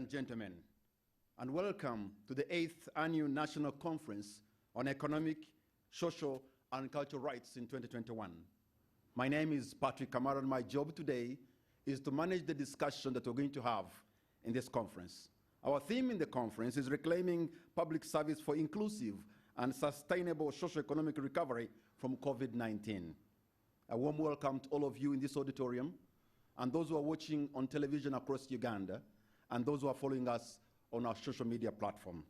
and gentlemen, and welcome to the 8th Annual National Conference on Economic, Social, and Cultural Rights in 2021. My name is Patrick Kamara, and my job today is to manage the discussion that we're going to have in this conference. Our theme in the conference is Reclaiming Public Service for Inclusive and Sustainable Socio-economic Recovery from COVID-19. A warm welcome to all of you in this auditorium, and those who are watching on television across Uganda, and those who are following us on our social media platforms.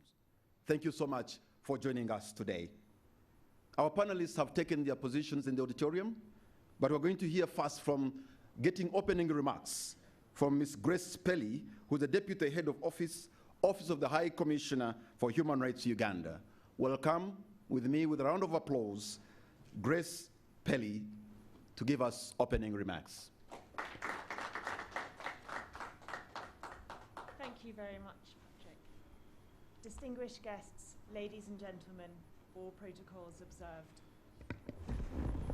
Thank you so much for joining us today. Our panelists have taken their positions in the auditorium, but we're going to hear first from getting opening remarks from Ms. Grace Pelly, who's the Deputy Head of Office of the High Commissioner for Human Rights Uganda. Welcome with me with a round of applause, Grace Pelly, to give us opening remarks. Thank you very much, Patrick. Distinguished guests, ladies and gentlemen, all protocols observed.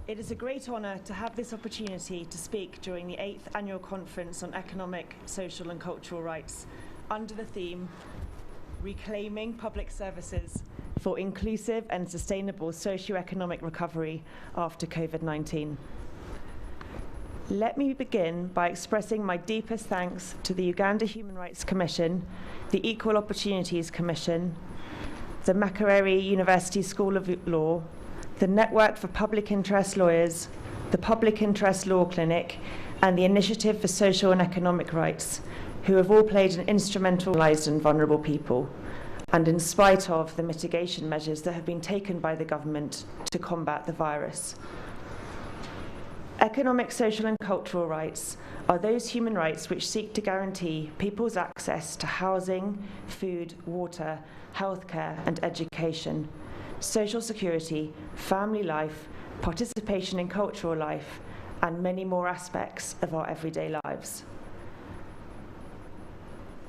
It is a great honour to have this opportunity to speak during the 8th Annual Conference on Economic, Social and Cultural Rights under the theme, Reclaiming Public Services for Inclusive and Sustainable Socio-economic Recovery after COVID-19. Let me begin by expressing my deepest thanks to the Uganda Human Rights Commission, the Equal Opportunities Commission, the Makerere University School of Law, the Network for Public Interest Lawyers, the Public Interest Law Clinic, and the Initiative for Social and Economic Rights, who have all played an instrumental role in marginalised and vulnerable people, and in spite of the mitigation measures that have been taken by the government to combat the virus. Economic, social and cultural rights are those human rights which seek to guarantee people's access to housing, food, water, healthcare and education, social security, family life, participation in cultural life, and many more aspects of our everyday lives.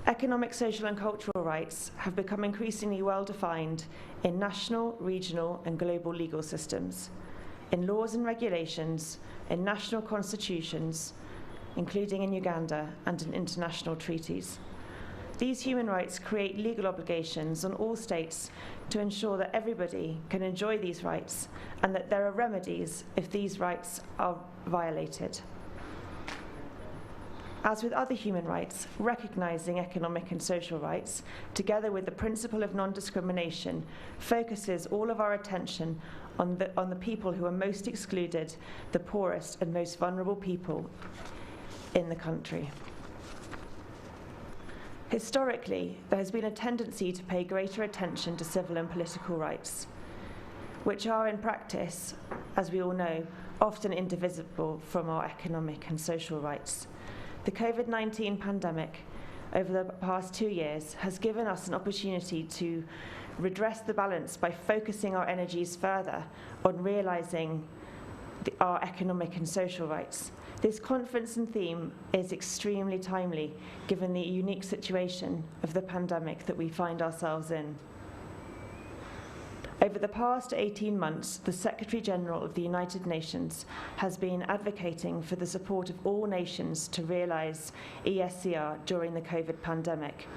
Economic, social and cultural rights have become increasingly well defined in national, regional and global legal systems, in laws and regulations, in national constitutions, including in Uganda, and in international treaties. These human rights create legal obligations on all states to ensure that everybody can enjoy these rights and that there are remedies if these rights are violated. As with other human rights, recognizing economic and social rights, together with the principle of non-discrimination, focuses all of our attention on the people who are most excluded, the poorest and most vulnerable people in the country. Historically, there has been a tendency to pay greater attention to civil and political rights, which are in practice, as we all know, often indivisible from our economic and social rights. The COVID-19 pandemic over the past 2 years has given us an opportunity to redress the balance by focusing our energies further on realising our economic and social rights. This conference and theme is extremely timely given the unique situation of the pandemic that we find ourselves in. Over the past 18 months, the Secretary-General of the United Nations has been advocating for the support of all nations to realise ESCR during the COVID pandemic.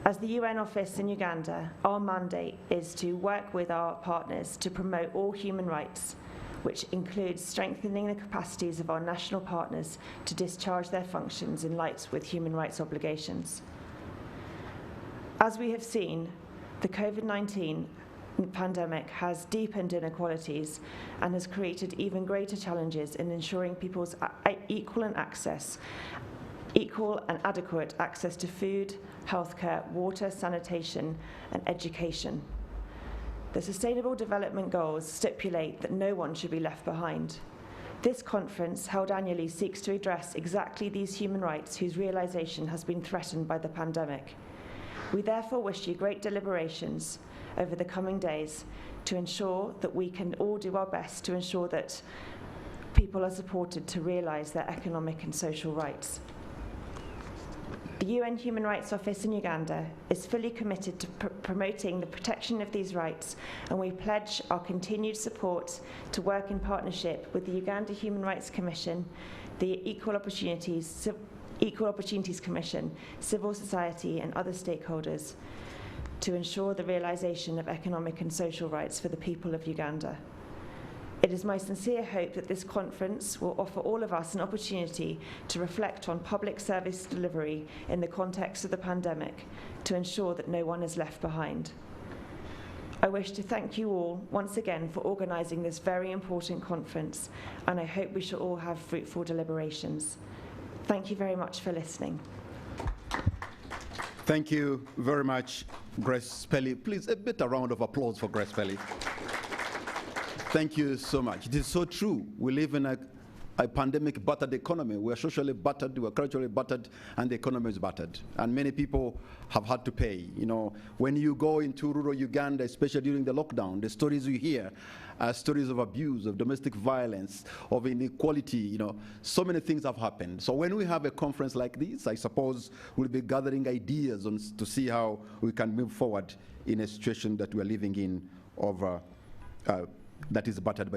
As the UN office in Uganda, our mandate is to work with our partners to promote all human rights, which includes strengthening the capacities of our national partners to discharge their functions in line with human rights obligations. As we have seen, the COVID-19 pandemic has deepened inequalities and has created even greater challenges in ensuring people's equal and adequate access to food, healthcare, water, sanitation, and education. The Sustainable Development Goals stipulate that no one should be left behind. This conference, held annually, seeks to address exactly these human rights whose realisation has been threatened by the pandemic. We therefore wish you great deliberations over the coming days to ensure that we can all do our best to ensure that people are supported to realise their economic and social rights. The UN Human Rights Office in Uganda is fully committed to promoting the protection of these rights, and we pledge our continued support to work in partnership with the Uganda Human Rights Commission, the Equal Opportunities Equal Opportunities Commission, civil society and other stakeholders to ensure the realisation of economic and social rights for the people of Uganda. It is my sincere hope that this conference will offer all of us an opportunity to reflect on public service delivery in the context of the pandemic to ensure that no one is left behind. I wish to thank you all once again for organising this very important conference, and I hope we shall all have fruitful deliberations. Thank you very much for listening. Thank you very much, Grace Pelly. Please, a better round of applause for Grace Pelly. Thank you so much. It is so true. We live in a pandemic-battered economy. We are socially battered, we are culturally battered, and the economy is battered. And many people have had to pay. You know, when you go into rural Uganda, especially during the lockdown, the stories you hear are stories of abuse, of domestic violence, of inequality. You know, so many things have happened. So when we have a conference like this, I suppose we'll be gathering ideas to see how we can move forward in a situation that we are living in of that is battered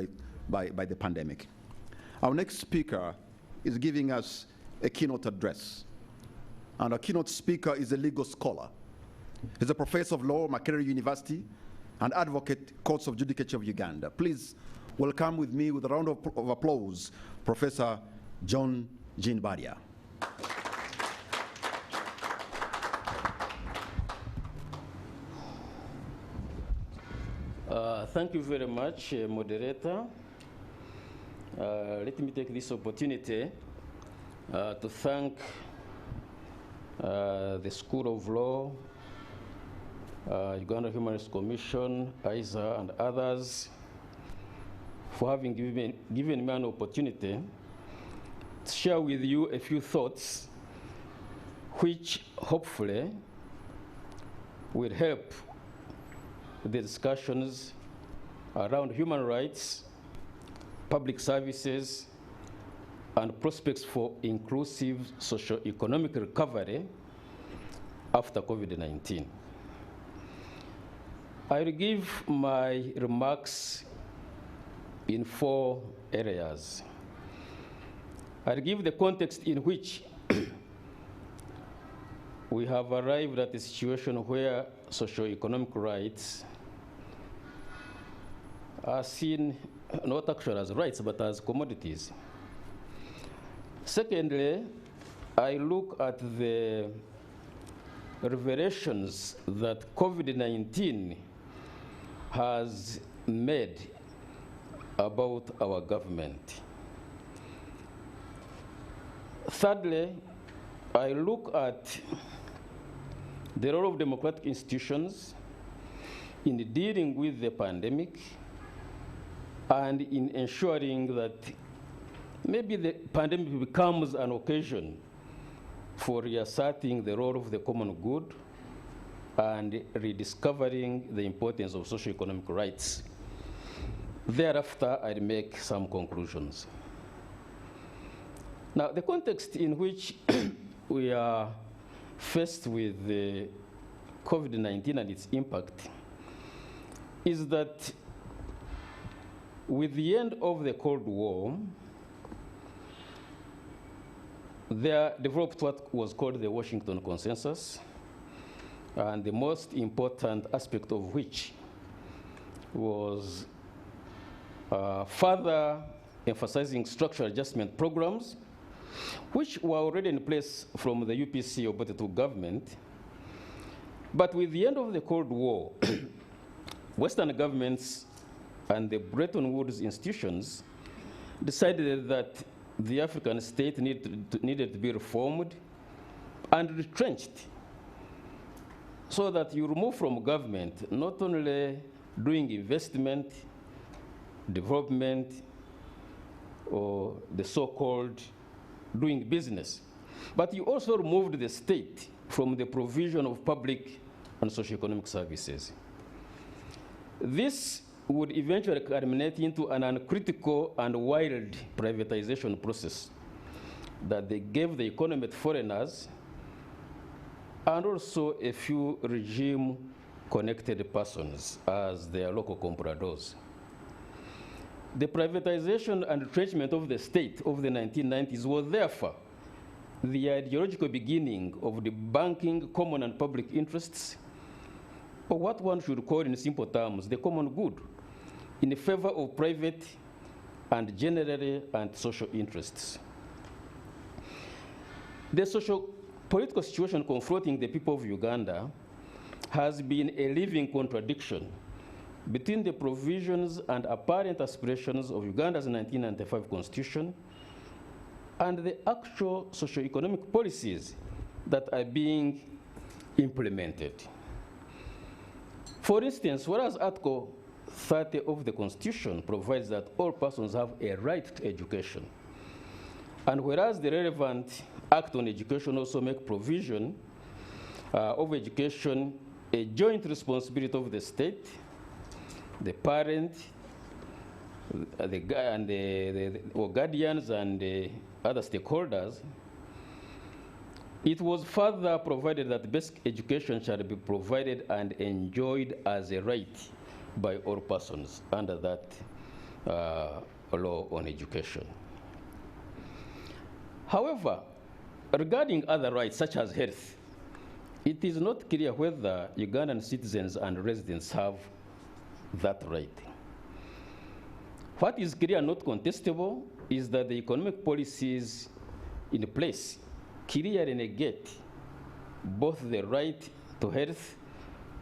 by the pandemic. Our next speaker is giving us a keynote address. And our keynote speaker is a legal scholar. He's a professor of law at Makerere University and advocate, Courts of Judicature of Uganda. Please welcome with me with a round of applause, Professor John Jean Badia. Thank you very much, moderator. Let me take this opportunity to thank the School of Law, Uganda Human Rights Commission, ISA, and others for having given me an opportunity to share with you a few thoughts which hopefully will help the discussions around human rights, public services, and prospects for inclusive socio-economic recovery after COVID-19. I will give my remarks in 4 areas. I'll give the context in which we have arrived at a situation where socio-economic rights are seen not actually as rights, but as commodities. Secondly, I look at the revelations that COVID-19 has made about our government. Thirdly, I look at the role of democratic institutions in dealing with the pandemic and in ensuring that maybe the pandemic becomes an occasion for reasserting the role of the common good and rediscovering the importance of socio-economic rights. Thereafter, I'll make some conclusions. Now, the context in which we are faced with the COVID-19 and its impact is that with the end of the Cold War, there developed what was called the Washington Consensus, and the most important aspect of which was further emphasizing structural adjustment programs, which were already in place from the UPC or Obote government. But with the end of the Cold War, Western governments and the Bretton Woods institutions decided that the African state needed to be reformed and retrenched so that you remove from government not only doing investment, development, or the so-called doing business, but you also removed the state from the provision of public and socio-economic services. This would eventually culminate into an uncritical and wild privatization process that they gave the economy to foreigners and also a few regime-connected persons as their local compradors. The privatization and retrenchment of the state of the 1990s was therefore the ideological beginning of debunking common and public interests, or what one should call in simple terms, the common good, in favor of private and generally and-social interests. The socio-political situation confronting the people of Uganda has been a living contradiction between the provisions and apparent aspirations of Uganda's 1995 constitution and the actual socio-economic policies that are being implemented. For instance, whereas Article 30 of the Constitution provides that all persons have a right to education, and whereas the relevant Act on Education also makes provision of education a joint responsibility of the state, the parent, or guardians and other stakeholders, it was further provided that basic education shall be provided and enjoyed as a right by all persons under that law on education. However, regarding other rights such as health, it is not clear whether Ugandan citizens and residents have that right. What is clear and not contestable is that the economic policies in place clearly negate both the right to health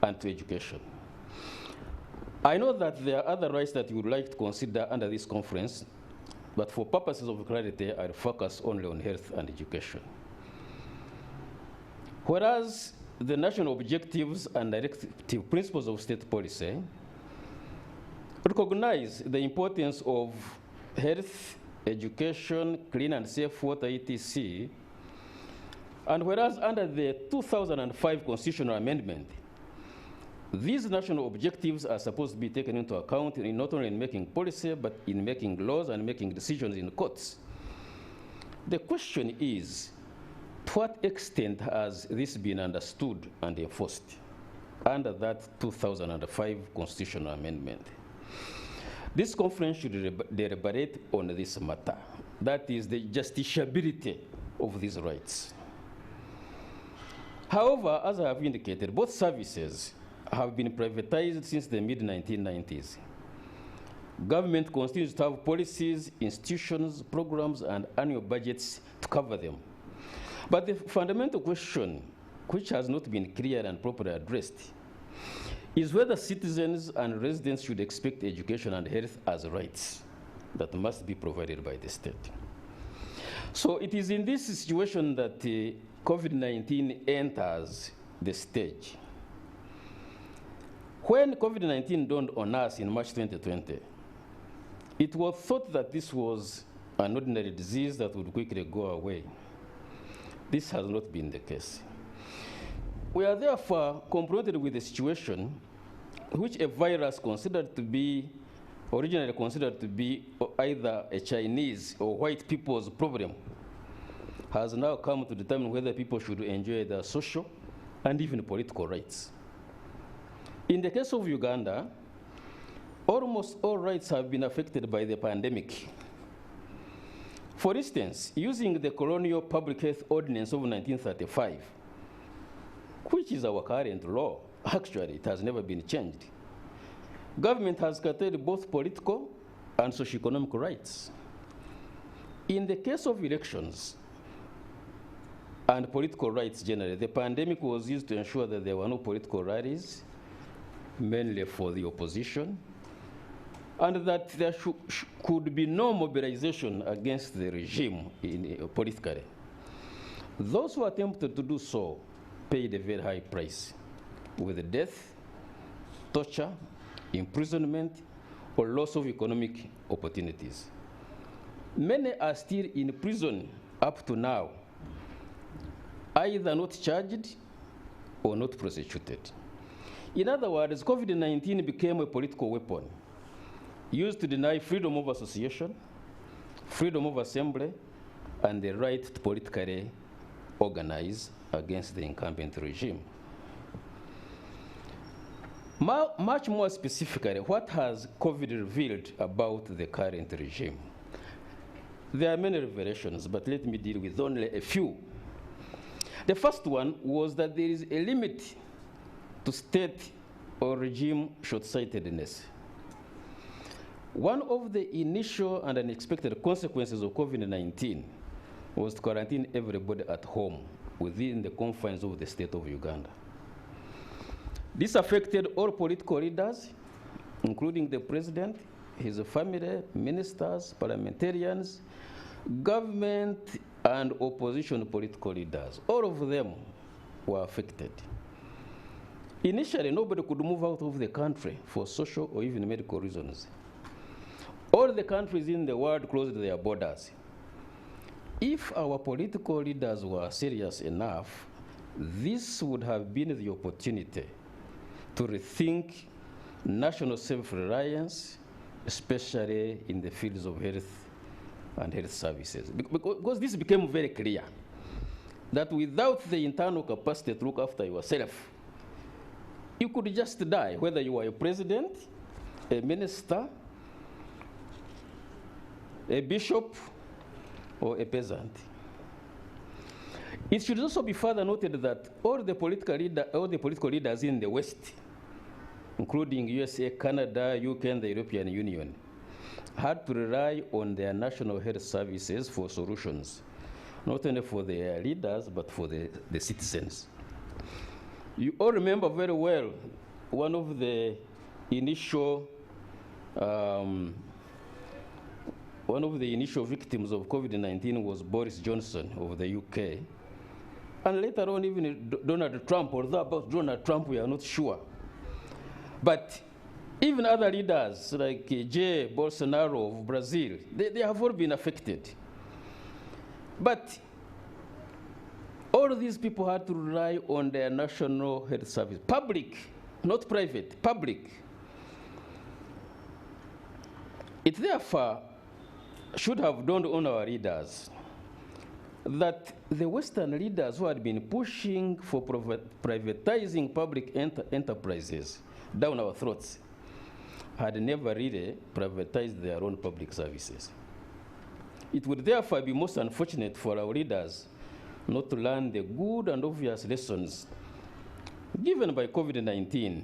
and to education. I know that there are other rights that you would like to consider under this conference, but for purposes of clarity, I'll focus only on health and education. Whereas the national objectives and directive principles of state policy recognize the importance of health, education, clean and safe water, etc. And whereas under the 2005 constitutional amendment, these national objectives are supposed to be taken into account in not only in making policy, but in making laws and making decisions in courts. The question is, to what extent has this been understood and enforced under that 2005 constitutional amendment? This conference should deliberate on this matter. That is the justiciability of these rights. However, as I have indicated, both services have been privatized since the mid-1990s. Government continues to have policies, institutions, programs, and annual budgets to cover them. But the fundamental question, which has not been clear and properly addressed, is whether citizens and residents should expect education and health as rights that must be provided by the state. So it is in this situation that COVID-19 enters the stage. When COVID-19 dawned on us in March 2020, it was thought that this was an ordinary disease that would quickly go away. This has not been the case. We are therefore confronted with a situation which a virus originally considered to be either a Chinese or white people's problem, has now come to determine whether people should enjoy their social and even political rights. In the case of Uganda, almost all rights have been affected by the pandemic. For instance, using the Colonial Public Health Ordinance of 1935, which is our current law, actually it has never been changed, government has curtailed both political and socio-economic rights. In the case of elections and political rights generally, the pandemic was used to ensure that there were no political rallies, mainly for the opposition, and that there could be no mobilization against the regime politically. Those who attempted to do so paid a very high price, with death, torture, imprisonment, or loss of economic opportunities. Many are still in prison up to now, either not charged or not prosecuted. In other words, COVID-19 became a political weapon used to deny freedom of association, freedom of assembly, and the right to politically organize against the incumbent regime. Much more specifically, what has COVID revealed about the current regime? There are many revelations, but let me deal with only a few. The first one was that there is a limit to state or regime short-sightedness. One of the initial and unexpected consequences of COVID-19 was to quarantine everybody at home within the confines of the state of Uganda. This affected all political leaders, including the president, his family, ministers, parliamentarians, government, and opposition political leaders. All of them were affected. Initially, nobody could move out of the country for social or even medical reasons. All the countries in the world closed their borders. If our political leaders were serious enough, this would have been the opportunity to rethink national self-reliance, especially in the fields of health and health services. Because this became very clear that without the internal capacity to look after yourself, you could just die, whether you are a president, a minister, a bishop, or a peasant. It should also be further noted that all the political leaders in the West, including USA, Canada, UK, and the European Union, had to rely on their national health services for solutions, not only for their leaders, but for the citizens. You all remember very well one of the initial victims of COVID-19 was Boris Johnson of the UK. And later on, even Donald Trump, although about Donald Trump we are not sure. But even other leaders like Jair Bolsonaro of Brazil, they have all been affected. But all of these people had to rely on their national health service. Public, not private, public. It therefore should have dawned on our leaders that the Western leaders who had been pushing for privatizing public enterprises down our throats had never really privatized their own public services. It would therefore be most unfortunate for our leaders not to learn the good and obvious lessons given by COVID-19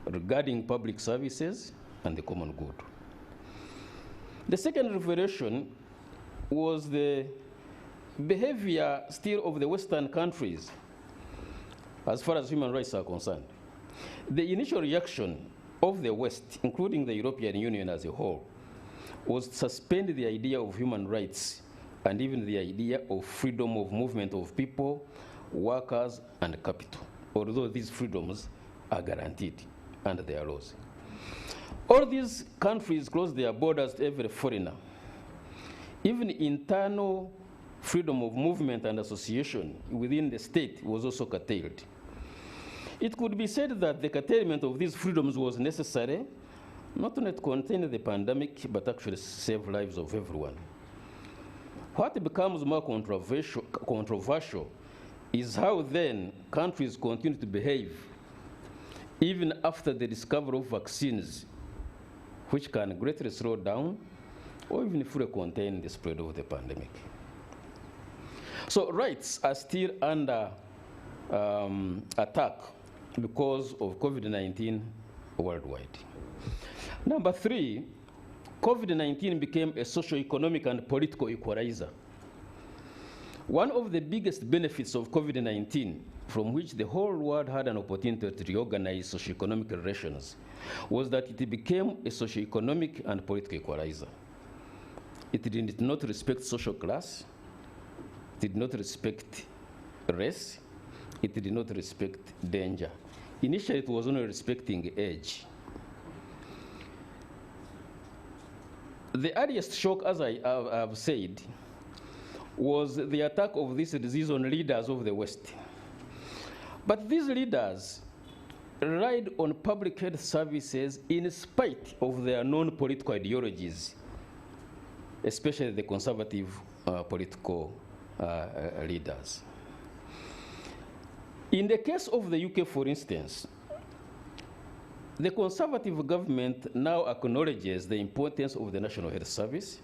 regarding public services and the common good. The second revelation was the behavior still of the Western countries as far as human rights are concerned. The initial reaction of the West, including the European Union as a whole, was to suspend the idea of human rights and even the idea of freedom of movement of people, workers, and capital, although these freedoms are guaranteed under their laws. All these countries closed their borders to every foreigner. Even internal freedom of movement and association within the state was also curtailed. It could be said that the curtailment of these freedoms was necessary, not only to contain the pandemic, but actually save lives of everyone. What becomes more controversial is how then countries continue to behave even after the discovery of vaccines, which can greatly slow down or even fully contain the spread of the pandemic. So rights are still under attack because of COVID-19 worldwide. Number three, COVID-19 became a socio-economic and political equalizer. One of the biggest benefits of COVID-19, from which the whole world had an opportunity to reorganize socio-economic relations, was that it became a socio-economic and political equalizer. It did not respect social class, it did not respect race, it did not respect danger. Initially, it was only respecting age. The earliest shock, as I have said, was the attack of this disease on leaders of the West. But these leaders relied on public health services in spite of their non-political ideologies, especially the conservative political leaders. In the case of the UK, for instance, the Conservative government now acknowledges the importance of the National Health Service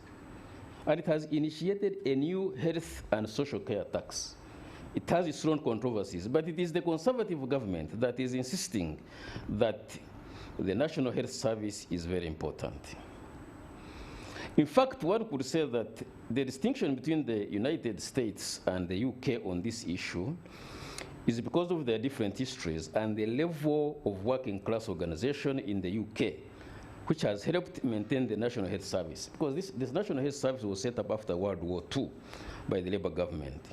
and it has initiated a new health and social care tax. It has its own controversies, but it is the Conservative government that is insisting that the National Health Service is very important. In fact, one could say that the distinction between the United States and the UK on this issue is because of their different histories and the level of working class organization in the UK, which has helped maintain the National Health Service, because this National Health Service was set up after World War II by the Labour government.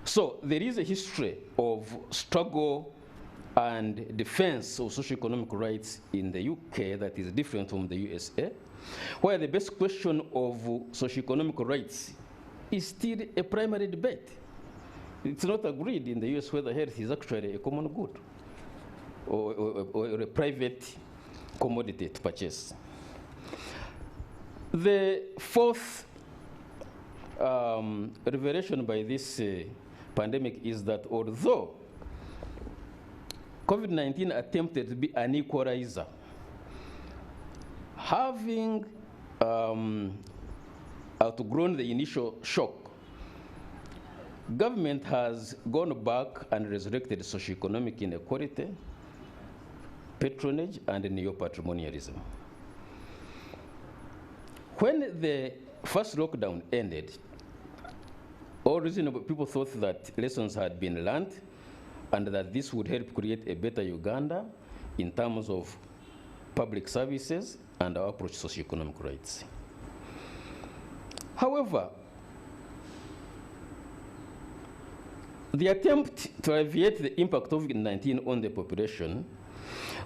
So there is a history of struggle and defense of socio-economic rights in the UK that is different from the USA, where the basic question of socio-economic rights is still a primary debate. It's not agreed in the US whether health is actually a common good or a private commodity to purchase. The fourth revelation by this pandemic is that although COVID-19 attempted to be an equalizer, having outgrown the initial shock, government has gone back and resurrected socioeconomic inequality, patronage, and neo-patrimonialism. When the first lockdown ended, all reasonable people thought that lessons had been learned and that this would help create a better Uganda in terms of public services and our approach to socioeconomic rights. However, the attempt to alleviate the impact of COVID-19 on the population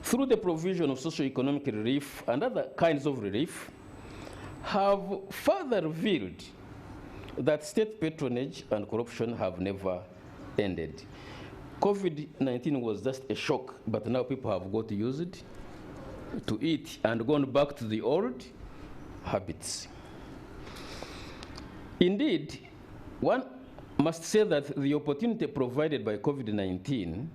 through the provision of socioeconomic relief and other kinds of relief have further revealed that state patronage and corruption have never ended. COVID-19 was just a shock, but now people have got used to it and gone back to the old habits. Indeed, one must say that the opportunity provided by COVID-19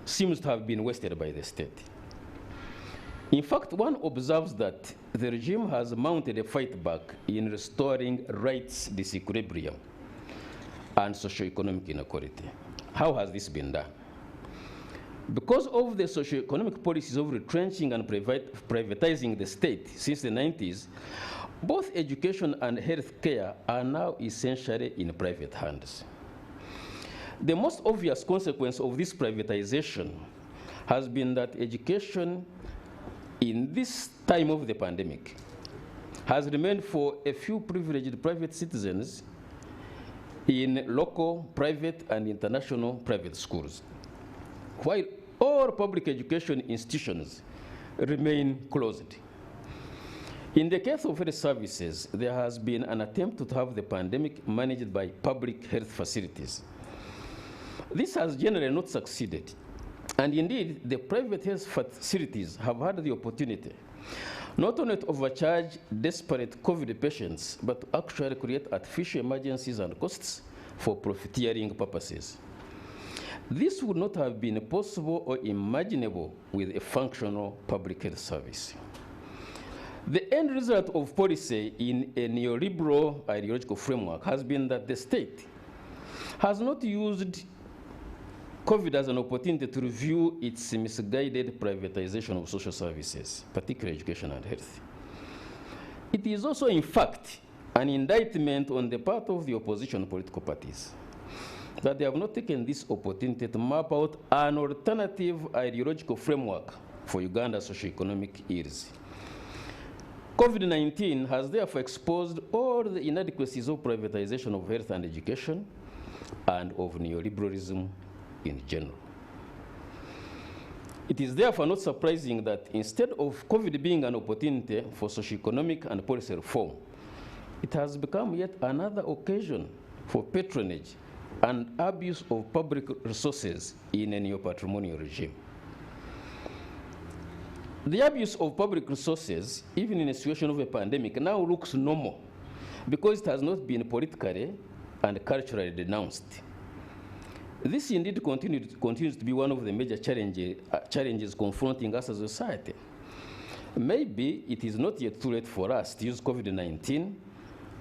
seems to have been wasted by the state. In fact, one observes that the regime has mounted a fight back in restoring rights disequilibrium and socioeconomic inequality. How has this been done? Because of the socioeconomic policies of retrenching and privatizing the state since the 90s, both education and health care are now essentially in private hands. The most obvious consequence of this privatization has been that education in this time of the pandemic has remained for a few privileged private citizens in local, private, and international private schools, while all public education institutions remain closed. In the case of health services, there has been an attempt to have the pandemic managed by public health facilities. This has generally not succeeded. And indeed, the private health facilities have had the opportunity not only to overcharge desperate COVID patients, but to actually create artificial emergencies and costs for profiteering purposes. This would not have been possible or imaginable with a functional public health service. The end result of policy in a neoliberal ideological framework has been that the state has not used COVID as an opportunity to review its misguided privatization of social services, particularly education and health. It is also, in fact, an indictment on the part of the opposition political parties that they have not taken this opportunity to map out an alternative ideological framework for Uganda's socioeconomic ills. COVID-19 has therefore exposed all the inadequacies of privatization of health and education and of neoliberalism in general. It is therefore not surprising that instead of COVID being an opportunity for socioeconomic and policy reform, it has become yet another occasion for patronage and abuse of public resources in a neo-patrimonial regime. The abuse of public resources, even in a situation of a pandemic, now looks normal because it has not been politically and culturally denounced. This indeed continues to be one of the major challenges confronting us as a society. Maybe it is not yet too late for us to use COVID-19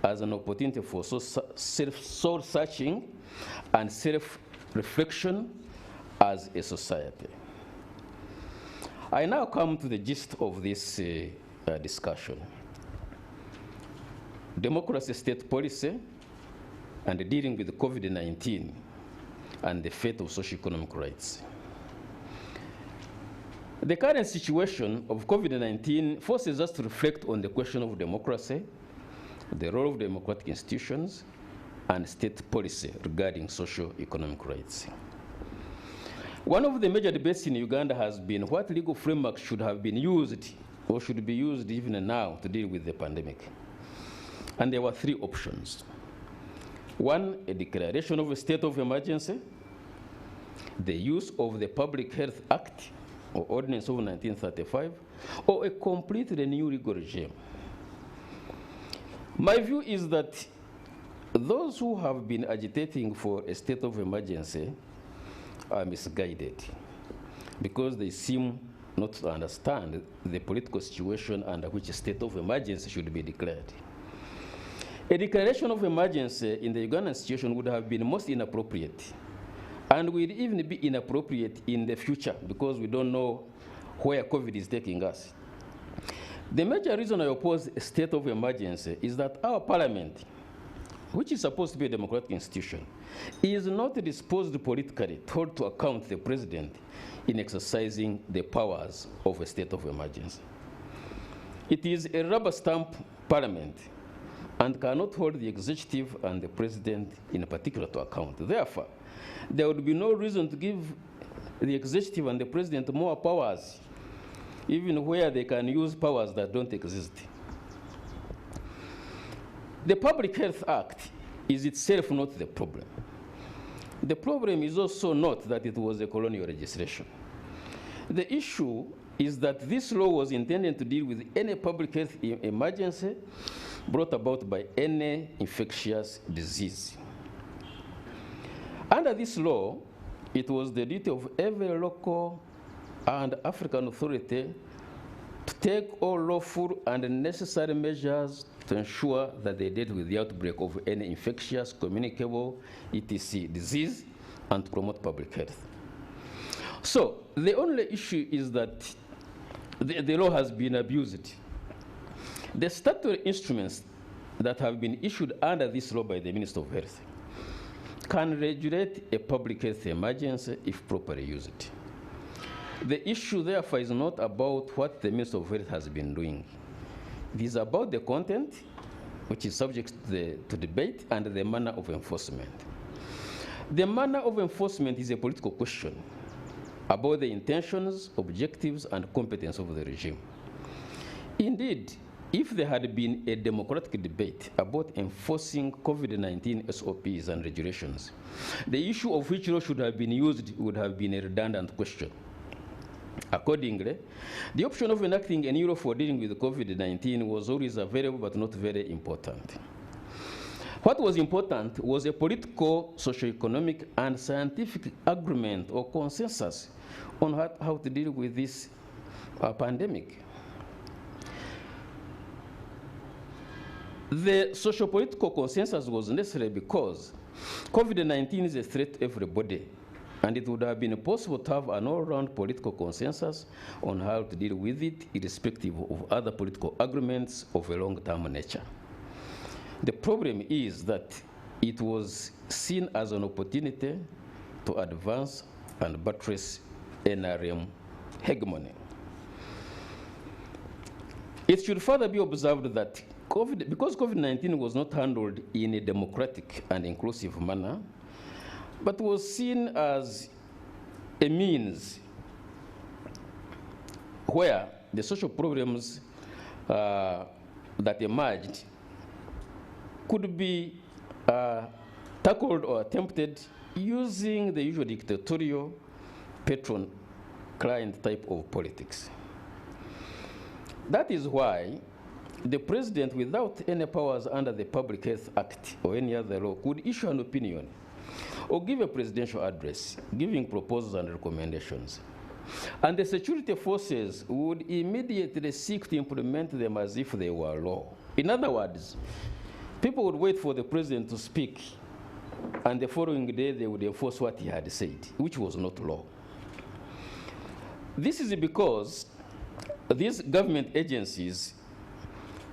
as an opportunity for soul-searching and self-reflection as a society. I now come to the gist of this discussion. Democracy, state policy, and dealing with COVID-19 and the fate of socio-economic rights. The current situation of COVID-19 forces us to reflect on the question of democracy, the role of democratic institutions, and state policy regarding socio-economic rights. One of the major debates in Uganda has been what legal framework should have been used or should be used even now to deal with the pandemic. And there were three options. One, a declaration of a state of emergency, the use of the Public Health Act or Ordinance of 1935, or a completely new legal regime. My view is that those who have been agitating for a state of emergency are misguided because they seem not to understand the political situation under which a state of emergency should be declared. A declaration of emergency in the Ugandan situation would have been most inappropriate and will even be inappropriate in the future because we don't know where COVID is taking us. The major reason I oppose a state of emergency is that our parliament, which is supposed to be a democratic institution, is not disposed politically to hold to account the president in exercising the powers of a state of emergency. It is a rubber stamp parliament and cannot hold the executive and the president in particular to account. Therefore, there would be no reason to give the executive and the president more powers, even where they can use powers that don't exist. The Public Health Act is itself not the problem. The problem is also not that it was a colonial legislation. The issue is that this law was intended to deal with any public health emergency brought about by any infectious disease. Under this law, it was the duty of every local and African authority to take all lawful and necessary measures to ensure that they dealt with the outbreak of any infectious, communicable, etc. disease and to promote public health. So the only issue is that the law has been abused. The statutory instruments that have been issued under this law by the Minister of Health can regulate a public health emergency if properly used. The issue, therefore, is not about what the Minister of Health has been doing. It is about the content, which is subject to debate, and the manner of enforcement. The manner of enforcement is a political question about the intentions, objectives, and competence of the regime. Indeed, if there had been a democratic debate about enforcing COVID-19 SOPs and regulations, the issue of which law should have been used would have been a redundant question. Accordingly, the option of enacting a new law for dealing with COVID-19 was always available but not very important. What was important was a political, socio-economic, and scientific agreement or consensus on how to deal with this pandemic. The socio-political consensus was necessary because COVID-19 is a threat to everybody, and it would have been possible to have an all-round political consensus on how to deal with it, irrespective of other political agreements of a long-term nature. The problem is that it was seen as an opportunity to advance and buttress NRM hegemony. It should further be observed that because COVID-19 was not handled in a democratic and inclusive manner, but was seen as a means where the social problems that emerged could be tackled or attempted using the usual dictatorial patron-client type of politics. That is why the president, without any powers under the Public Health Act or any other law, could issue an opinion or give a presidential address, giving proposals and recommendations. And the security forces would immediately seek to implement them as if they were law. In other words, people would wait for the president to speak, and the following day they would enforce what he had said, which was not law. This is because these government agencies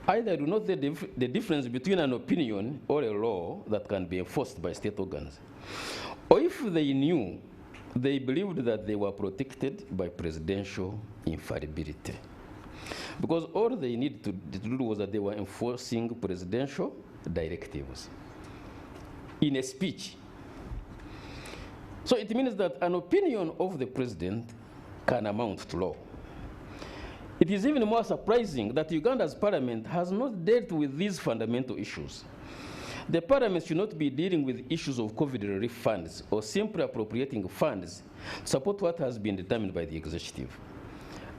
either do not know the difference between an opinion or a law that can be enforced by state organs, or if they knew, they believed that they were protected by presidential infallibility. Because all they needed to do was that they were enforcing presidential directives in a speech. So it means that an opinion of the president can amount to law. It is even more surprising that Uganda's parliament has not dealt with these fundamental issues. The parliament should not be dealing with issues of COVID relief funds or simply appropriating funds to support what has been determined by the executive.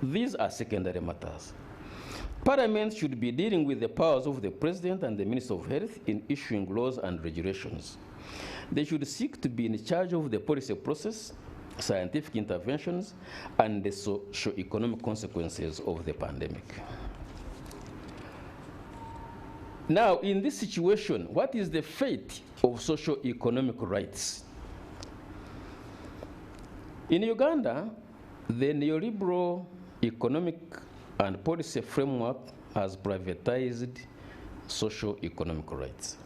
These are secondary matters. Parliament should be dealing with the powers of the president and the Minister of Health in issuing laws and regulations. They should seek to be in charge of the policy process, scientific interventions, and the socio-economic consequences of the pandemic. Now, in this situation, what is the fate of socio-economic rights? In Uganda, the neoliberal economic and policy framework has privatized socio-economic rights.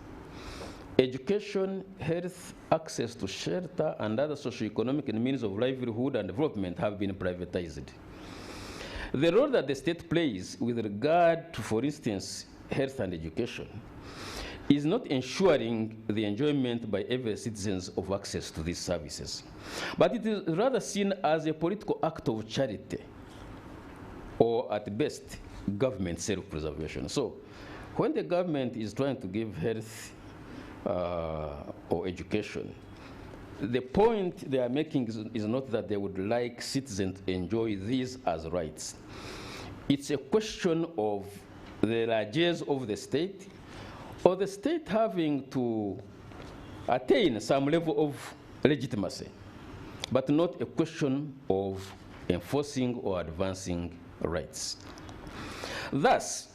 Education, health, access to shelter, and other socio-economic means of livelihood and development have been privatized. The role that the state plays with regard to, for instance, health and education is not ensuring the enjoyment by every citizen of access to these services, but it is rather seen as a political act of charity, or at best, government self-preservation. So when the government is trying to give health or education, the point they are making is not that they would like citizens to enjoy these as rights. It's a question of the largesse of the state, or the state having to attain some level of legitimacy, but not a question of enforcing or advancing rights. Thus,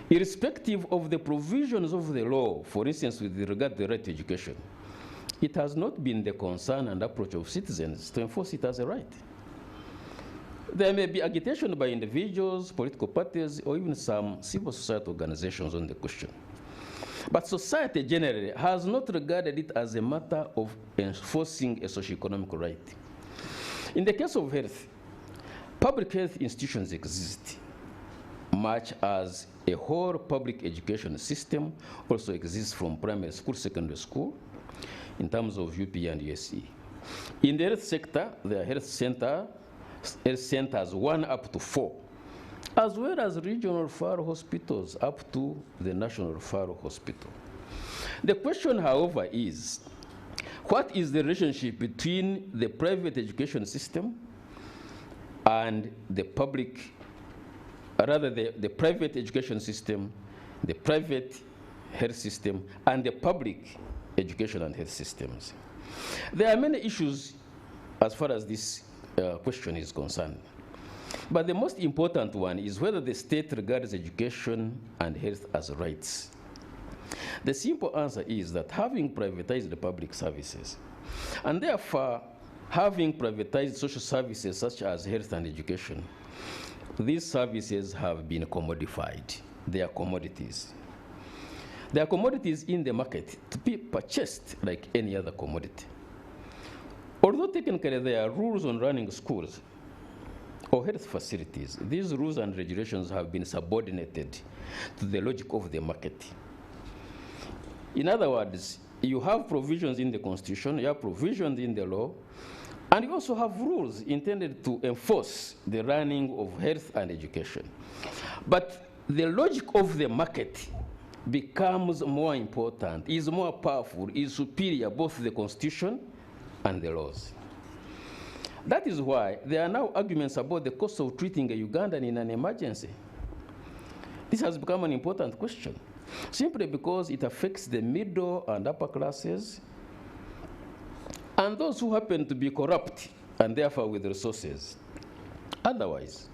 irrespective of the provisions of the law, for instance, with regard to the right to education, it has not been the concern and approach of citizens to enforce it as a right. There may be agitation by individuals, political parties, or even some civil society organizations on the question. But society generally has not regarded it as a matter of enforcing a socio-economic right. In the case of health, public health institutions exist, much as a whole public education system also exists from primary school, secondary school, in terms of UP and USE. In the health sector, there are health centers 1 up to 4, as well as regional referral hospitals up to the national referral hospital. The question, however, is, what is the relationship between the private education system and the public, rather the private education system, the private health system, and the public education and health systems? There are many issues as far as this question is concerned. But the most important one is whether the state regards education and health as rights. The simple answer is that having privatized the public services, and therefore having privatized social services such as health and education, these services have been commodified. They are commodities. They are commodities in the market to be purchased like any other commodity. Although technically there are rules on running schools or health facilities, these rules and regulations have been subordinated to the logic of the market. In other words, you have provisions in the Constitution, you have provisions in the law, and you also have rules intended to enforce the running of health and education. But the logic of the market becomes more important, is more powerful, is superior, both the Constitution and the laws. That is why there are now arguments about the cost of treating a Ugandan in an emergency. This has become an important question, simply because it affects the middle and upper classes and those who happen to be corrupt and therefore with resources. Otherwise,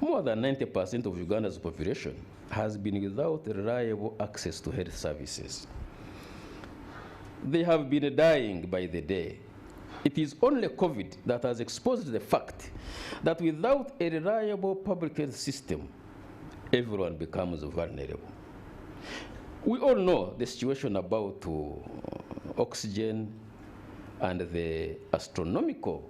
more than 90% of Uganda's population has been without reliable access to health services. They have been dying by the day. It is only COVID that has exposed the fact that without a reliable public health system, everyone becomes vulnerable. We all know the situation about oxygen and the astronomical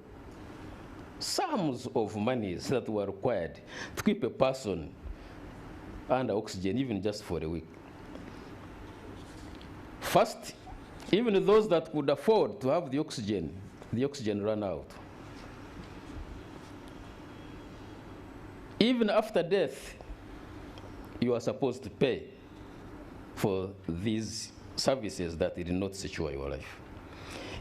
sums of monies that were required to keep a person under oxygen, even just for a week. First, even those that could afford to have the oxygen ran out. Even after death, you are supposed to pay for these services that did not secure your life.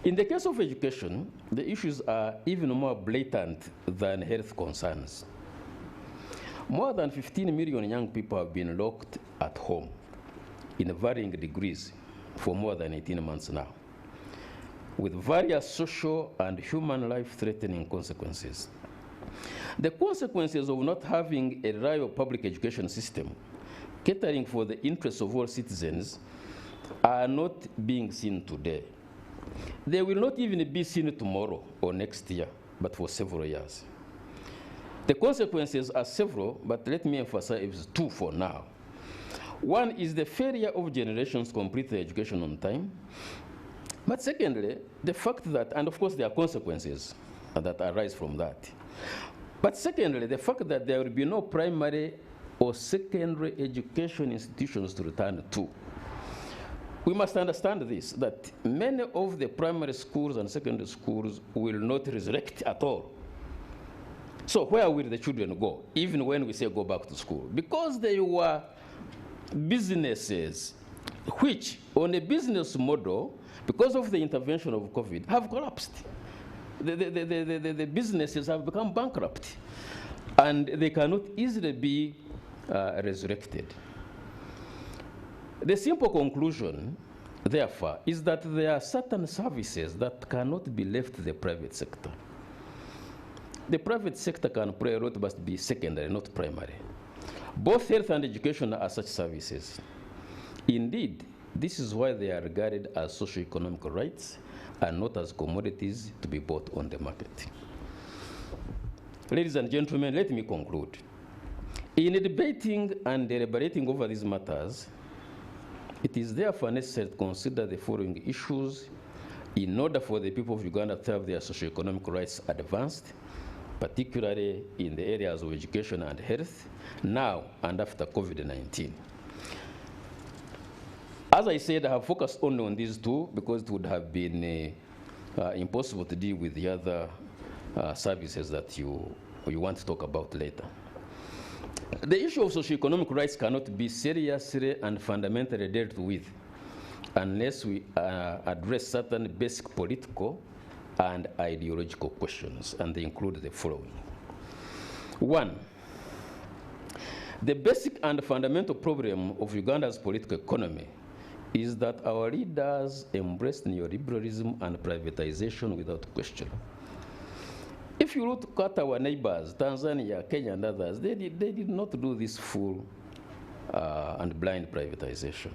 In the case of education, the issues are even more blatant than health concerns. More than 15 million young people have been locked at home in varying degrees for more than 18 months now, with various social and human life-threatening consequences. The consequences of not having a reliable public education system catering for the interests of all citizens are not being seen today. They will not even be seen tomorrow or next year, but for several years. The consequences are several, but let me emphasize two for now. One is the failure of generations to complete their education on time. But secondly, the fact that, and of course there are consequences that arise from that. But secondly, the fact that there will be no primary or secondary education institutions to return to. We must understand this, that many of the primary schools and secondary schools will not resurrect at all. So where will the children go, even when we say go back to school? Because they were businesses which, on a business model, because of the intervention of COVID, have collapsed. The businesses have become bankrupt, and they cannot easily be resurrected. The simple conclusion, therefore, is that there are certain services that cannot be left to the private sector. The private sector can play a role, but be secondary, not primary. Both health and education are such services. Indeed, this is why they are regarded as socio-economic rights and not as commodities to be bought on the market. Ladies and gentlemen, let me conclude. In debating and deliberating over these matters, it is therefore necessary to consider the following issues in order for the people of Uganda to have their socio-economic rights advanced, particularly in the areas of education and health, now and after COVID-19. As I said, I have focused only on these two because it would have been impossible to deal with the other services that you want to talk about later. The issue of socio-economic rights cannot be seriously and fundamentally dealt with unless we address certain basic political and ideological questions, and they include the following. One, the basic and fundamental problem of Uganda's political economy is that our leaders embraced neoliberalism and privatization without question. If you look at our neighbors, Tanzania, Kenya, and others, they did not do this full and blind privatization.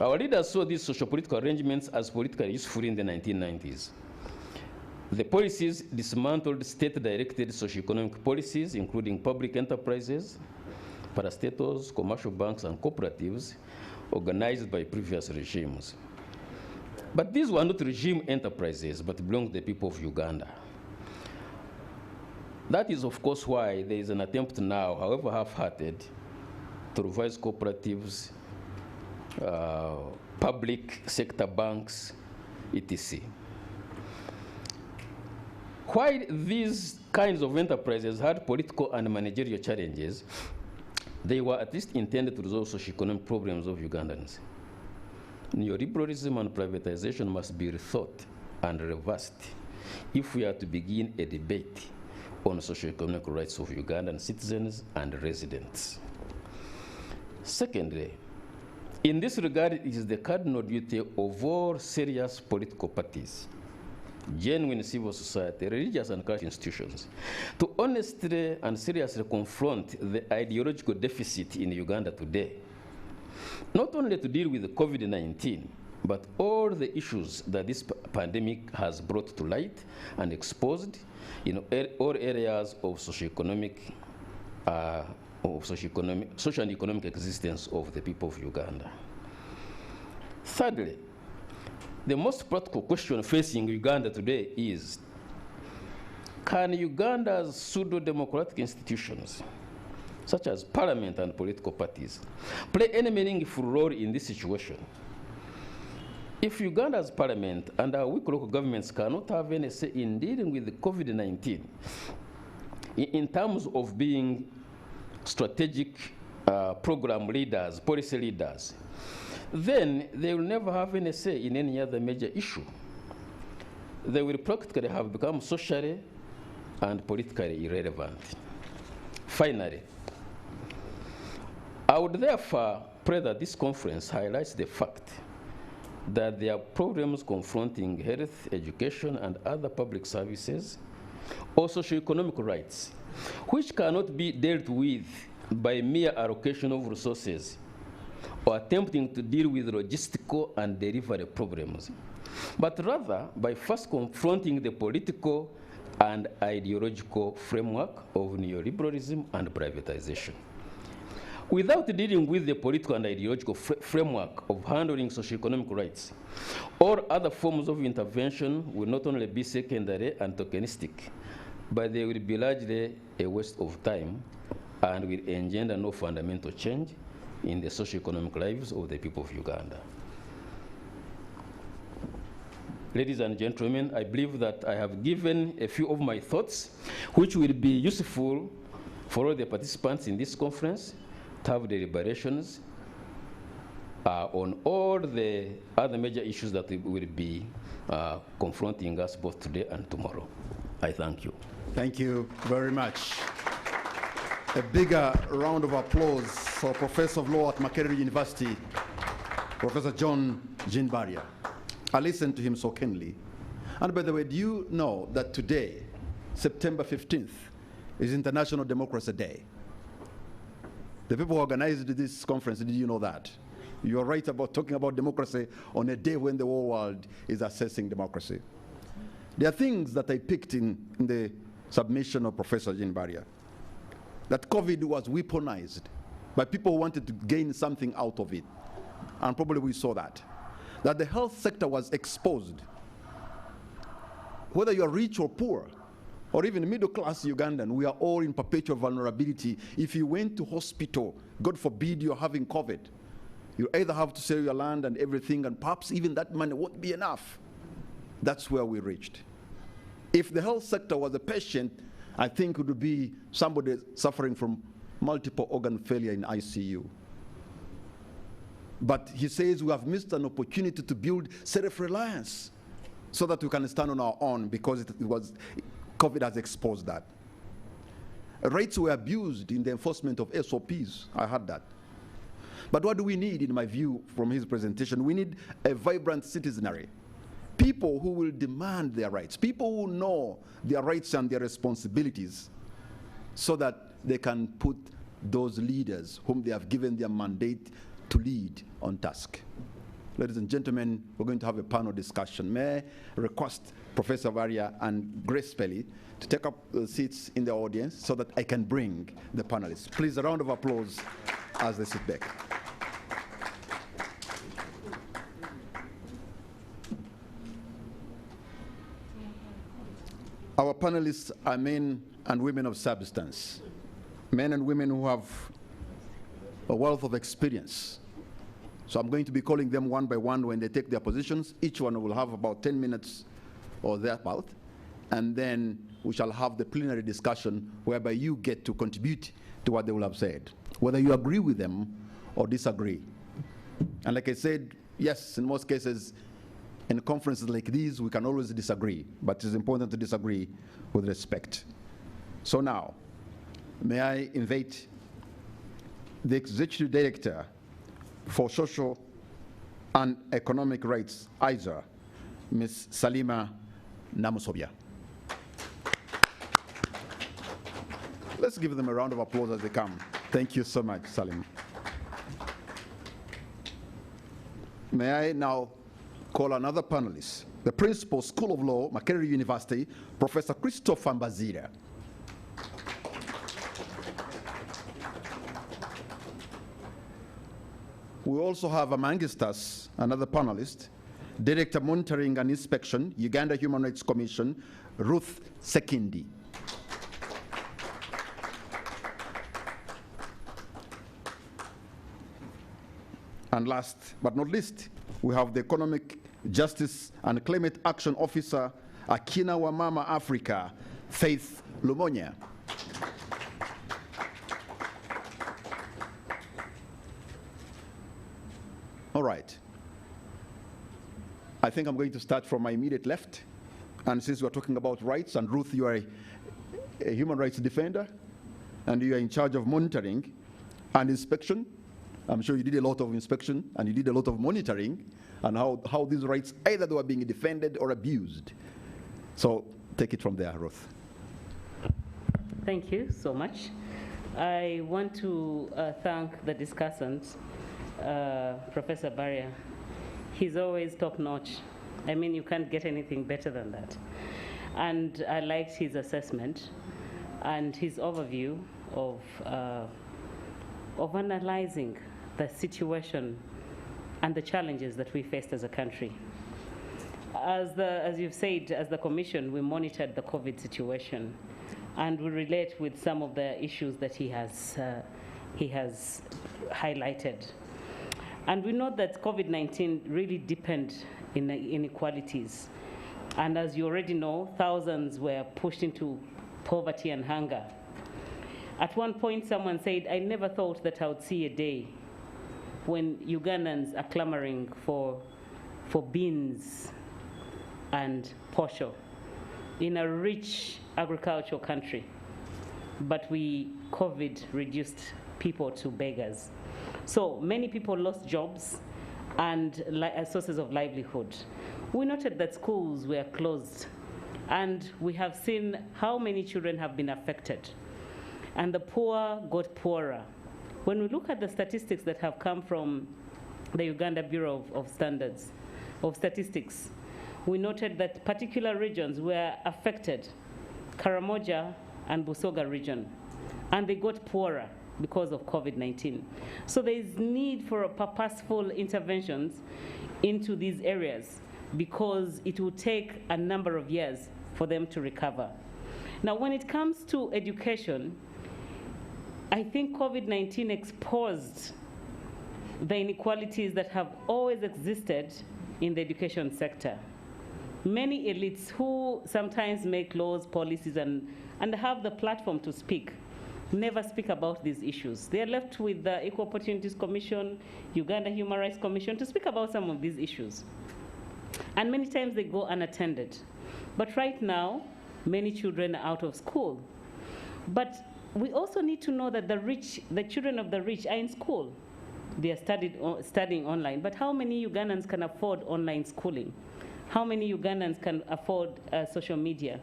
Our leaders saw these socio-political arrangements as politically useful in the 1990s. The policies dismantled state-directed socio-economic policies, including public enterprises, parastatals, commercial banks, and cooperatives organized by previous regimes. But these were not regime enterprises, but belonged to the people of Uganda. That is, of course, why there is an attempt now, however half-hearted, to revise cooperatives, public sector banks, etc. While these kinds of enterprises had political and managerial challenges, they were at least intended to resolve socio-economic problems of Ugandans. Neoliberalism and privatization must be rethought and reversed if we are to begin a debate on socio-economic rights of Ugandan citizens and residents. Secondly, in this regard, it is the cardinal duty of all serious political parties genuine civil society, religious and cultural institutions, to honestly and seriously confront the ideological deficit in Uganda today, not only to deal with COVID-19, but all the issues that this pandemic has brought to light and exposed in all areas of socio-economic social and economic existence of the people of Uganda. Thirdly, the most practical question facing Uganda today is, can Uganda's pseudo-democratic institutions, such as parliament and political parties, play any meaningful role in this situation? If Uganda's parliament and our weak local governments cannot have any say in dealing with COVID-19, in terms of being strategic program leaders, policy leaders, then they will never have any say in any other major issue. They will practically have become socially and politically irrelevant. Finally, I would therefore pray that this conference highlights the fact that there are problems confronting health, education, and other public services, or socio-economic rights, which cannot be dealt with by mere allocation of resources or attempting to deal with logistical and delivery problems, but rather by first confronting the political and ideological framework of neoliberalism and privatization. Without dealing with the political and ideological framework of handling socioeconomic rights, all other forms of intervention will not only be secondary and tokenistic, but they will be largely a waste of time and will engender no fundamental change in the socioeconomic lives of the people of Uganda. Ladies and gentlemen, I believe that I have given a few of my thoughts, which will be useful for all the participants in this conference to have deliberations on all the other major issues that will be confronting us both today and tomorrow. I thank you. Thank you very much. A bigger round of applause for Professor of Law at Makerere University, Professor John Jinbaria. I listened to him so keenly. And by the way, do you know that today, September 15th, is International Democracy Day? The people who organized this conference, did you know that? You're right about talking about democracy on a day when the whole world is assessing democracy. There are things that I picked in the submission of Professor Jinbaria. That COVID was weaponized by people who wanted to gain something out of it. And probably we saw that. That the health sector was exposed. Whether you're rich or poor, or even middle-class Ugandan, we are all in perpetual vulnerability. If you went to hospital, God forbid you're having COVID, you either have to sell your land and everything, and perhaps even that money won't be enough. That's where we reached. If the health sector was a patient, I think it would be somebody suffering from multiple organ failure in ICU. But he says we have missed an opportunity to build self-reliance so that we can stand on our own, because COVID has exposed that. Rights were abused in the enforcement of SOPs. I heard that. But what do we need, in my view, from his presentation? We need a vibrant citizenry. People who will demand their rights. People who know their rights and their responsibilities, so that they can put those leaders whom they have given their mandate to lead on task. Ladies and gentlemen, we're going to have a panel discussion. May I request Professor Varia and Grace Pelly to take up seats in the audience so that I can bring the panelists. Please, a round of applause as they sit back. Our panelists are men and women of substance, men and women who have a wealth of experience. So I'm going to be calling them one by one when they take their positions. Each one will have about 10 minutes or thereabout, and then we shall have the plenary discussion whereby you get to contribute to what they will have said, whether you agree with them or disagree. And like I said, yes, in most cases, in conferences like these, we can always disagree, but it's important to disagree with respect. So now, may I invite the Executive Director for Social and Economic Rights, ISER, Ms. Salima Namusobya. Let's give them a round of applause as they come. Thank you so much, Salim. May I now call another panelist, the Principal, School of Law, Makerere University, Professor Christopher Mbazira. We also have amongst us another panelist, Director Monitoring and Inspection, Uganda Human Rights Commission, Ruth Sekindi. And last but not least, we have the Economic Justice and Climate Action Officer, Akina Wamama Africa, Faith Lumonya. All right. I think I'm going to start from my immediate left. And since we're talking about rights, and Ruth, you are a human rights defender, and you are in charge of monitoring and inspection. I'm sure you did a lot of inspection, and you did a lot of monitoring, and how these rights, either they were being defended or abused. So take it from there, Ruth. Thank you so much. I want to thank the discussant, Professor Barrier. He's always top-notch. I mean, you can't get anything better than that. And I liked his assessment and his overview of analyzing the situation and the challenges that we faced as a country. As you've said, as the Commission, we monitored the COVID situation, and we relate with some of the issues that he has highlighted. And we know that COVID-19 really deepened inequalities. And as you already know, thousands were pushed into poverty and hunger. At one point, someone said, I never thought that I would see a day when Ugandans are clamoring for beans and posho in a rich agricultural country. But COVID reduced people to beggars. So many people lost jobs and sources of livelihood. We noted that schools were closed, and we have seen how many children have been affected. And the poor got poorer. When we look at the statistics that have come from the Uganda Bureau of Statistics, we noted that particular regions were affected, Karamoja and Busoga region, and they got poorer because of COVID-19. So there is need for purposeful interventions into these areas, because it will take a number of years for them to recover. Now, when it comes to education, I think COVID-19 exposed the inequalities that have always existed in the education sector. Many elites who sometimes make laws, policies, and have the platform to speak, never speak about these issues. They are left with the Equal Opportunities Commission, Uganda Human Rights Commission to speak about some of these issues. And many times they go unattended. But right now, many children are out of school. But we also need to know that the children of the rich are in school. They are studying online. But how many Ugandans can afford online schooling? How many Ugandans can afford social media?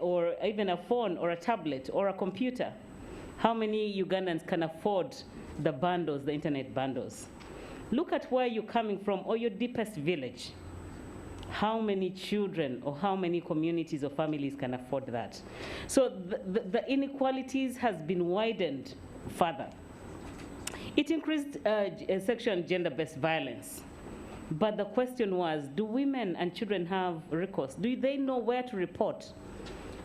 Or even a phone or a tablet or a computer? How many Ugandans can afford the bundles, the internet bundles? Look at where you're coming from or your deepest village. How many children or how many communities or families can afford that? So the inequalities has been widened further. It increased sexual and gender-based violence. But the question was, do women and children have recourse? Do they know where to report?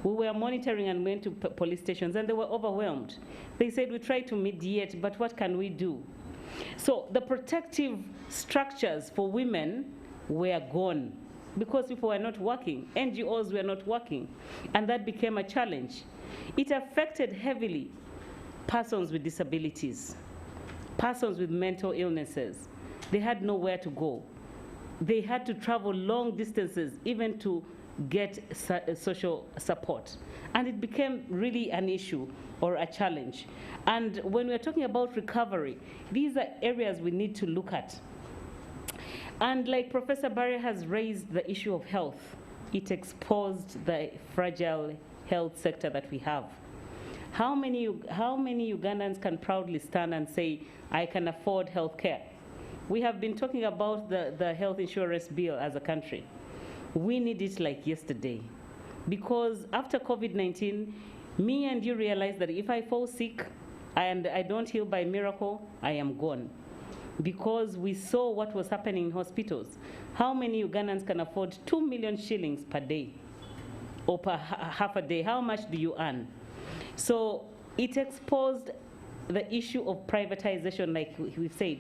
We were monitoring and went to police stations, and they were overwhelmed. They said, we tried to mediate, but what can we do? So the protective structures for women were gone because people were not working. NGOs were not working, and that became a challenge. It affected heavily persons with disabilities, persons with mental illnesses. They had nowhere to go. They had to travel long distances even to get social support. And it became really an issue or a challenge. And when we're talking about recovery, these are areas we need to look at. And like Professor Barry has raised the issue of health, it exposed the fragile health sector that we have. How many Ugandans can proudly stand and say, I can afford health care? We have been talking about the health insurance bill as a country. We need it like yesterday. Because after COVID-19, me and you realize that if I fall sick and I don't heal by miracle, I am gone. Because we saw what was happening in hospitals. How many Ugandans can afford 2 million shillings per day or per half a day? How much do you earn? So it exposed the issue of privatization, like we've said.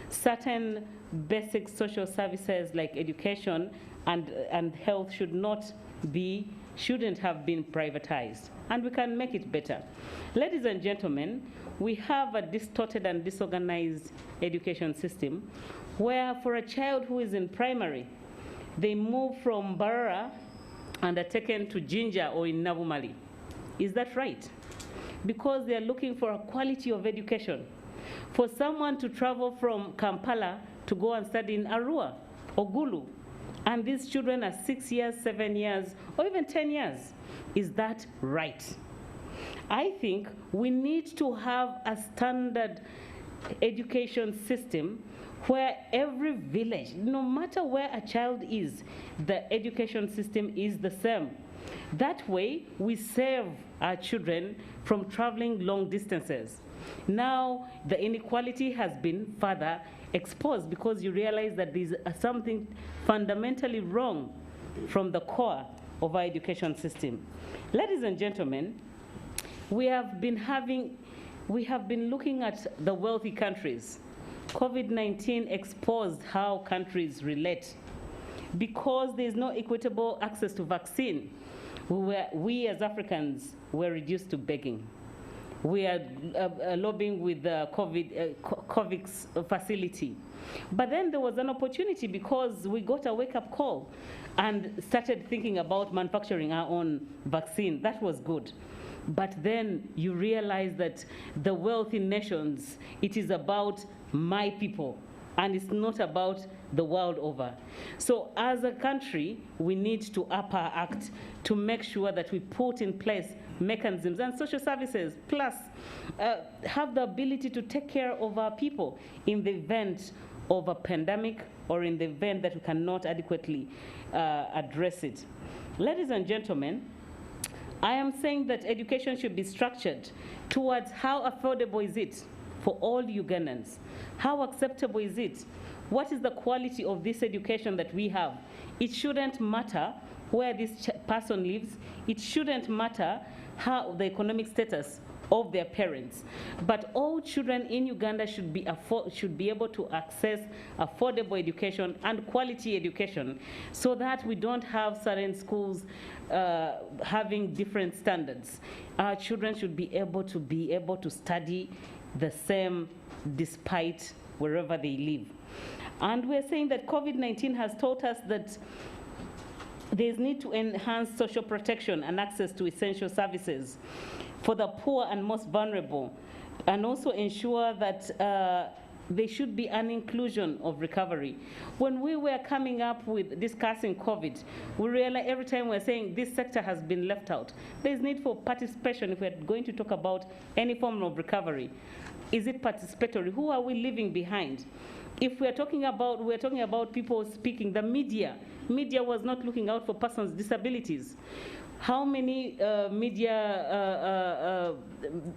Certain basic social services like education and health shouldn't have been privatized, and we can make it better. Ladies and gentlemen, we have a distorted and disorganized education system where for a child who is in primary, they move from Barara and are taken to Jinja or in Navumali. Is that right? Because they are looking for a quality of education. For someone to travel from Kampala to go and study in Arua or Gulu, and these children are 6 years, 7 years, or even 10 years. Is that right? I think we need to have a standard education system where every village, no matter where a child is, the education system is the same. That way, we save our children from traveling long distances. Now, the inequality has been further exposed because you realize that there's something fundamentally wrong from the core of our education system. Ladies and gentlemen, we have been looking at the wealthy countries. COVID-19 exposed how countries relate. Because there's no equitable access to vaccine, we as Africans were reduced to begging. We are lobbying with the COVAX facility. But then there was an opportunity because we got a wake-up call and started thinking about manufacturing our own vaccine. That was good. But then you realize that the wealthy nations, it is about my people, and it's not about the world over. So as a country, we need to up our act to make sure that we put in place mechanisms and social services, plus have the ability to take care of our people in the event of a pandemic or in the event that we cannot adequately address it. Ladies and gentlemen, I am saying that education should be structured towards how affordable is it for all Ugandans? How acceptable is it? What is the quality of this education that we have? It shouldn't matter where this person lives. It shouldn't matter how the economic status of their parents. But all children in Uganda should be able to access affordable education and quality education so that we don't have certain schools having different standards. Our children should be able to study the same despite wherever they live. And we're saying that COVID-19 has taught us that there's need to enhance social protection and access to essential services for the poor and most vulnerable, and also ensure that there should be an inclusion of recovery. When we were coming up with discussing COVID, we realized every time we're saying this sector has been left out. There's need for participation if we're going to talk about any form of recovery. Is it participatory? Who are we leaving behind? If we're talking about people speaking, the media was not looking out for persons with disabilities. How many media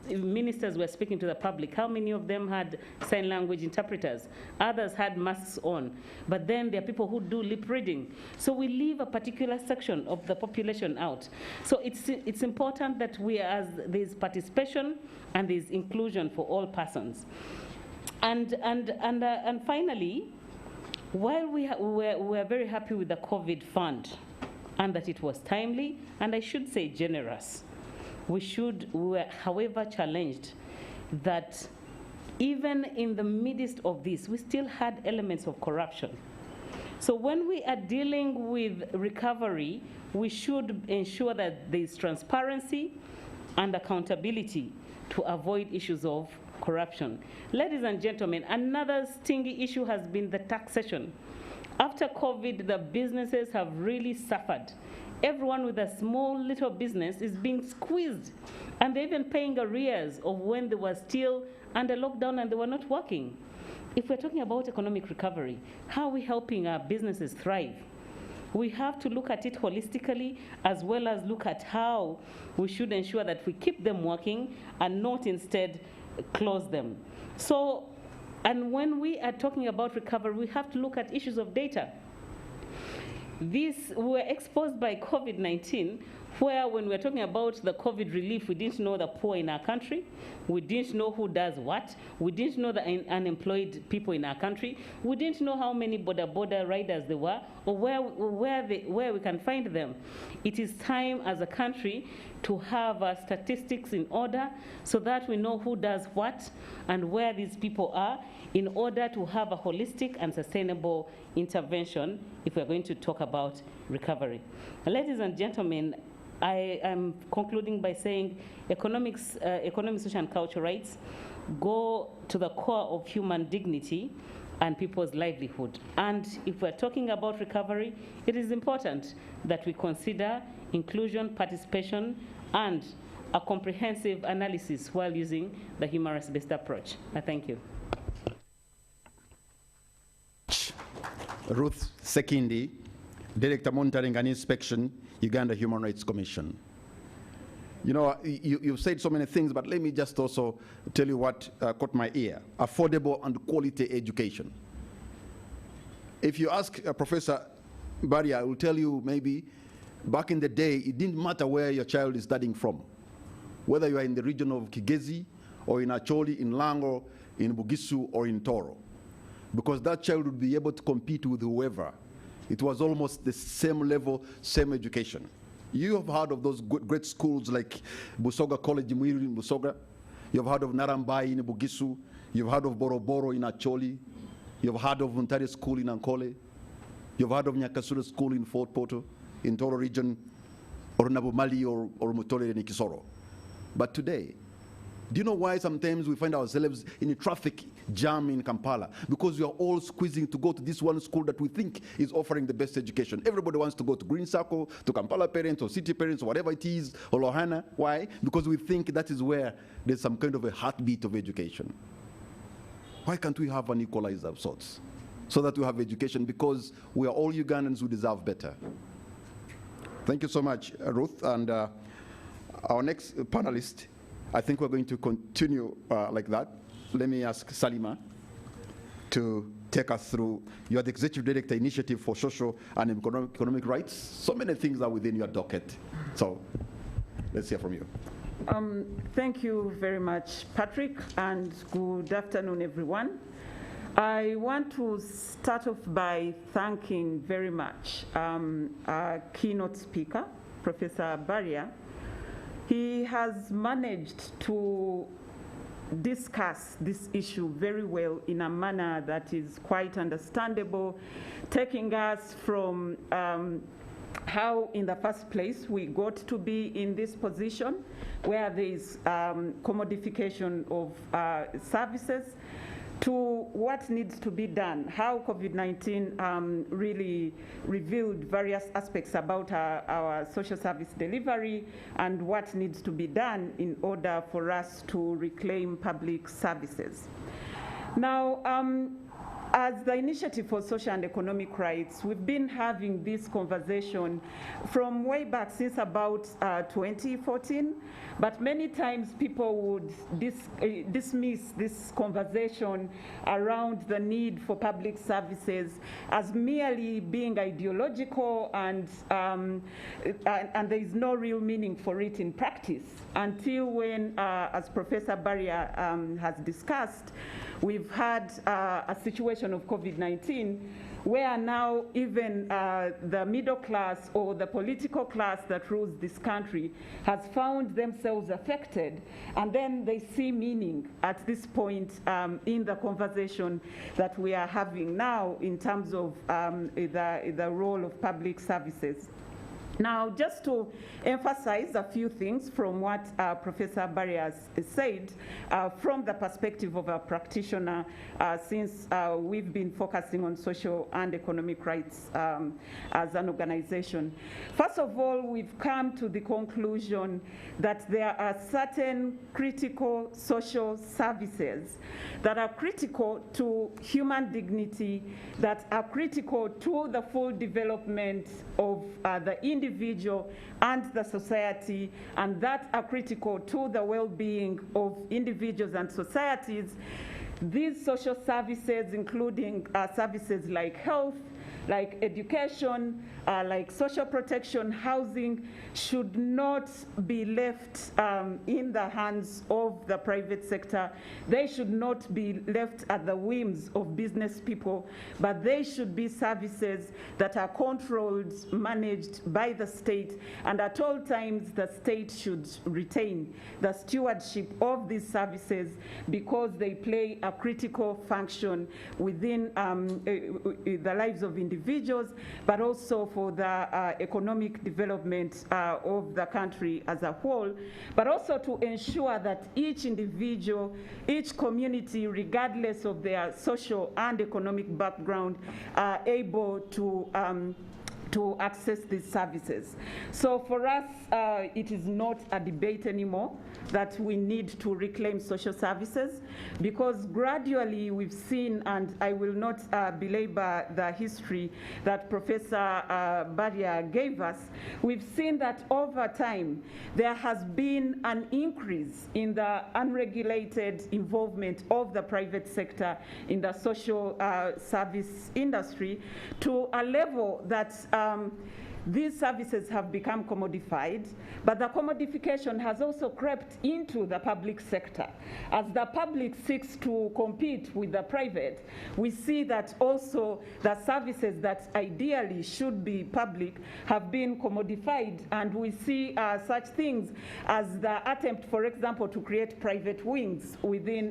ministers were speaking to the public? How many of them had sign language interpreters? Others had masks on. But then there are people who do lip reading. So we leave a particular section of the population out. So it's important that there's participation and there's inclusion for all persons. And finally, while we're very happy with the COVID fund, and that it was timely, and I should say generous. We were, however, challenged that even in the midst of this, we still had elements of corruption. So when we are dealing with recovery, we should ensure that there is transparency and accountability to avoid issues of corruption. Ladies and gentlemen, another stingy issue has been the taxation. After COVID, the businesses have really suffered. Everyone with a small little business is being squeezed, and they're even paying arrears of when they were still under lockdown and they were not working. If we're talking about economic recovery, how are we helping our businesses thrive? We have to look at it holistically, as well as look at how we should ensure that we keep them working and not instead close them. So, and when we are talking about recovery, we have to look at issues of data. We were exposed by COVID-19, where when we're talking about the COVID relief, we didn't know the poor in our country, we didn't know who does what, we didn't know the unemployed people in our country, we didn't know how many border riders there were, or where we can find them. It is time as a country to have our statistics in order so that we know who does what and where these people are, in order to have a holistic and sustainable intervention if we're going to talk about recovery. Ladies and gentlemen, I am concluding by saying economic, social, and cultural rights go to the core of human dignity and people's livelihood. And if we're talking about recovery, it is important that we consider inclusion, participation, and a comprehensive analysis while using the human rights-based approach. I thank you. Ruth Sekindi, Director Monitoring and Inspection, Uganda Human Rights Commission. You know, you've said so many things, but let me just also tell you what caught my ear: affordable and quality education. If you ask Professor Baria, I will tell you maybe back in the day, it didn't matter where your child is studying from, whether you are in the region of Kigezi or in Acholi, in Lango, in Bugisu, or in Toro, because that child would be able to compete with whoever. It was almost the same level, same education. You have heard of those great schools like Busoga College Mwiri in Busoga. You've heard of Narambai in Bugisu. You've heard of Boroboro in Acholi. You've heard of Muntari School in Ankole. You've heard of Nyakasura School in Fort Portal, in Toro region, or Nabumali or Mutole in Kisoro. But today, do you know why sometimes we find ourselves in a traffic jam in Kampala? Because we are all squeezing to go to this one school that we think is offering the best education. Everybody wants to go to Green Circle, to Kampala Parents, or City Parents, or whatever it is, or Lohana. Why? Because we think that is where there's some kind of a heartbeat of education. Why can't we have an equalizer of sorts so that we have education? Because we are all Ugandans who deserve better. Thank you so much, Ruth. And our next panelist, I think we're going to continue like that. Let me ask Salima to take us through. You are the Executive Director Initiative for Social and Economic Rights. So many things are within your docket. So let's hear from you. Thank you very much, Patrick, and good afternoon, everyone. I want to start off by thanking very much our keynote speaker, Professor Baria. He has managed to discuss this issue very well in a manner that is quite understandable, taking us from how in the first place we got to be in this position where there is commodification of services, to what needs to be done, how COVID-19 really revealed various aspects about our social service delivery and what needs to be done in order for us to reclaim public services. Now, as the Initiative for Social and Economic Rights, we've been having this conversation from way back since about 2014, but many times people would dismiss this conversation around the need for public services as merely being ideological, and there is no real meaning for it in practice until when, as Professor Baria has discussed, we've had a situation of COVID-19 where now even the middle class or the political class that rules this country has found themselves affected, and then they see meaning at this point in the conversation that we are having now in terms of the role of public services. Now, just to emphasize a few things from what Professor Barry has said, from the perspective of a practitioner, since we've been focusing on social and economic rights as an organization. First of all, we've come to the conclusion that there are certain critical social services that are critical to human dignity, that are critical to the full development of the individual and the society, and that are critical to the well-being of individuals and societies. These social services, including services like health, like education, like social protection, housing, should not be left in the hands of the private sector. They should not be left at the whims of business people, but they should be services that are controlled, managed by the state, and at all times the state should retain the stewardship of these services because they play a critical function within the lives of individuals, but also for the economic development of the country as a whole, but also to ensure that each individual, each community, regardless of their social and economic background, are able to access these services. So for us, it is not a debate anymore that we need to reclaim social services, because gradually we've seen, and I will not belabor the history that Professor Barrier gave us, we've seen that over time there has been an increase in the unregulated involvement of the private sector in the social service industry to a level that these services have become commodified, but the commodification has also crept into the public sector. As the public seeks to compete with the private, we see that also the services that ideally should be public have been commodified, and we see such things as the attempt, for example, to create private wings within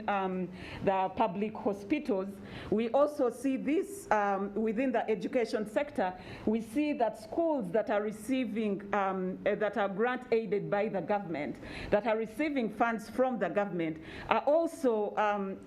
the public hospitals. We also see this within the education sector. We see that schools that are receiving, that are grant aided by the government, that are receiving funds from the government, are also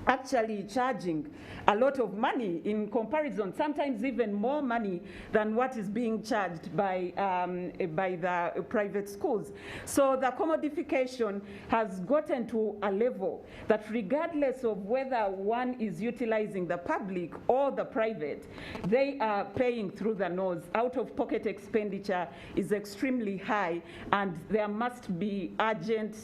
actually charging a lot of money in comparison, sometimes even more money than what is being charged by the private schools. So the commodification has gotten to a level that regardless of whether one is utilizing the public or the private, they are paying through the nose. Out-of-pocket expenditure is extremely high, and there must be urgent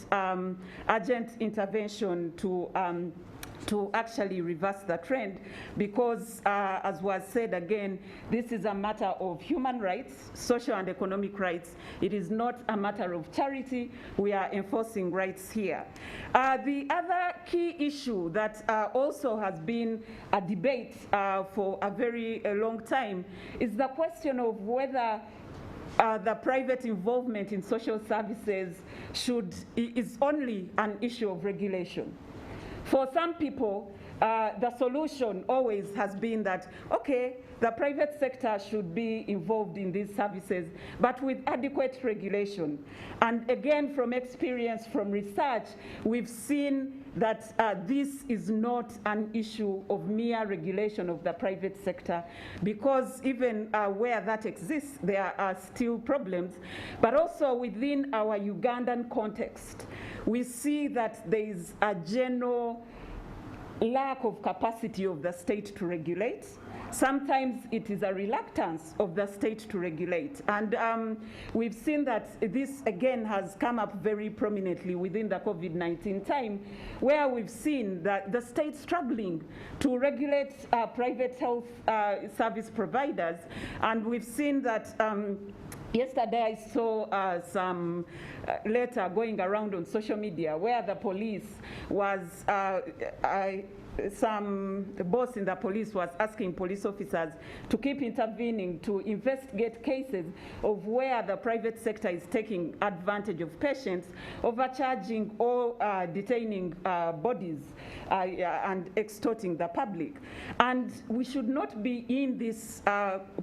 intervention to actually reverse the trend, because as was said again, this is a matter of human rights, social and economic rights. It is not a matter of charity. We are enforcing rights here. The other key issue that also has been a debate for a very long time is the question of whether the private involvement in social services is only an issue of regulation. For some people, the solution always has been that, okay, the private sector should be involved in these services, but with adequate regulation. And again, from experience, from research, we've seen that this is not an issue of mere regulation of the private sector, because even where that exists, there are still problems. But also within our Ugandan context, we see that there is a general lack of capacity of the state to regulate. Sometimes it is a reluctance of the state to regulate. And we've seen that this, again, has come up very prominently within the COVID-19 time, where we've seen that the state struggling to regulate private health service providers. And we've seen that yesterday I saw some letter going around on social media where the police was the boss in the police was asking police officers to keep intervening to investigate cases of where the private sector is taking advantage of patients, overcharging or detaining bodies and extorting the public. And we should not be in this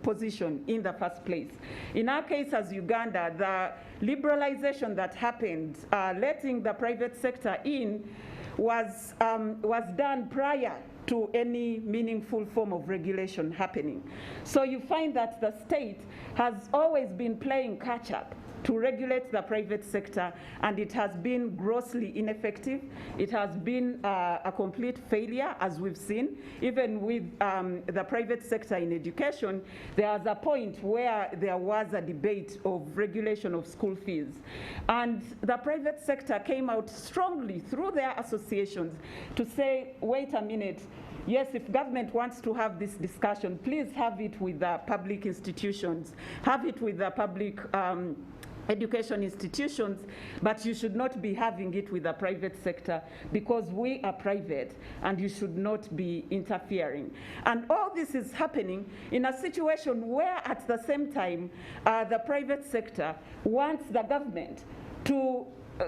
position in the first place. In our case as Uganda, the liberalization that happened, letting the private sector in, was done prior to any meaningful form of regulation happening. So you find that the state has always been playing catch-up to regulate the private sector, and it has been grossly ineffective. It has been a complete failure, as we've seen. Even with the private sector in education, there was a point where there was a debate of regulation of school fees. And the private sector came out strongly through their associations to say, wait a minute, yes, if government wants to have this discussion, please have it with the public institutions, have it with the public education institutions, but you should not be having it with the private sector because we are private and you should not be interfering. And all this is happening in a situation where at the same time the private sector wants the government to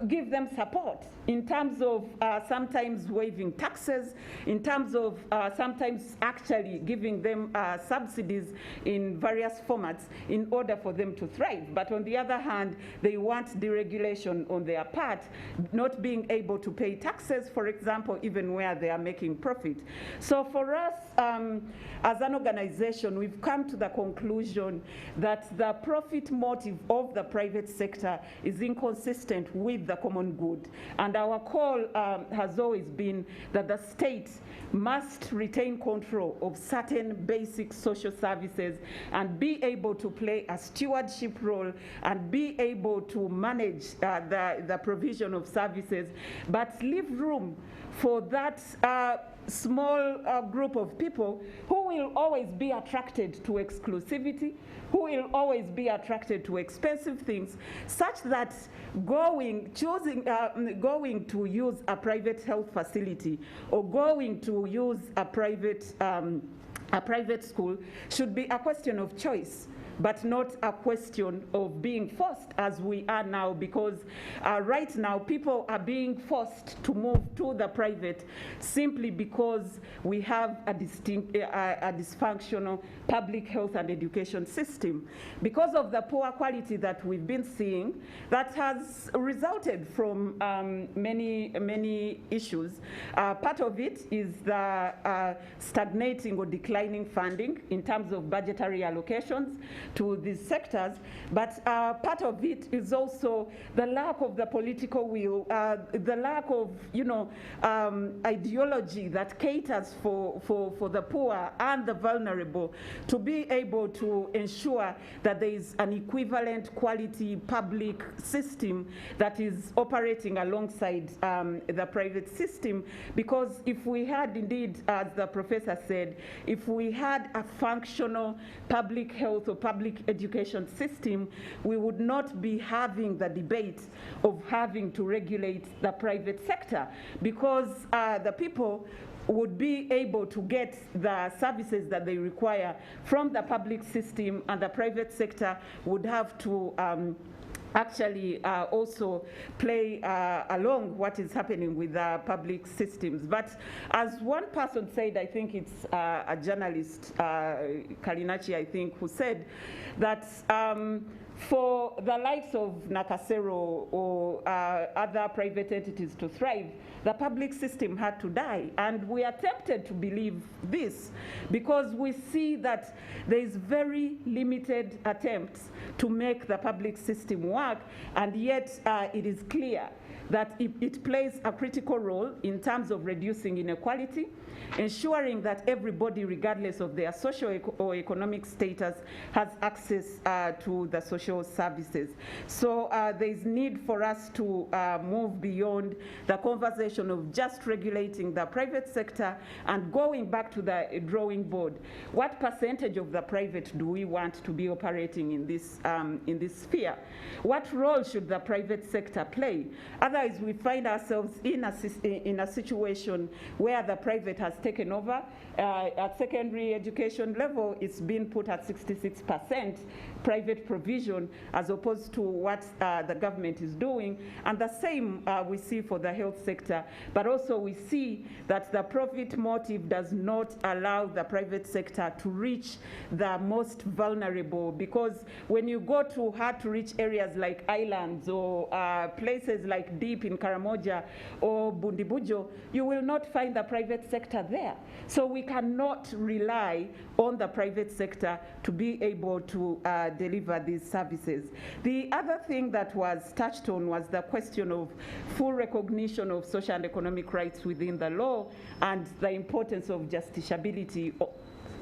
give them support in terms of sometimes waiving taxes, in terms of sometimes actually giving them subsidies in various formats in order for them to thrive. But on the other hand, they want deregulation on their part, not being able to pay taxes, for example, even where they are making profit. So for us, as an organization, we've come to the conclusion that the profit motive of the private sector is inconsistent with the common good. And our call has always been that the state must retain control of certain basic social services and be able to play a stewardship role and be able to manage the provision of services, but leave room for that small group of people who will always be attracted to exclusivity, who will always be attracted to expensive things, such that going to use a private health facility or going to use a private school should be a question of choice, but not a question of being forced as we are now, because right now people are being forced to move to the private simply because we have a dysfunctional public health and education system. Because of the poor quality that we've been seeing, that has resulted from many issues. Part of it is the stagnating or declining funding in terms of budgetary allocations to these sectors, but part of it is also the lack of the political will, the lack of ideology that caters for the poor and the vulnerable, to be able to ensure that there is an equivalent quality public system that is operating alongside the private system. Because if we had indeed, as the professor said, if we had a functional public health or public education system, we would not be having the debate of having to regulate the private sector, because the people would be able to get the services that they require from the public system, and the private sector would have to actually also play along what is happening with the public systems. But as one person said, I think it's a journalist, Kalinachi, I think, who said that for the likes of Nakasero or other private entities to thrive, the public system had to die. And we are tempted to believe this because we see that there is very limited attempts to make the public system work, and yet it is clear that it plays a critical role in terms of reducing inequality, ensuring that everybody, regardless of their socio or economic status, has access to the social services. services. So there's need for us to move beyond the conversation of just regulating the private sector and going back to the drawing board. What percentage of the private do we want to be operating in this sphere? What role should the private sector play? Otherwise, we find ourselves in a situation where the private has taken over. At secondary education level, it's been put at 66% private provision as opposed to what the government is doing. And the same we see for the health sector. But also we see that the profit motive does not allow the private sector to reach the most vulnerable, because when you go to hard-to-reach areas like islands or places like Deep in Karamoja or Bundibujo, you will not find the private sector there. So we cannot rely on the private sector to be able to deliver these services. The other thing that was touched on was the question of full recognition of social and economic rights within the law and the importance of justiciability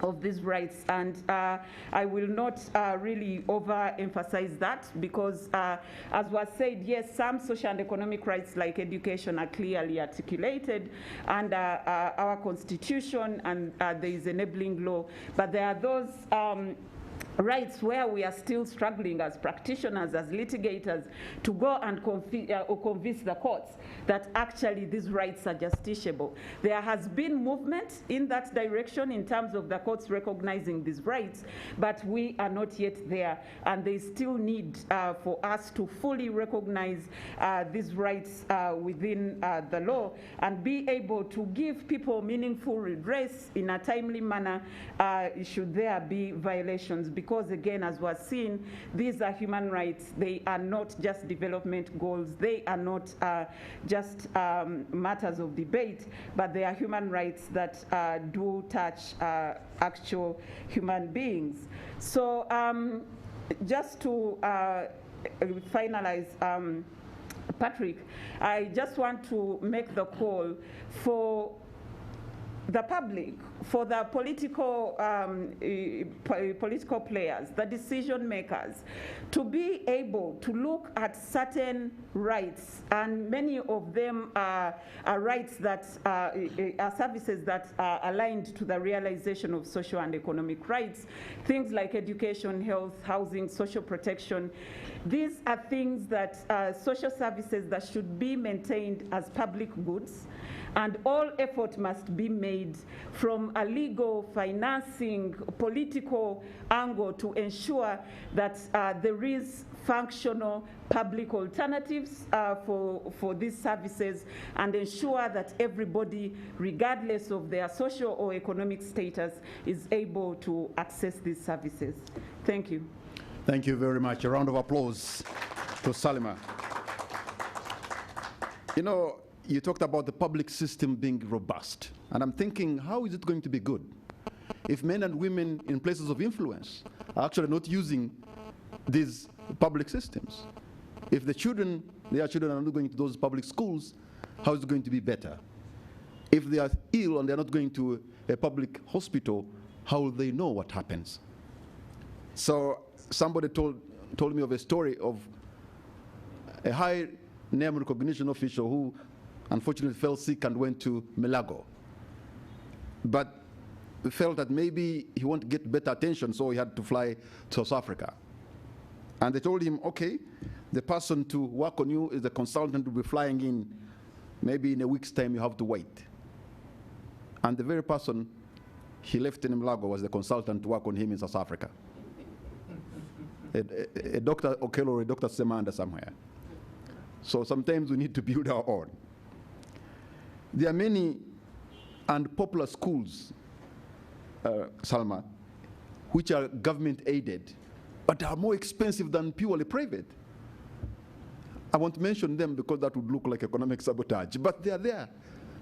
of these rights. And I will not really overemphasize that, because as was said, yes, some social and economic rights like education are clearly articulated under our constitution, and there is enabling law, but there are those rights where we are still struggling as practitioners, as litigators, to go and convince the courts that actually these rights are justiciable. There has been movement in that direction in terms of the courts recognizing these rights, but we are not yet there, and there is still need for us to fully recognize these rights within the law and be able to give people meaningful redress in a timely manner should there be violations. Because again, as was seen, these are human rights. They are not just development goals. They are not just matters of debate, but they are human rights that do touch actual human beings. So just to finalize, Patrick, I just want to make the call for the public, for the political players, the decision makers, to be able to look at certain rights, and many of them are rights that are services that are aligned to the realization of social and economic rights, things like education, health, housing, social protection. These are things that social services that should be maintained as public goods, and all effort must be made from a legal, financing, political angle to ensure that there is functional public alternatives for these services, and ensure that everybody, regardless of their social or economic status, is able to access these services. Thank you. Thank you very much. A round of applause to Salima. You know, you talked about the public system being robust, and I'm thinking, how is it going to be good if men and women in places of influence are actually not using these public systems? If their children are not going to those public schools, how is it going to be better? If they are ill and they're not going to a public hospital, how will they know what happens? So somebody told me of a story of a high name recognition official who unfortunately fell sick and went to Melago, but felt that maybe he won't get better attention, so he had to fly to South Africa. And they told him, okay, the person to work on you is the consultant who will be flying in. Maybe in a week's time you have to wait. And the very person he left in Melago was the consultant to work on him in South Africa. a Dr. Okello or a Dr. Semanda somewhere. So sometimes we need to build our own. There are many unpopular schools, Salma, which are government aided, but are more expensive than purely private. I won't mention them because that would look like economic sabotage, but they are there.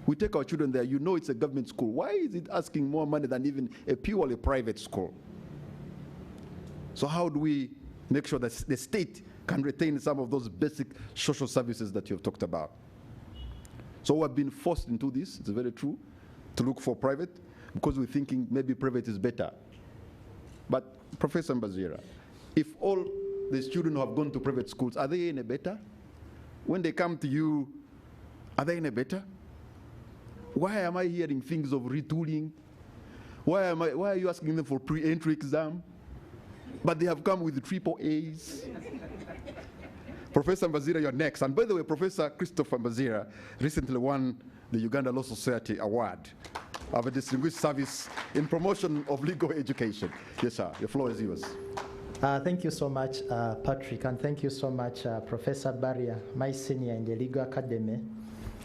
We take our children there, you know it's a government school. Why is it asking more money than even a purely private school? So how do we make sure that the state can retain some of those basic social services that you've talked about? So we've been forced into this, it's very true, to look for private, because we're thinking maybe private is better. But Professor Mbazira, if all the students who have gone to private schools, are they any better? When they come to you, are they any better? Why am I hearing things of retooling? Why are you asking them for pre-entry exam? But they have come with triple A's. Professor Mbazira, you're next. And by the way, Professor Christopher Mbazira recently won the Uganda Law Society Award of a distinguished service in promotion of legal education. Yes, sir. The floor is yours. Thank you so much, Patrick, and thank you so much, Professor Barrier, my senior in the Legal Academy,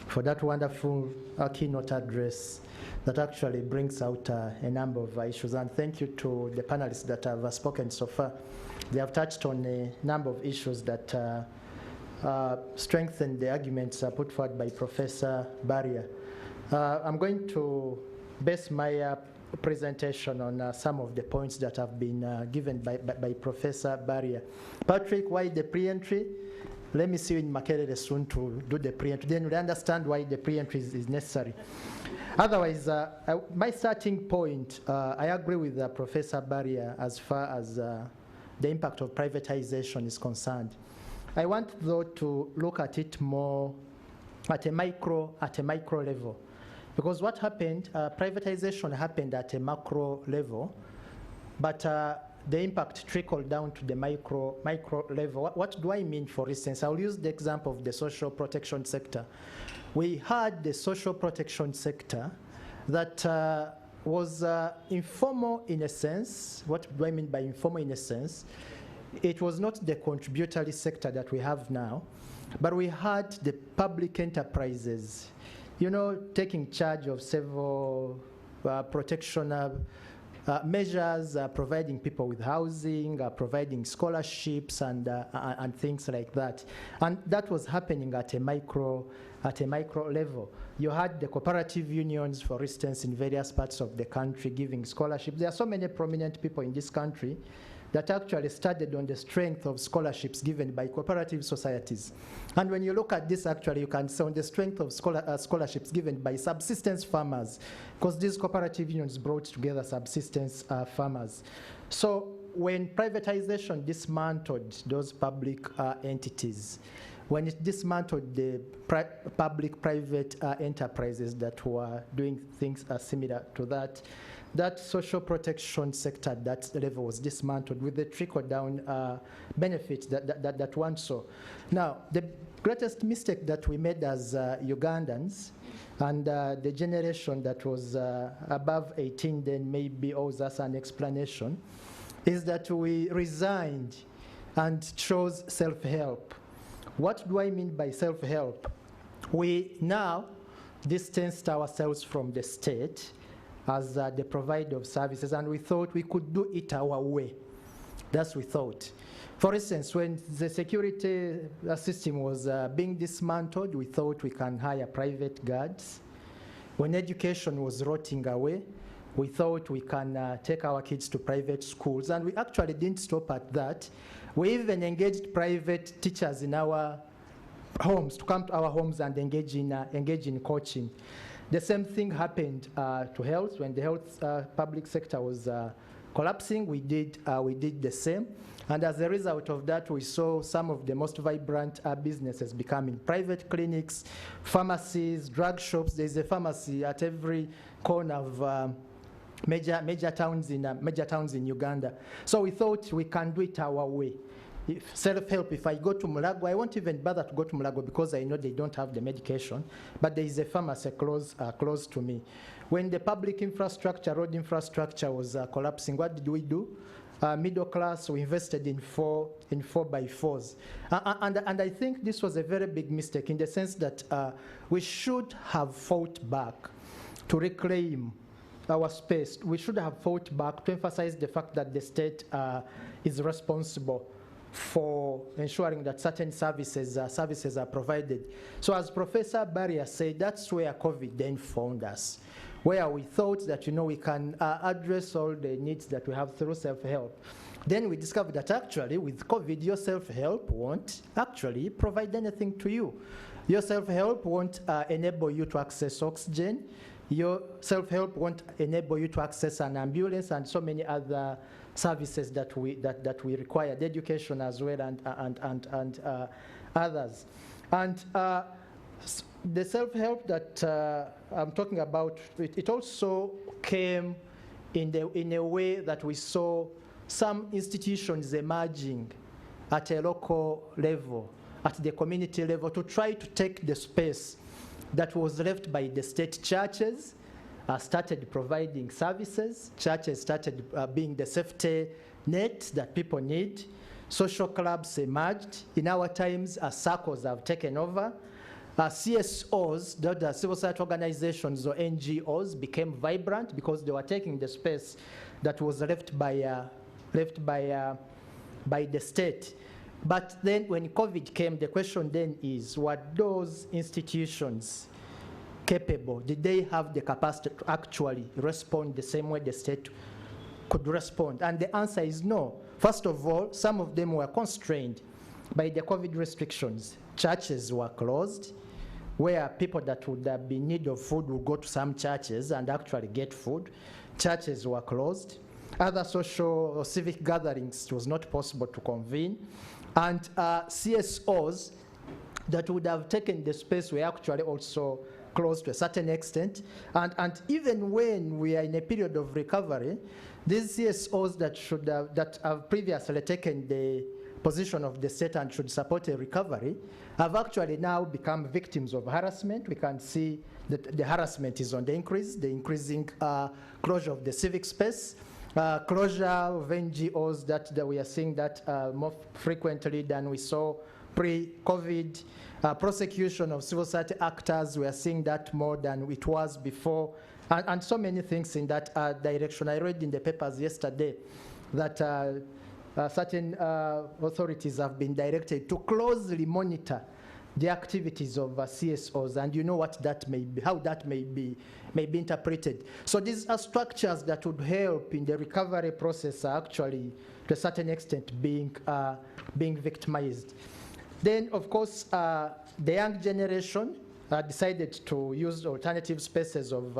for that wonderful keynote address that actually brings out a number of issues. And thank you to the panelists that have spoken so far. They have touched on a number of issues that strengthen the arguments put forward by Professor Barrier. I'm going to base my presentation on some of the points that have been given by Professor Barrier. Patrick, why the pre-entry? Let me see you in Makerere soon to do the pre-entry. Then we'll understand why the pre-entry is necessary. Otherwise, my starting point, I agree with Professor Barrier as far as the impact of privatization is concerned. I want, though, to look at it more at a micro level. Because what happened, privatization happened at a macro level, but the impact trickled down to the micro level. What do I mean, for instance? I'll use the example of the social protection sector. We had the social protection sector that was informal in a sense. What do I mean by informal in a sense? It was not the contributory sector that we have now, but we had the public enterprises, you know, taking charge of several protection measures, providing people with housing, providing scholarships, and things like that. And that was happening at a micro level. You had the cooperative unions, for instance, in various parts of the country giving scholarships. There are so many prominent people in this country that actually started on the strength of scholarships given by cooperative societies. And when you look at this, actually, you can see on the strength of scholarships given by subsistence farmers, because these cooperative unions brought together subsistence farmers. So when privatization dismantled those public entities, when it dismantled the public-private enterprises that were doing things similar to that, that social protection sector at that level was dismantled with the trickle-down benefits that one saw. Now, the greatest mistake that we made as Ugandans, and the generation that was above 18 then maybe owes us an explanation, is that we resigned and chose self-help. What do I mean by self-help? We now distanced ourselves from the state as the provider of services, and we thought we could do it our way. That's what we thought. For instance, when the security system was being dismantled, we thought we can hire private guards. When education was rotting away, we thought we can take our kids to private schools, and we actually didn't stop at that. We even engaged private teachers in our homes to come to our homes and engage in coaching. The same thing happened to health. When the health public sector was collapsing, we did the same. And as a result of that, we saw some of the most vibrant businesses becoming private clinics, pharmacies, drug shops. There's a pharmacy at every corner of major towns in Uganda. So we thought we can do it our way. Self-help, if I go to Mulago, I won't even bother to go to Mulago because I know they don't have the medication, but there is a pharmacy close to me. When the public infrastructure, road infrastructure was collapsing, what did we do? Middle class, we invested in 4x4s. And I think this was a very big mistake in the sense that we should have fought back to reclaim our space. We should have fought back to emphasize the fact that the state is responsible for ensuring that certain services are provided. So as Professor Barrier said, that's where COVID then found us, where we thought that, we can address all the needs that we have through self-help. Then we discovered that actually with COVID, your self-help won't actually provide anything to you. Your self-help won't enable you to access oxygen. Your self-help won't enable you to access an ambulance and so many other services that we require, the education as well, and others. And the self-help that I'm talking about, it also came in a way that we saw some institutions emerging at a local level, at the community level, to try to take the space that was left by the state. Churches started providing services. Churches started being the safety net that people need. Social clubs emerged. In our times, circles have taken over. CSOs, the civil society organizations or NGOs, became vibrant because they were taking the space that was left by the state. But then when COVID came, the question then is, were those institutions capable? Did they have the capacity to actually respond the same way the state could respond? And the answer is no. First of all, some of them were constrained by the COVID restrictions. Churches were closed, where people that would have been in need of food would go to some churches and actually get food. Churches were closed. Other social or civic gatherings, it was not possible to convene. And CSOs that would have taken the space were actually also closed to a certain extent. And even when we are in a period of recovery, these CSOs that have previously taken the position of the state and should support a recovery have actually now become victims of harassment. We can see that the harassment is on the increase, the increasing closure of the civic space, closure of NGOs that we are seeing that more frequently than we saw pre-COVID, prosecution of civil society actors, we are seeing that more than it was before, and so many things in that direction. I read in the papers yesterday that certain authorities have been directed to closely monitor the activities of CSOs, and you know what that may be, how that may be interpreted. So these are structures that would help in the recovery process are actually, to a certain extent, being victimized. Then, of course, the young generation decided to use alternative spaces of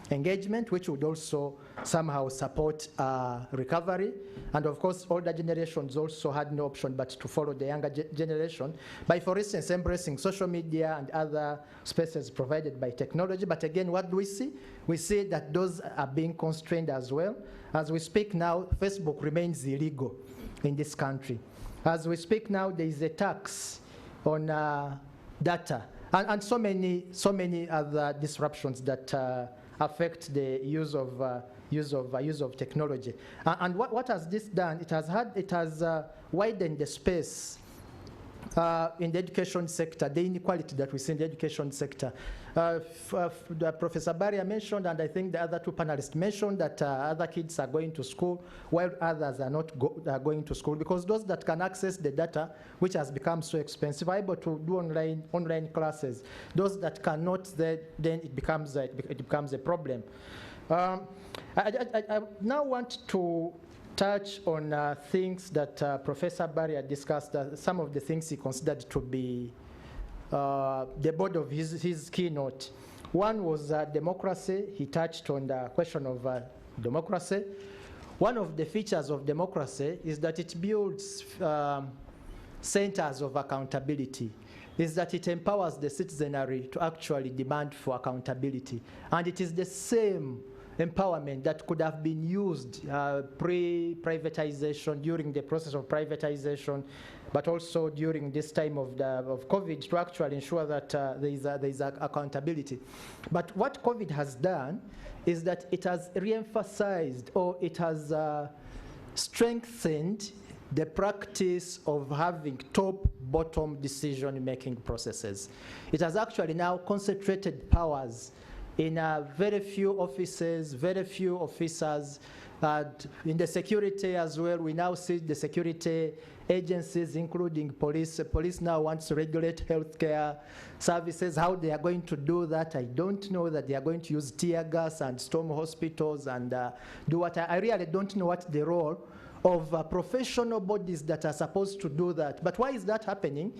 engagement, which would also somehow support recovery. And of course, older generations also had no option but to follow the younger generation by, for instance, embracing social media and other spaces provided by technology. But again, what do we see? We see that those are being constrained as well. As we speak now, Facebook remains illegal in this country. As we speak now, there is a tax on data and so many other disruptions that affect the use of technology. And what has this done? It has widened the space in the education sector, the inequality that we see in the education sector. Professor Barria mentioned, and I think the other two panelists mentioned, that other kids are going to school while others are not going to school, because those that can access the data, which has become so expensive, are able to do online classes. Those that cannot, then it becomes a problem. I now want to touch on things that Professor Barria discussed, some of the things he considered to be the body of his keynote. One was democracy. He touched on the question of democracy. One of the features of democracy is that it builds centers of accountability, is that it empowers the citizenry to actually demand for accountability. And it is the same empowerment that could have been used pre-privatization, during the process of privatization, but also during this time of COVID, to actually ensure that there is accountability. But what COVID has done is that it has re-emphasized, or it has strengthened the practice of having top-bottom decision-making processes. It has actually now concentrated powers in very few offices, very few officers. In the security as well, we now see the security agencies, including police. Police now wants to regulate healthcare services. How they are going to do that, I don't know. That they are going to use tear gas and storm hospitals and do what. I really don't know what the role of professional bodies that are supposed to do that. But why is that happening?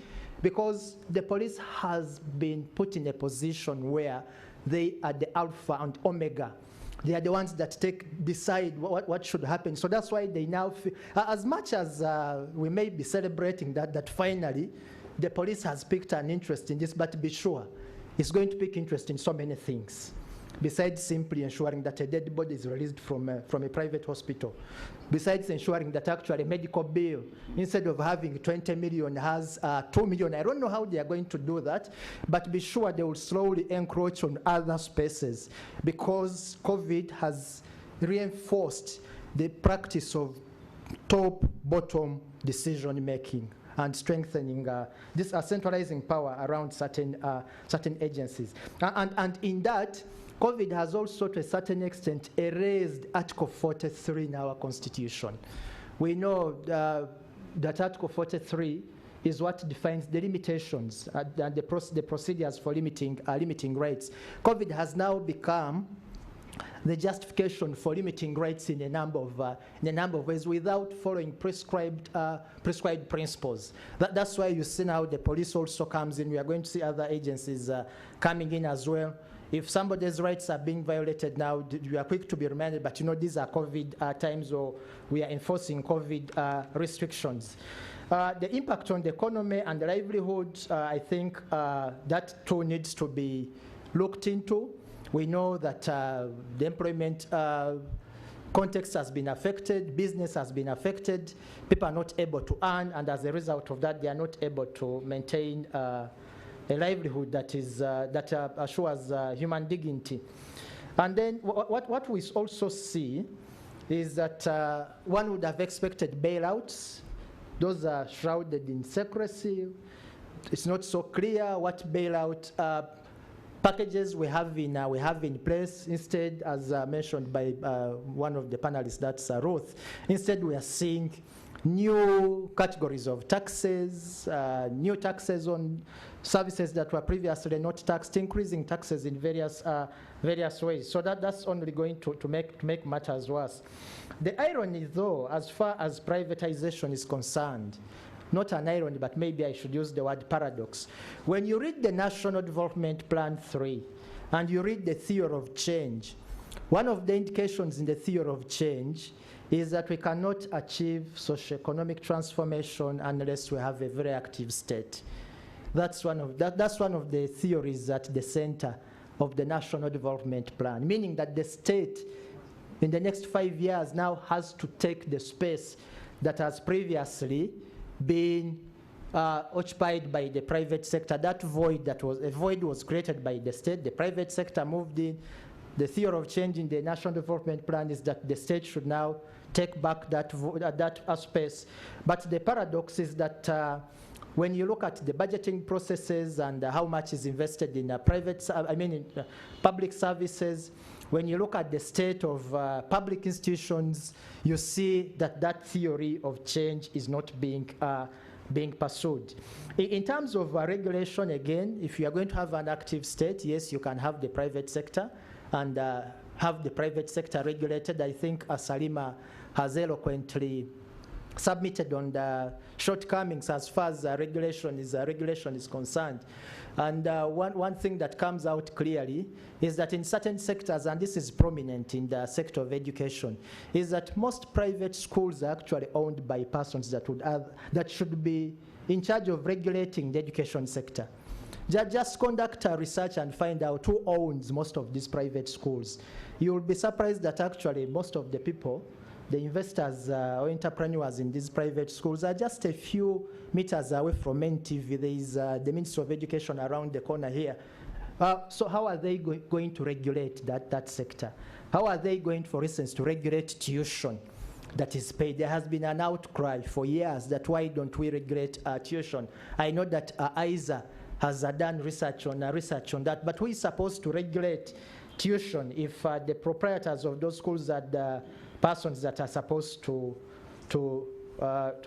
Because the police has been put in a position where they are the alpha and omega They are the ones that decide what should happen. So that's why they now feel, as much as we may be celebrating that finally the police has picked an interest in this, but be sure it's going to pick interest in so many things, besides simply ensuring that a dead body is released from a private hospital, besides ensuring that actually a medical bill, instead of having 20 million, has 2 million. I don't know how they are going to do that, but be sure they will slowly encroach on other spaces, because COVID has reinforced the practice of top-bottom decision-making and strengthening this centralizing power around certain agencies. And in that, COVID has also, to a certain extent, erased Article 43 in our Constitution. We know that Article 43 is what defines the limitations and the procedures for limiting rights. COVID has now become the justification for limiting rights in a number of ways without following prescribed principles. That's why you see now the police also comes in. We are going to see other agencies coming in as well. If somebody's rights are being violated now, you are quick to be reminded, but these are COVID times, or we are enforcing COVID restrictions. The impact on the economy and the livelihood, I think that too needs to be looked into. We know that the employment context has been affected, business has been affected, people are not able to earn, and as a result of that, they are not able to maintain a livelihood that assures human dignity. And then what we also see is that one would have expected bailouts. Those are shrouded in secrecy. It's not so clear what bailout packages we have in place. Instead, as mentioned by one of the panelists, that's Ruth, instead we are seeing new categories of taxes, new taxes on services that were previously not taxed, increasing taxes in various ways. So that's only going to make matters worse. The irony, though, as far as privatization is concerned, not an irony, but maybe I should use the word paradox. When you read the National Development Plan 3 and you read the theory of change, one of the indications in the theory of change is that we cannot achieve socio-economic transformation unless we have a very active state. That's one of the theories at the center of the National Development Plan, meaning that the state in the next 5 years now has to take the space that has previously been occupied by the private sector. That void was created by the state. The private sector moved in. The theory of change in the National Development Plan is that the state should now take back that space. But the paradox is that when you look at the budgeting processes and how much is invested in public services, when you look at the state of public institutions, you see that theory of change is not being pursued. In terms of regulation, again, if you are going to have an active state, yes, you can have the private sector and have the private sector regulated. I think Salima has eloquently submitted on the shortcomings as far as regulation is concerned. And one thing that comes out clearly is that in certain sectors, and this is prominent in the sector of education, is that most private schools are actually owned by persons that should be in charge of regulating the education sector. Just conduct a research and find out who owns most of these private schools. You will be surprised that actually most of the people, the investors or entrepreneurs in these private schools, are just a few meters away from NTV. There is the Ministry of Education around the corner here. So how are they going to regulate that sector? How are they going, for instance, to regulate tuition that is paid? There has been an outcry for years that why don't we regulate tuition? I know that ISA has done research on that, but who is supposed to regulate tuition if the proprietors of those schools are the persons that are supposed to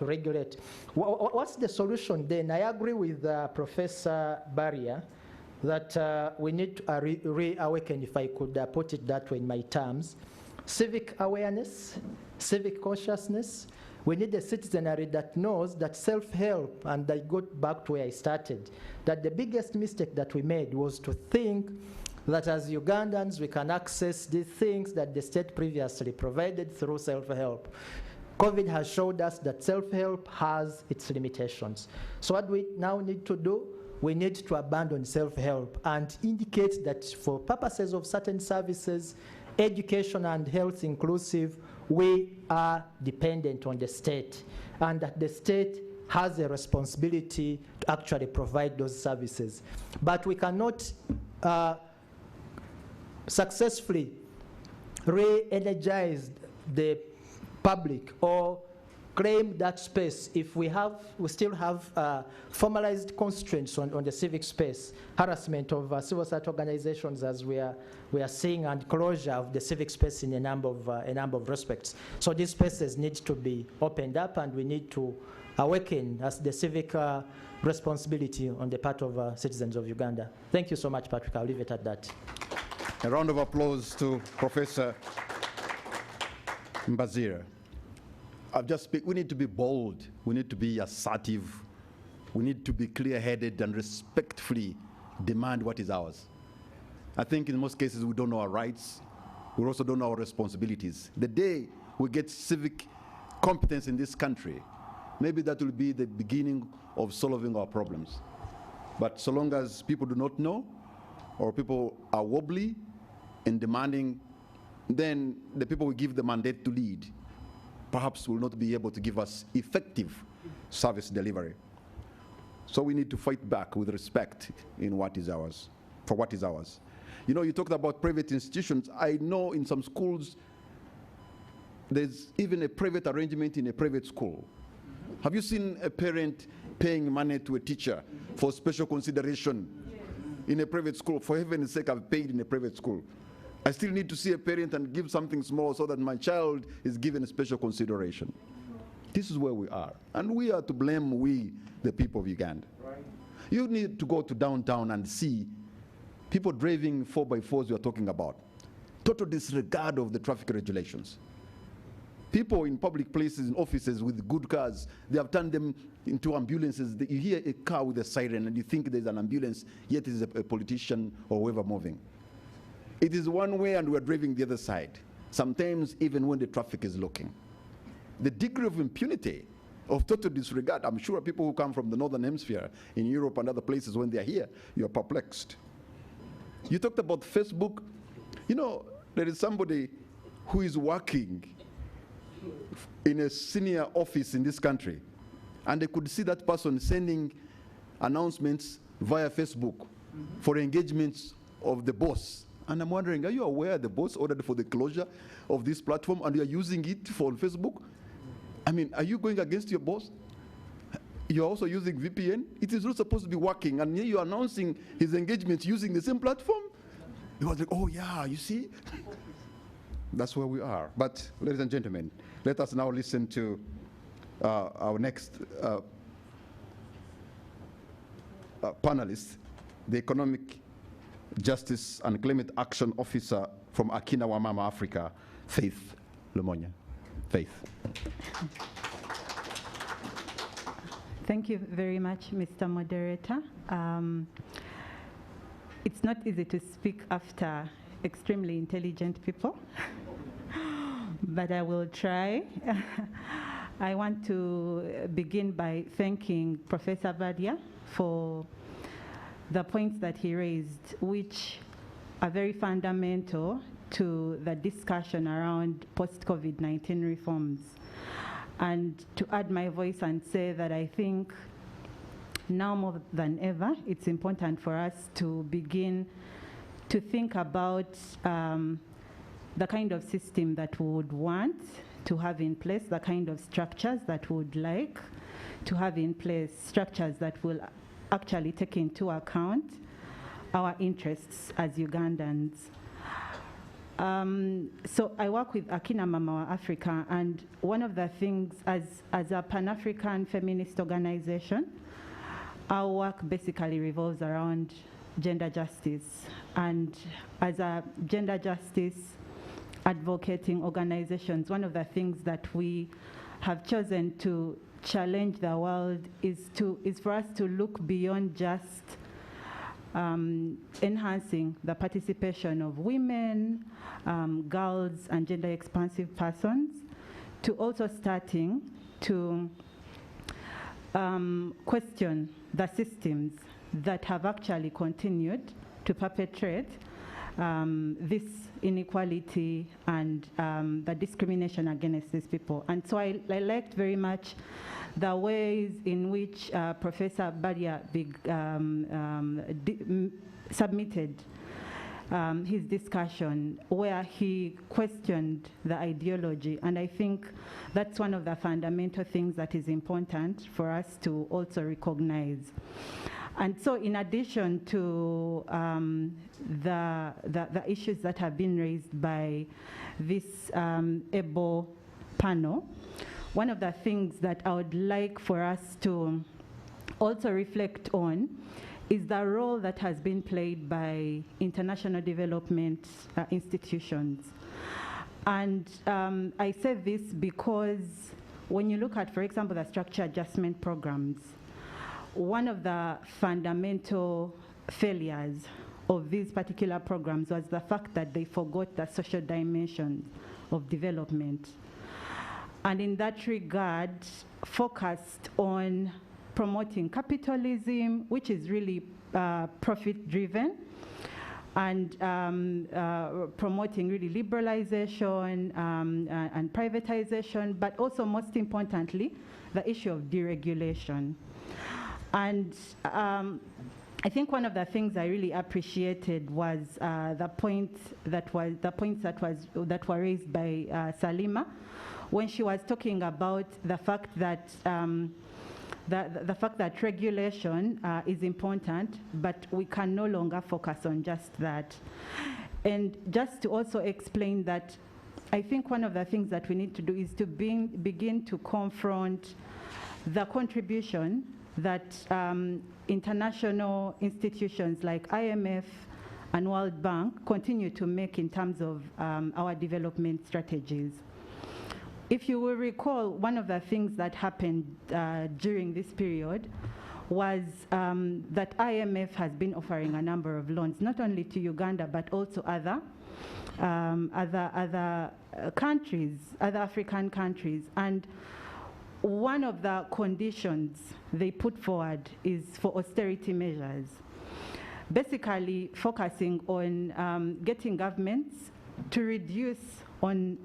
regulate? What's the solution then? I agree with Professor Barrier that we need to reawaken, if I could put it that way in my terms, civic awareness, civic consciousness. We need a citizenry that knows that self-help, and I got back to where I started, that the biggest mistake that we made was to think that as Ugandans we can access the things that the state previously provided through self-help. COVID has showed us that self-help has its limitations. So what we now need to do, we need to abandon self-help and indicate that for purposes of certain services, education and health inclusive, we are dependent on the state, and that the state has a responsibility to actually provide those services. But we cannot successfully re-energize the public or claim that space if we still have formalized constraints on the civic space, harassment of civil society organizations as we are seeing, and closure of the civic space in a number of respects. So these spaces need to be opened up, and we need to awaken as the civic responsibility on the part of citizens of Uganda. Thank you so much, Patrick. I'll leave it at that. A round of applause to Professor Mbazira. We need to be bold, we need to be assertive, we need to be clear-headed and respectfully demand what is ours. I think in most cases we don't know our rights, we also don't know our responsibilities. The day we get civic competence in this country, maybe that will be the beginning of solving our problems. But so long as people do not know, or people are wobbly in demanding, then the people we give the mandate to lead perhaps will not be able to give us effective service delivery. So we need to fight back with respect in what is ours, for what is ours. You know, you talked about private institutions. I know in some schools, there's even a private arrangement in a private school. Have you seen a parent paying money to a teacher for special consideration in a private school? For heaven's sake, I've paid in a private school. I still need to see a parent and give something small so that my child is given a special consideration. This is where we are. And we are to blame, we, the people of Uganda. Right. You need to go to downtown and see people driving 4x4s you are talking about. Total disregard of the traffic regulations. People in public places, in offices with good cars, they have turned them into ambulances. You hear a car with a siren and you think there's an ambulance, yet it is a politician or whoever moving. It is one way and we're driving the other side, sometimes even when the traffic is looking. The degree of impunity, of total disregard, I'm sure people who come from the Northern Hemisphere, in Europe and other places, when they're here, you're perplexed. You talked about Facebook. You know, there is somebody who is working in a senior office in this country, and they could see that person sending announcements via Facebook for engagements of the boss. And I'm wondering, are you aware the boss ordered for the closure of this platform and you're using it for Facebook? I mean, are you going against your boss? You're also using VPN? It is not supposed to be working, and here you're announcing his engagements using the same platform? He was like, oh yeah, you see? That's where we are. But ladies and gentlemen, let us now listen to our next panelist, the Economic Justice and Climate Action Officer from Akina Wamama, Africa, Faith Lumonya. Faith. Thank you very much, Mr. Moderator. It's not easy to speak after extremely intelligent people, but I will try. I want to begin by thanking Professor Badia for the points that he raised, which are very fundamental to the discussion around post-COVID-19 reforms. And to add my voice and say that I think now more than ever, it's important for us to begin to think about the kind of system that we would want to have in place, the kind of structures that we would like to have in place, structures that will actually take into account our interests as Ugandans. So I work with Akina Mama Africa, and one of the things as a Pan-African feminist organization, our work basically revolves around gender justice. And as a gender justice advocating organizations, one of the things that we have chosen to challenge the world is for us to look beyond just enhancing the participation of women, girls, and gender-expansive persons, to also starting to question the systems that have actually continued to perpetrate this inequality and the discrimination against these people. And so I liked very much the ways in which Professor Baria submitted his discussion, where he questioned the ideology. And I think that's one of the fundamental things that is important for us to also recognize. And so in addition to the issues that have been raised by this ABLE panel, one of the things that I would like for us to also reflect on is the role that has been played by international development institutions. And I say this because when you look at, for example, the structure adjustment programs, one of the fundamental failures of these particular programs was the fact that they forgot the social dimension of development. And in that regard, focused on promoting capitalism, which is really profit-driven, and promoting really liberalization and privatization, but also most importantly, the issue of deregulation. And I think one of the things I really appreciated was the points that were raised by Salima, when she was talking about the fact that the fact that regulation is important, but we can no longer focus on just that. And just to also explain that, I think one of the things that we need to do is to begin to confront the contribution that international institutions like IMF and World Bank continue to make in terms of our development strategies. If you will recall, one of the things that happened during this period was that IMF has been offering a number of loans, not only to Uganda, but also other countries, other African countries. And one of the conditions they put forward is for austerity measures, basically focusing on getting governments to reduce on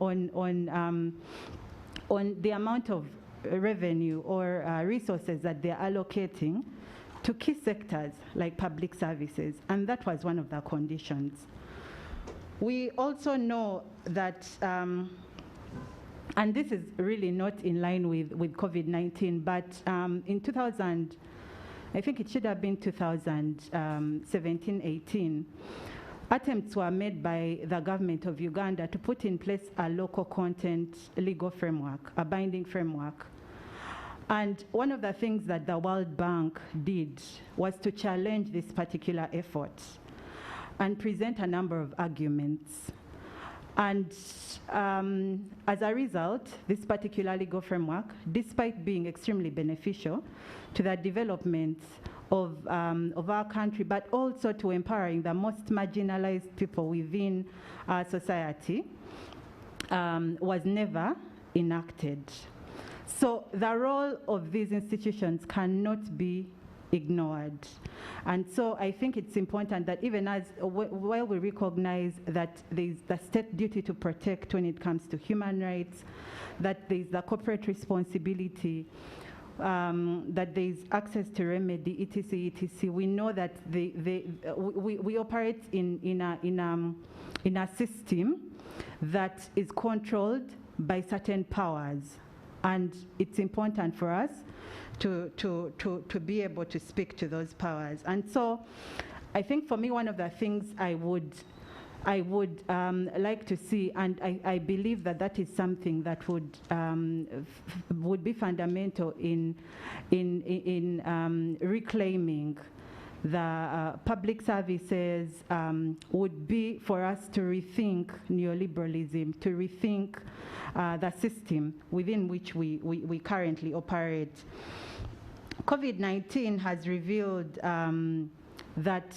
the amount of revenue or resources that they're allocating to key sectors like public services, and that was one of the conditions. We also know that, and this is really not in line with COVID-19, but in 2000, I think it should have been 2017-18, attempts were made by the government of Uganda to put in place a local content legal framework, a binding framework. And one of the things that the World Bank did was to challenge this particular effort and present a number of arguments. And as a result, this particular legal framework, despite being extremely beneficial to the development of our country, but also to empowering the most marginalized people within our society, was never enacted. So the role of these institutions cannot be ignored. And so I think it's important that even as, while we recognize that there's the state duty to protect when it comes to human rights, that there's the corporate responsibility, that there's access to remedy, etc., etc. We know that we operate in a system that is controlled by certain powers, and it's important for us to be able to speak to those powers. And so, I think for me, one of the things I would like to see, and I believe that that is something that would be fundamental in reclaiming the public services, would be for us to rethink neoliberalism, to rethink the system within which we currently operate. COVID-19 has revealed that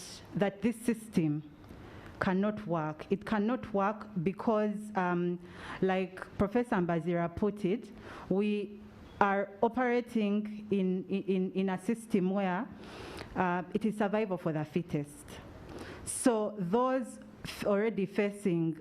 this system cannot work. It cannot work because, like Professor Mbazira put it, we are operating in a system where it is survival for the fittest. So those already facing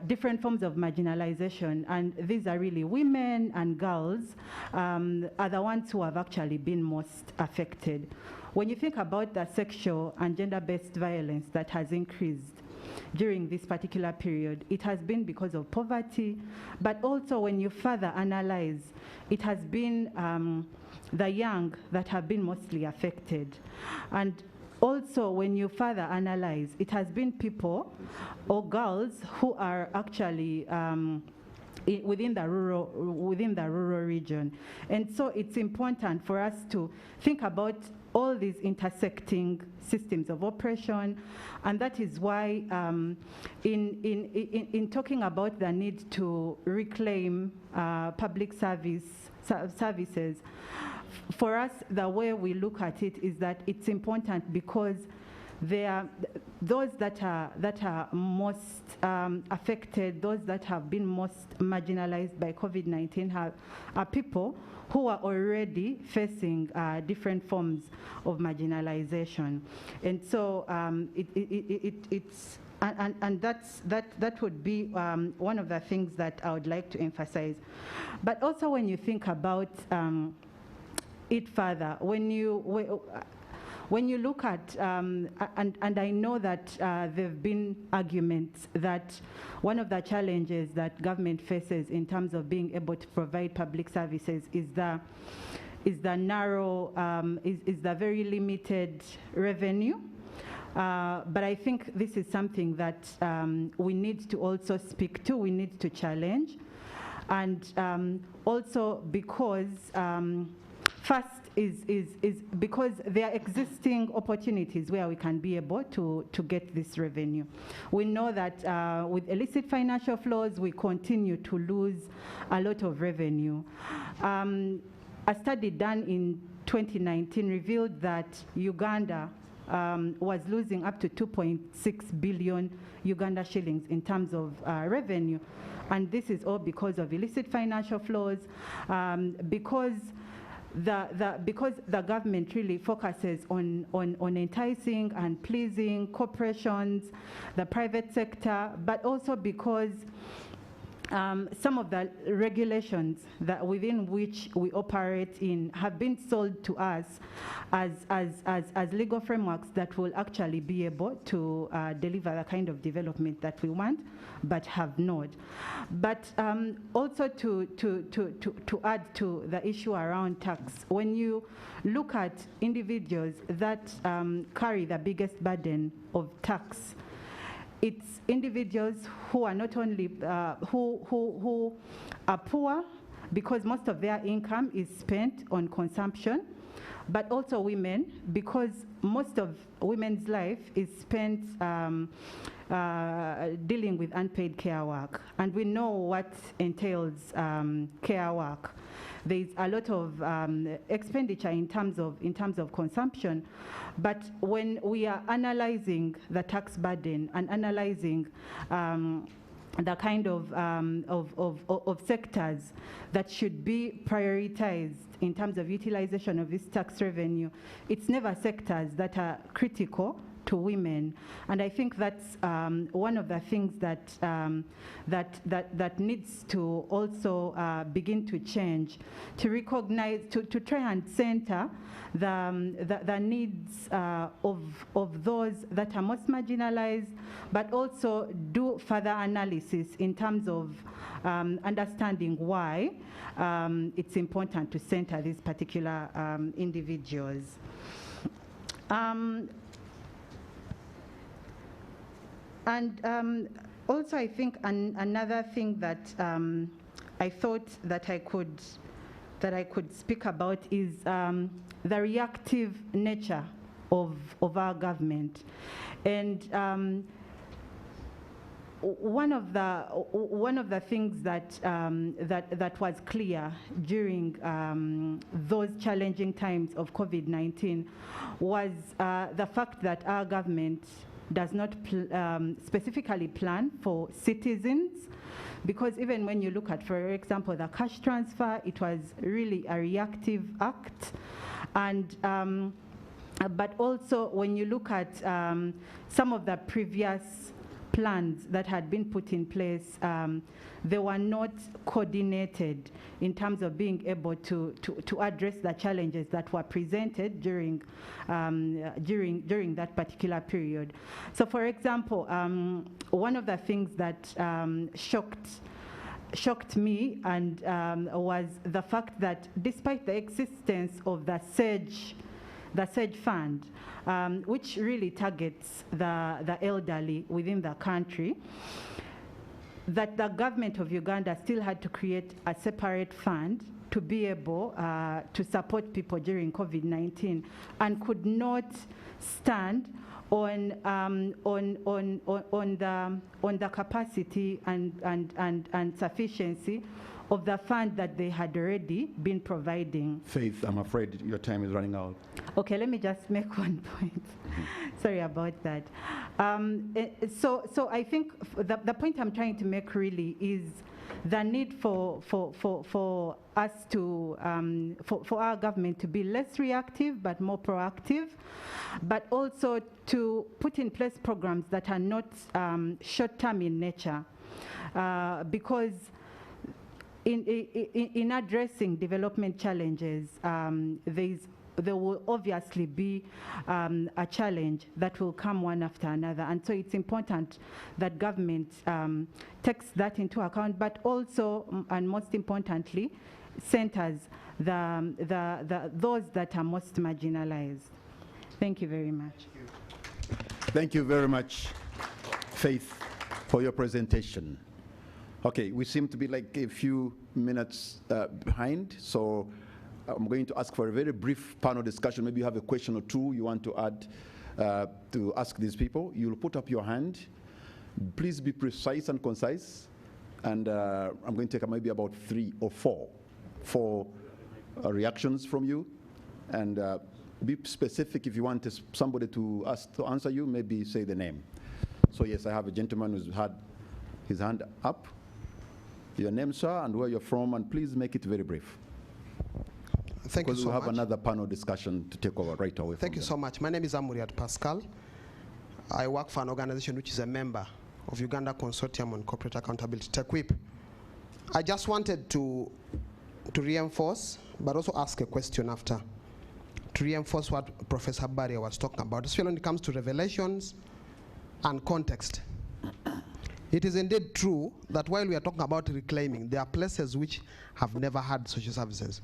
different forms of marginalization, and these are really women and girls, are the ones who have actually been most affected. When you think about the sexual and gender-based violence that has increased during this particular period, it has been because of poverty, but also when you further analyze, it has been the young that have been mostly affected. And also, when you further analyze, it has been people or girls who are actually within the rural region. And so it's important for us to think about all these intersecting systems of oppression, and that is why in talking about the need to reclaim public services, for us, the way we look at it is that it's important because those that are most affected, those that have been most marginalized by COVID-19 are people who are already facing different forms of marginalization. And so that would be one of the things that I would like to emphasize. But also when you think about it further, when you look at, and I know that there have been arguments that one of the challenges that government faces in terms of being able to provide public services is the very limited revenue. But I think this is something that we need to also speak to, we need to challenge. And also because first is because there are existing opportunities where we can be able to get this revenue. We know that with illicit financial flows, we continue to lose a lot of revenue. A study done in 2019 revealed that Uganda was losing up to 2.6 billion Uganda shillings in terms of revenue. And this is all because of illicit financial flows, because the government really focuses on enticing and pleasing corporations, the private sector, but also because some of the regulations that within which we operate in have been sold to us as legal frameworks that will actually be able to deliver the kind of development that we want, but have not. But also to add to the issue around tax, when you look at individuals that carry the biggest burden of tax, it's individuals who are not only who are poor because most of their income is spent on consumption, but also women because most of women's life is spent dealing with unpaid care work, and we know what entails care work. There's a lot of expenditure in terms of consumption, but when we are analyzing the tax burden and analyzing the kind of sectors that should be prioritized in terms of utilization of this tax revenue, it's never sectors that are critical to women. And I think that's one of the things that needs to also begin to change, to recognize, to try and center the needs of those that are most marginalized, but also do further analysis in terms of understanding why it's important to center these particular individuals. And also, I think another thing that I thought that I could speak about is the reactive nature of our government. And one of the things that that was clear during those challenging times of COVID-19 was the fact that our government does not specifically plan for citizens, because even when you look at, for example, the cash transfer, it was really a reactive act. And but also when you look at some of the previous plans that had been put in place, they were not coordinated in terms of being able to address the challenges that were presented during that particular period. So, for example, one of the things that shocked me and was the fact that despite the existence of the SAGE fund, which really targets the elderly within the country, that the government of Uganda still had to create a separate fund to be able to support people during COVID-19, and could not stand on the capacity and sufficiency of the fund that they had already been providing. Faith, I'm afraid your time is running out. Okay, let me just make one point. Sorry about that. So I think the point I'm trying to make really is the need for us to, for our government to be less reactive but more proactive, but also to put in place programs that are not short-term in nature, because in addressing development challenges, there will obviously be a challenge that will come one after another. And so it's important that government takes that into account, but also, and most importantly, centers those that are most marginalized. Thank you very much. Thank you very much, Faith, for your presentation. Okay, we seem to be like a few minutes behind, so I'm going to ask for a very brief panel discussion. Maybe you have a question or two you want to add to ask these people. You'll put up your hand. Please be precise and concise. And I'm going to take maybe about 3 or 4 reactions from you. And be specific. If you want somebody to answer you, maybe say the name. So yes, I have a gentleman who's had his hand up. Your name, sir, and where you're from, and please make it very brief. Thank you so much. Because we'll have another panel discussion to take over right away. Thank you so much. My name is Amuriat Pascal. I work for an organization which is a member of Uganda Consortium on Corporate Accountability, TEQUIP. I just wanted to reinforce, but also ask a question after, to reinforce what Professor Barria was talking about, especially when it comes to revelations and context. It is indeed true that while we are talking about reclaiming, there are places which have never had social services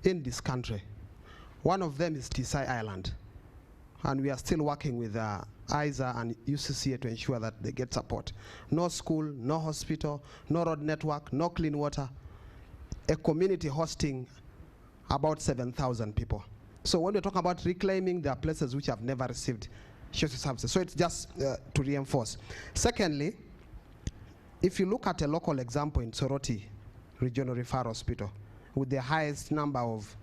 in this country. One of them is Tisai Island, and we are still working with ISA and UCCA to ensure that they get support. No school, no hospital, no road network, no clean water, a community hosting about 7,000 people. So when we're talking about reclaiming, there are places which have never received social services. So it's just to reinforce. Secondly, if you look at a local example in Soroti Regional Referral Hospital, with the highest number of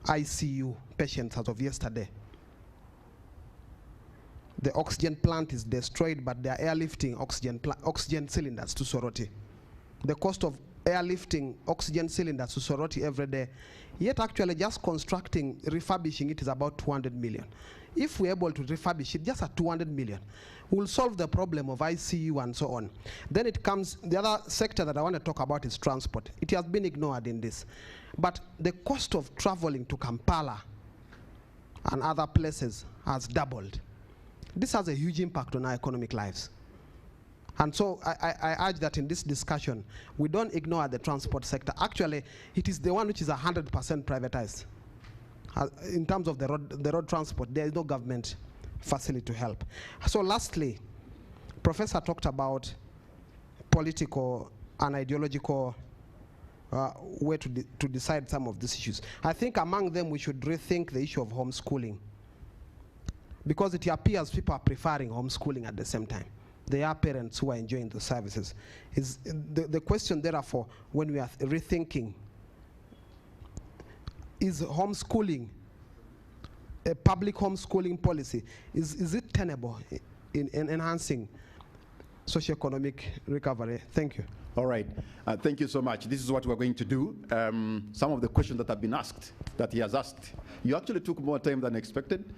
ICU patients as of yesterday, the oxygen plant is destroyed, but they are airlifting oxygen cylinders to Soroti. The cost of airlifting oxygen cylinders to Soroti every day, yet actually just refurbishing it is about 200 million. If we're able to refurbish it just at 200 million, we'll solve the problem of ICU and so on. Then it comes, the other sector that I want to talk about is transport. It has been ignored in this. But the cost of traveling to Kampala and other places has doubled. This has a huge impact on our economic lives. And so I urge that in this discussion, we don't ignore the transport sector. Actually, it is the one which is 100% privatized. In terms of the road transport, there is no government facility to help. So lastly, Professor talked about political and ideological way to decide some of these issues. I think among them we should rethink the issue of homeschooling, because it appears people are preferring homeschooling at the same time. There are parents who are enjoying the services. Is the question therefore, when we are rethinking, is homeschooling, a public homeschooling policy, is it tenable in enhancing socioeconomic recovery? Thank you. All right, thank you so much. This is what we're going to do. Some of the questions that have been asked, that he has asked, you actually took more time than expected.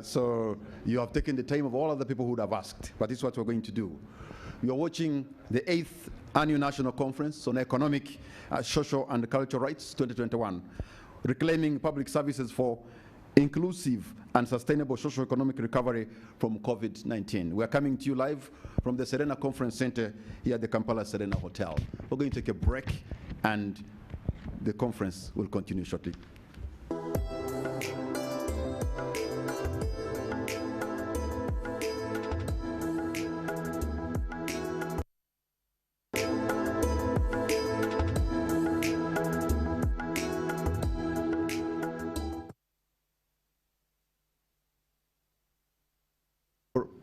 So you have taken the time of all other people who would have asked, but this is what we're going to do. You're watching the 8th Annual National Conference on Economic, Social and Cultural Rights 2021, reclaiming public services for inclusive and sustainable socio-economic recovery from COVID-19. We are coming to you live from the Serena Conference Center here at the Kampala Serena Hotel. We're going to take a break and the conference will continue shortly.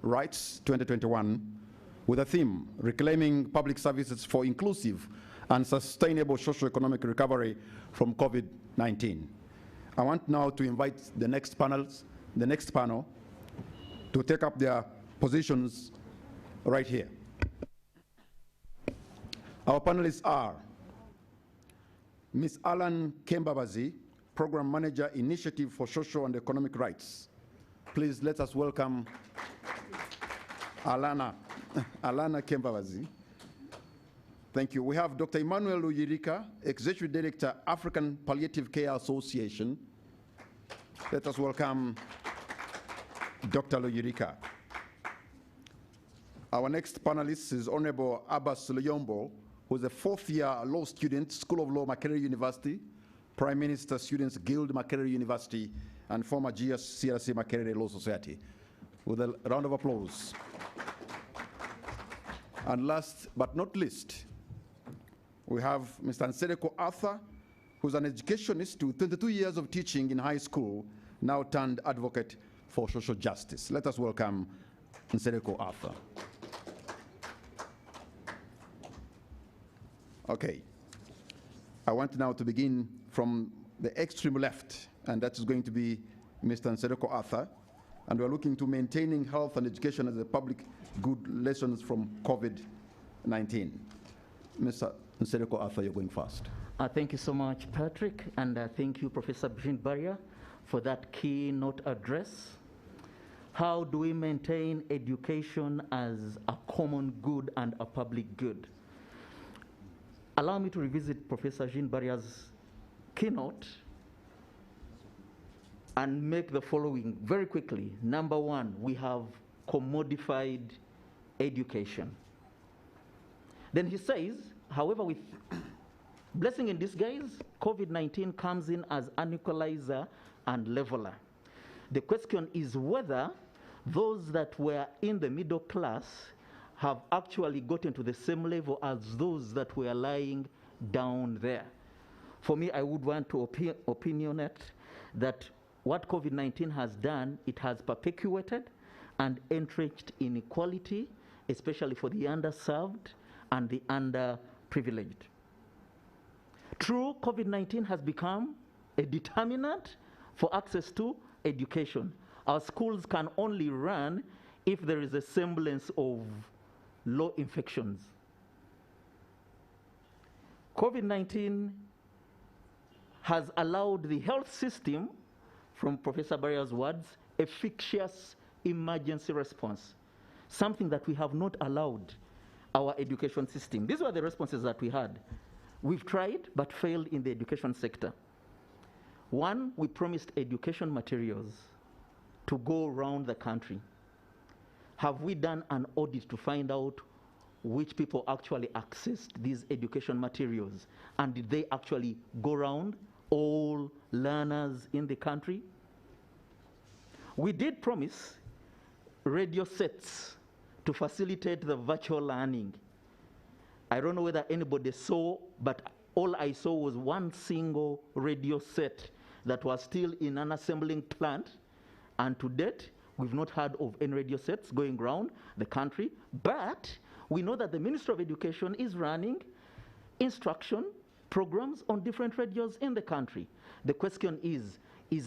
Rights 2021 with a theme, reclaiming public services for inclusive and sustainable socio-economic recovery from COVID-19. I want now to invite the next panel to take up their positions right here. Our panelists are Ms. Alan Kembabazi, Program Manager, Initiative for Social and Economic Rights. Please let us welcome Alana Kembabazi. Thank you. We have Dr. Emmanuel Luyirika, Executive Director, African Palliative Care Association. Let us welcome Dr. Luyirika. Our next panelist is Honorable Abbas Luyombo, who is a fourth-year law student, School of Law, Makerere University, Prime Minister Students Guild, Makerere University, and former GS-CRC Makerere Law Society. With a round of applause. And last but not least, we have Mr. Nsereko Arthur, who's an educationist with 22 years of teaching in high school, now turned advocate for social justice. Let us welcome Nsereko Arthur. Okay. I want now to begin from the extreme left, and that is going to be Mr. Nsereko Arthur. And we're looking to maintaining health and education as a public good lessons from COVID-19. Mr. Nsereko Arthur, you're going first. Thank you so much, Patrick, and thank you, Professor Jean-Barrier, for that keynote address. How do we maintain education as a common good and a public good? Allow me to revisit Professor Jean-Barrier's keynote and make the following very quickly. Number one, we have commodified education. Then he says, however, with blessing in disguise, COVID-19 comes in as an equalizer and leveler. The question is whether those that were in the middle class have actually gotten to the same level as those that were lying down there. For me, I would want to opinionate that what COVID-19 has done, it has perpetuated and entrenched inequality, especially for the underserved and the underprivileged. True, COVID-19 has become a determinant for access to education. Our schools can only run if there is a semblance of low infections. COVID-19 has allowed the health system, from Professor Barria's words, a fictitious emergency response, something that we have not allowed our education system. These were the responses that we had. We've tried, but failed in the education sector. One, we promised education materials to go around the country. Have we done an audit to find out which people actually accessed these education materials? And did they actually go around all learners in the country? We did promise radio sets to facilitate the virtual learning. I don't know whether anybody saw, but all I saw was one single radio set that was still in an assembling plant, and to date, We've not heard of any radio sets going around the country, but we know that the Ministry of Education is running instruction programs on different radios in the country. The question is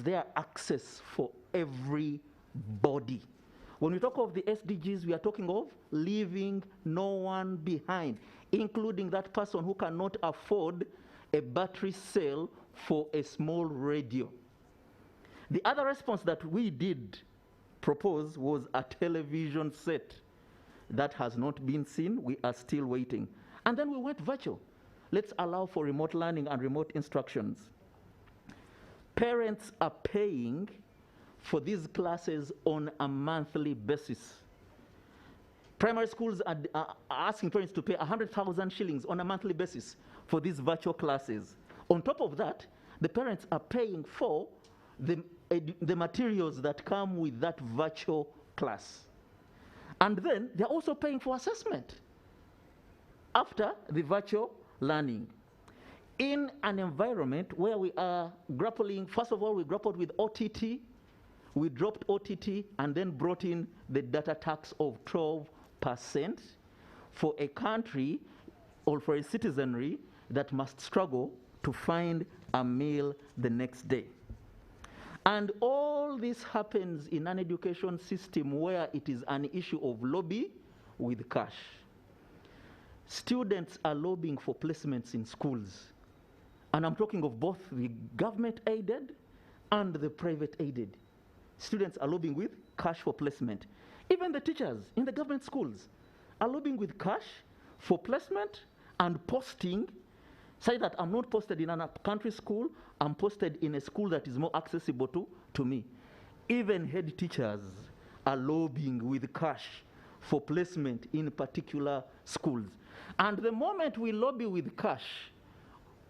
there access for everybody? When we talk of the SDGs, we are talking of leaving no one behind, including that person who cannot afford a battery cell for a small radio. The other response that we did propose was a television set. That has not been seen. We are still waiting. And then we went virtual. Let's allow for remote learning and remote instructions. Parents are paying for these classes on a monthly basis. Primary schools are asking parents to pay 100,000 shillings on a monthly basis for these virtual classes. On top of that, the parents are paying for the materials that come with that virtual class. And then they're also paying for assessment after the virtual learning. In an environment where we are grappling, first of all, we grappled with OTT, we dropped OTT and then brought in the data tax of 12% for a country or for a citizenry that must struggle to find a meal the next day. And all this happens in an education system where it is an issue of lobby with cash. Students are lobbying for placements in schools. And I'm talking of both the government-aided and the private-aided. Students are lobbying with cash for placement. Even the teachers in the government schools are lobbying with cash for placement and posting. Say that I'm not posted in a country school, I'm posted in a school that is more accessible to me. Even head teachers are lobbying with cash for placement in particular schools. And the moment we lobby with cash,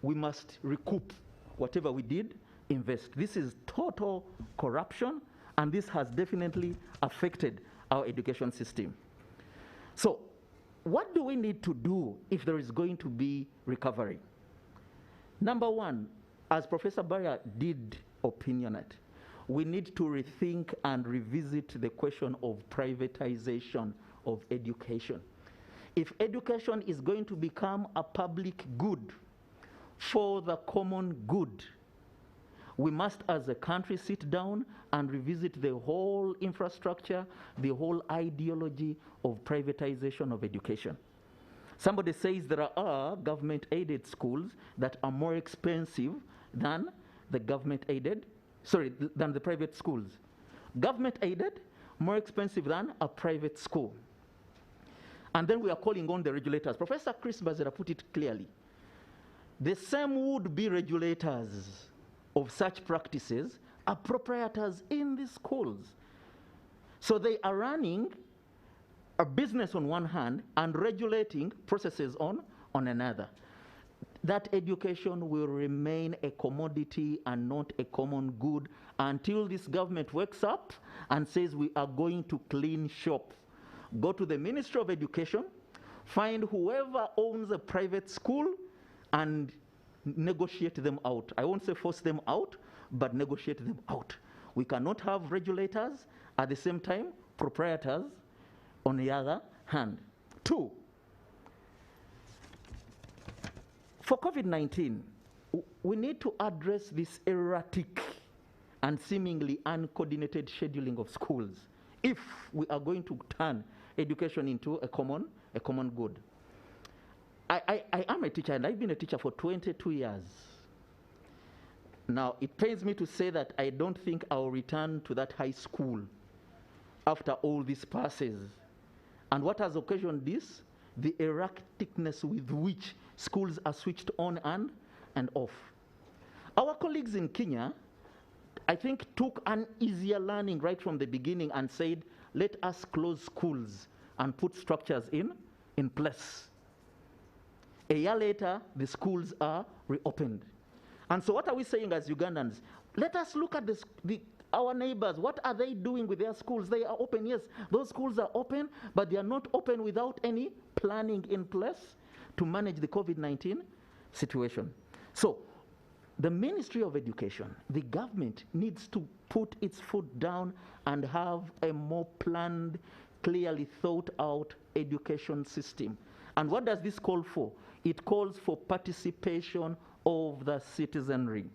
we must recoup whatever we did invest. This is total corruption, and this has definitely affected our education system. So, what do we need to do if there is going to be recovery? Number one, as Professor Barrier did opinionate, we need to rethink and revisit the question of privatization of education. If education is going to become a public good for the common good, we must as a country sit down and revisit the whole infrastructure, the whole ideology of privatization of education. Somebody says there are government-aided schools that are more expensive than the than the private schools. Government-aided, more expensive than a private school. And then we are calling on the regulators. Professor Chris Bazera put it clearly. The same would-be regulators of such practices are proprietors in the schools. So they are running a business on one hand and regulating processes on another. That education will remain a commodity and not a common good until this government wakes up and says we are going to clean shop. Go to the Ministry of Education, find whoever owns a private school and negotiate them out. I won't say force them out, but negotiate them out. We cannot have regulators at the same time, proprietors on the other hand. Two, for COVID-19, we need to address this erratic and seemingly uncoordinated scheduling of schools if we are going to turn education into a common good. I am a teacher, and I've been a teacher for 22 years. Now, it pains me to say that I don't think I'll return to that high school after all this passes. And what has occasioned this? The erraticness with which schools are switched on and off. Our colleagues in Kenya, I think, took an easier learning right from the beginning and said, let us close schools and put structures in place. A year later, the schools are reopened. And so what are we saying as Ugandans? Let us look at our neighbors. What are they doing with their schools? They are open, yes. Those schools are open, but they are not open without any planning in place to manage the COVID-19 situation. So the Ministry of Education, the government, needs to put its foot down and have a more planned, clearly thought out education system. And what does this call for? It calls for participation of the citizenry.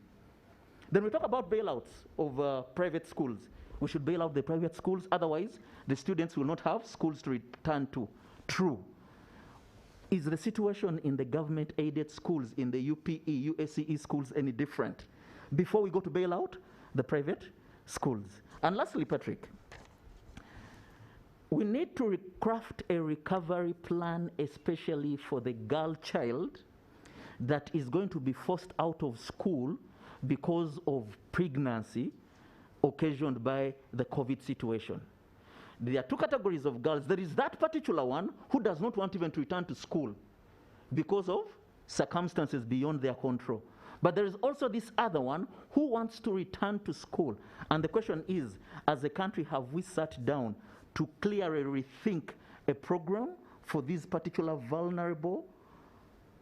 Then we talk about bailouts of private schools. We should bail out the private schools, otherwise the students will not have schools to return to. True. Is the situation in the government-aided schools, in the UPE, USCE schools any different? Before we go to bail out the private schools. And lastly, Patrick, we need to craft a recovery plan, especially for the girl child that is going to be forced out of school because of pregnancy occasioned by the COVID situation. There are two categories of girls. There is that particular one who does not want even to return to school because of circumstances beyond their control. But there is also this other one who wants to return to school. And the question is, as a country, have we sat down to clearly rethink a program for these particular vulnerable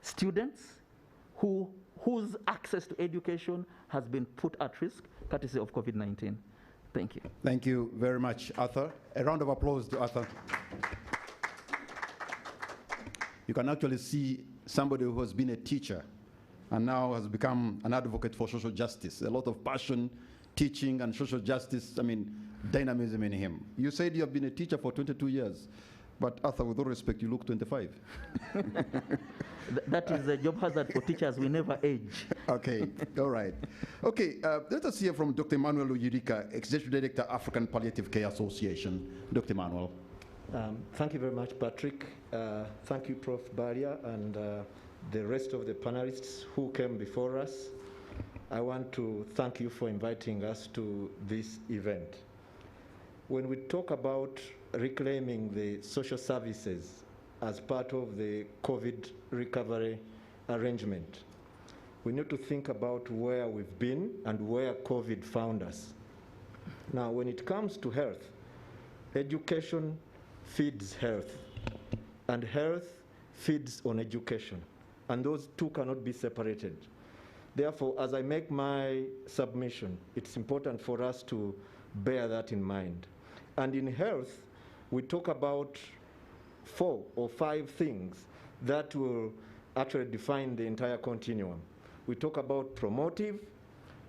students whose access to education has been put at risk courtesy of COVID-19? Thank you. Thank you very much, Arthur. A round of applause to Arthur. You can actually see somebody who has been a teacher and now has become an advocate for social justice. A lot of passion, teaching, and social justice, dynamism in him. You said you have been a teacher for 22 years. But Arthur, with all respect, you look 25. That is a job hazard for teachers. We never age. Okay, all right. Okay, let us hear from Dr. Emmanuel Uyirika, Executive Director, African Palliative Care Association. Dr. Emmanuel. Thank you very much, Patrick. Thank you, Prof. Baria, and the rest of the panelists who came before us. I want to thank you for inviting us to this event. When we talk about reclaiming the social services as part of the COVID recovery arrangement, we need to think about where we've been and where COVID found us. Now, when it comes to health, education feeds health, and health feeds on education, and those two cannot be separated. Therefore, as I make my submission, it's important for us to bear that in mind. And in health, we talk about 4 or 5 things that will actually define the entire continuum. We talk about promotive,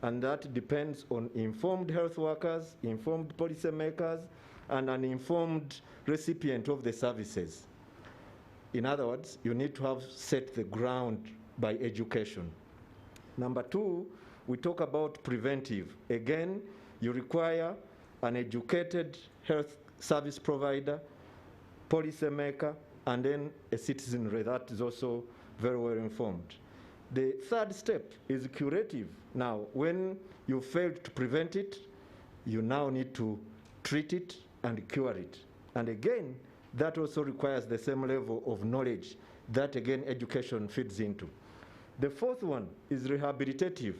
and that depends on informed health workers, informed policymakers, and an informed recipient of the services. In other words, you need to have set the ground by education. Number 2, we talk about preventive. Again, you require an educated health service provider, policymaker, and then a citizenry that is also very well informed. The third step is curative. Now, when you failed to prevent it, you now need to treat it and cure it. And again, that also requires the same level of knowledge that, again, education feeds into. The fourth one is rehabilitative.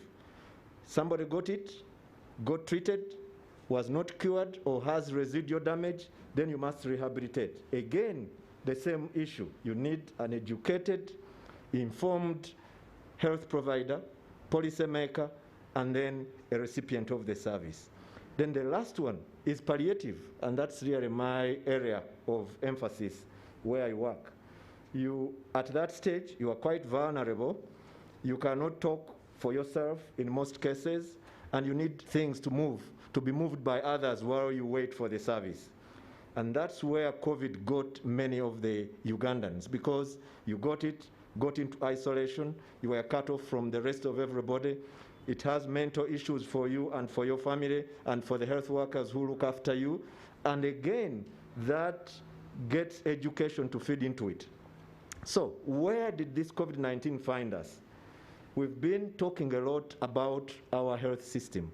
Somebody got it, got treated, was not cured, or has residual damage, then you must rehabilitate. Again, the same issue. You need an educated, informed health provider, policymaker, and then a recipient of the service. Then the last one is palliative, and that's really my area of emphasis where I work. At that stage, you are quite vulnerable. You cannot talk for yourself in most cases, and you need things to be moved by others while you wait for the service. And that's where COVID got many of the Ugandans, because you got into isolation, you were cut off from the rest of everybody. It has mental issues for you and for your family and for the health workers who look after you. And again, that gets education to feed into it. So where did this COVID-19 find us? We've been talking a lot about our health system.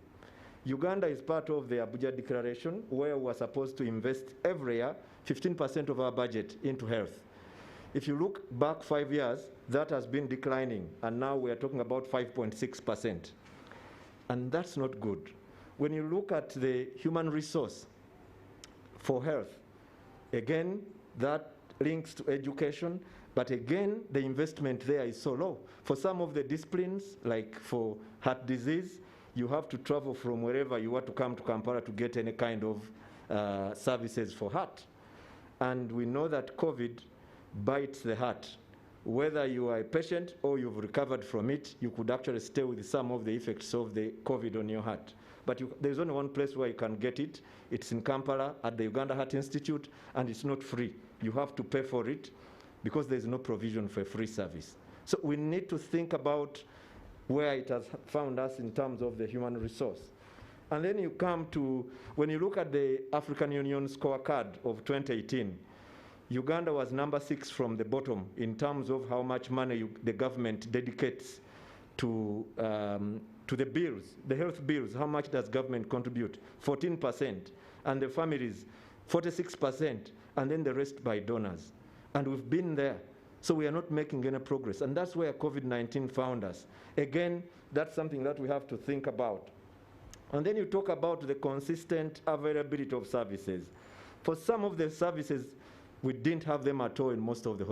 Uganda is part of the Abuja Declaration, where we're supposed to invest every year 15% of our budget into health. If you look back 5 years, that has been declining, and now we are talking about 5.6%. And that's not good. When you look at the human resource for health, again, that links to education, But again, the investment there is so low. For some of the disciplines, like for heart disease, you have to travel from wherever you want to come to Kampala to get any kind of services for heart. And we know that COVID bites the heart. Whether you are a patient or you've recovered from it, you could actually stay with some of the effects of the COVID on your heart. But there's only one place where you can get it. It's in Kampala at the Uganda Heart Institute, and it's not free. You have to pay for it because there's no provision for a free service. So we need to think about where it has found us in terms of the human resource. And then you come to, when you look at the African Union scorecard of 2018, Uganda was number 6 from the bottom in terms of how much money the government dedicates to the bills, the health bills. How much does government contribute? 14%, and the families 46%, and then the rest by donors. And we've been there, so we are not making any progress, and that's where COVID-19 found us. Again, that's something that we have to think about. And then you talk about the consistent availability of services. For some of the services, we didn't have them at all in most of the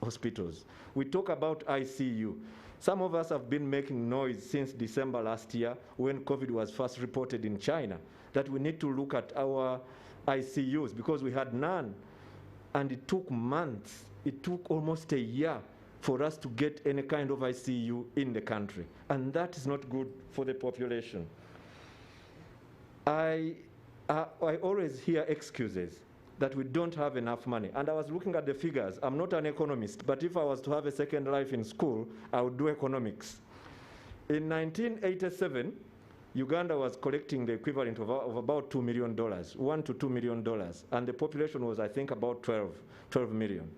hospitals. We talk about ICU. Some of us have been making noise since December last year when COVID was first reported in China, that we need to look at our ICUs because we had none. And it took months, it took almost a year for us to get any kind of ICU in the country. And that is not good for the population. I always hear excuses that we don't have enough money. And I was looking at the figures. I'm not an economist, but if I was to have a second life in school, I would do economics. In 1987, Uganda was collecting the equivalent of about $2 million, $1 to $2 million, and the population was, I think, about 12 million.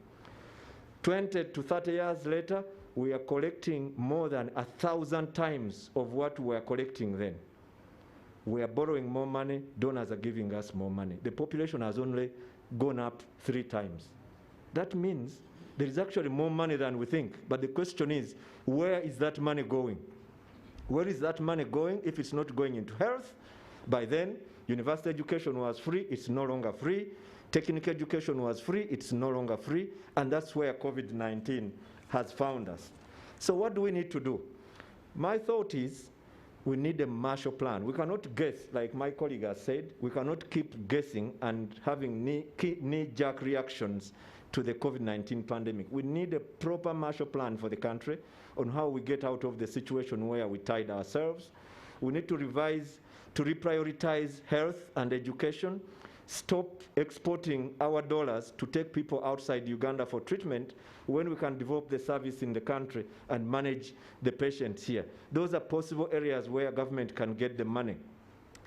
20 to 30 years later, we are collecting more than 1,000 times of what we were collecting then. We are borrowing more money, donors are giving us more money. The population has only gone up 3 times. That means there is actually more money than we think, but the question is, where is that money going? Where is that money going if it's not going into health? By then, university education was free, it's no longer free. Technical education was free, it's no longer free. And that's where COVID-19 has found us. So what do we need to do? My thought is, we need a Marshall Plan. We cannot guess, like my colleague has said, we cannot keep guessing and having knee-jerk reactions to the COVID-19 pandemic. We need a proper Marshall Plan for the country on how we get out of the situation where we tied ourselves. We need to revise, to reprioritize health and education, stop exporting our dollars to take people outside Uganda for treatment when we can develop the service in the country and manage the patients here. Those are possible areas where government can get the money.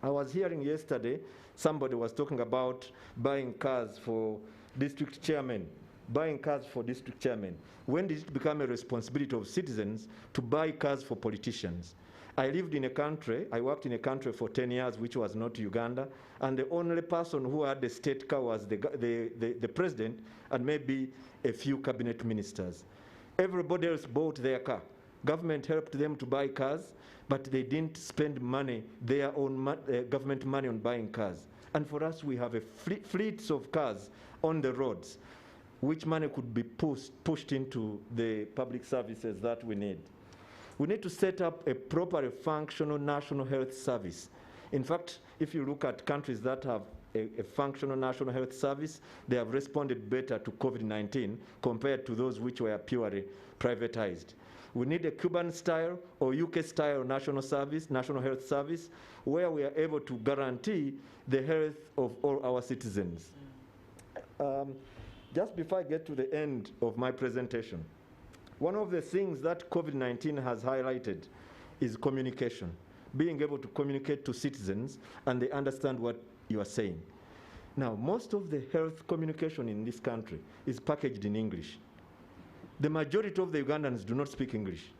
I was hearing yesterday, somebody was talking about buying cars for district chairmen, buying cars for district chairmen. When did it become a responsibility of citizens to buy cars for politicians? I lived in a country, I worked in a country for 10 years, which was not Uganda, and the only person who had the state car was the president and maybe a few cabinet ministers. Everybody else bought their car. Government helped them to buy cars, but they didn't spend money, their own government money on buying cars. And for us, we have a fleets of cars on the roads, which money could be pushed into the public services that we need. We need to set up a proper functional national health service. In fact, if you look at countries that have a functional national health service, they have responded better to COVID-19 compared to those which were purely privatized. We need a Cuban-style or UK-style national health service, where we are able to guarantee the health of all our citizens. Just before I get to the end of my presentation, one of the things that COVID-19 has highlighted is communication, being able to communicate to citizens and they understand what you are saying. Now, most of the health communication in this country is packaged in English. The majority of the Ugandans do not speak English.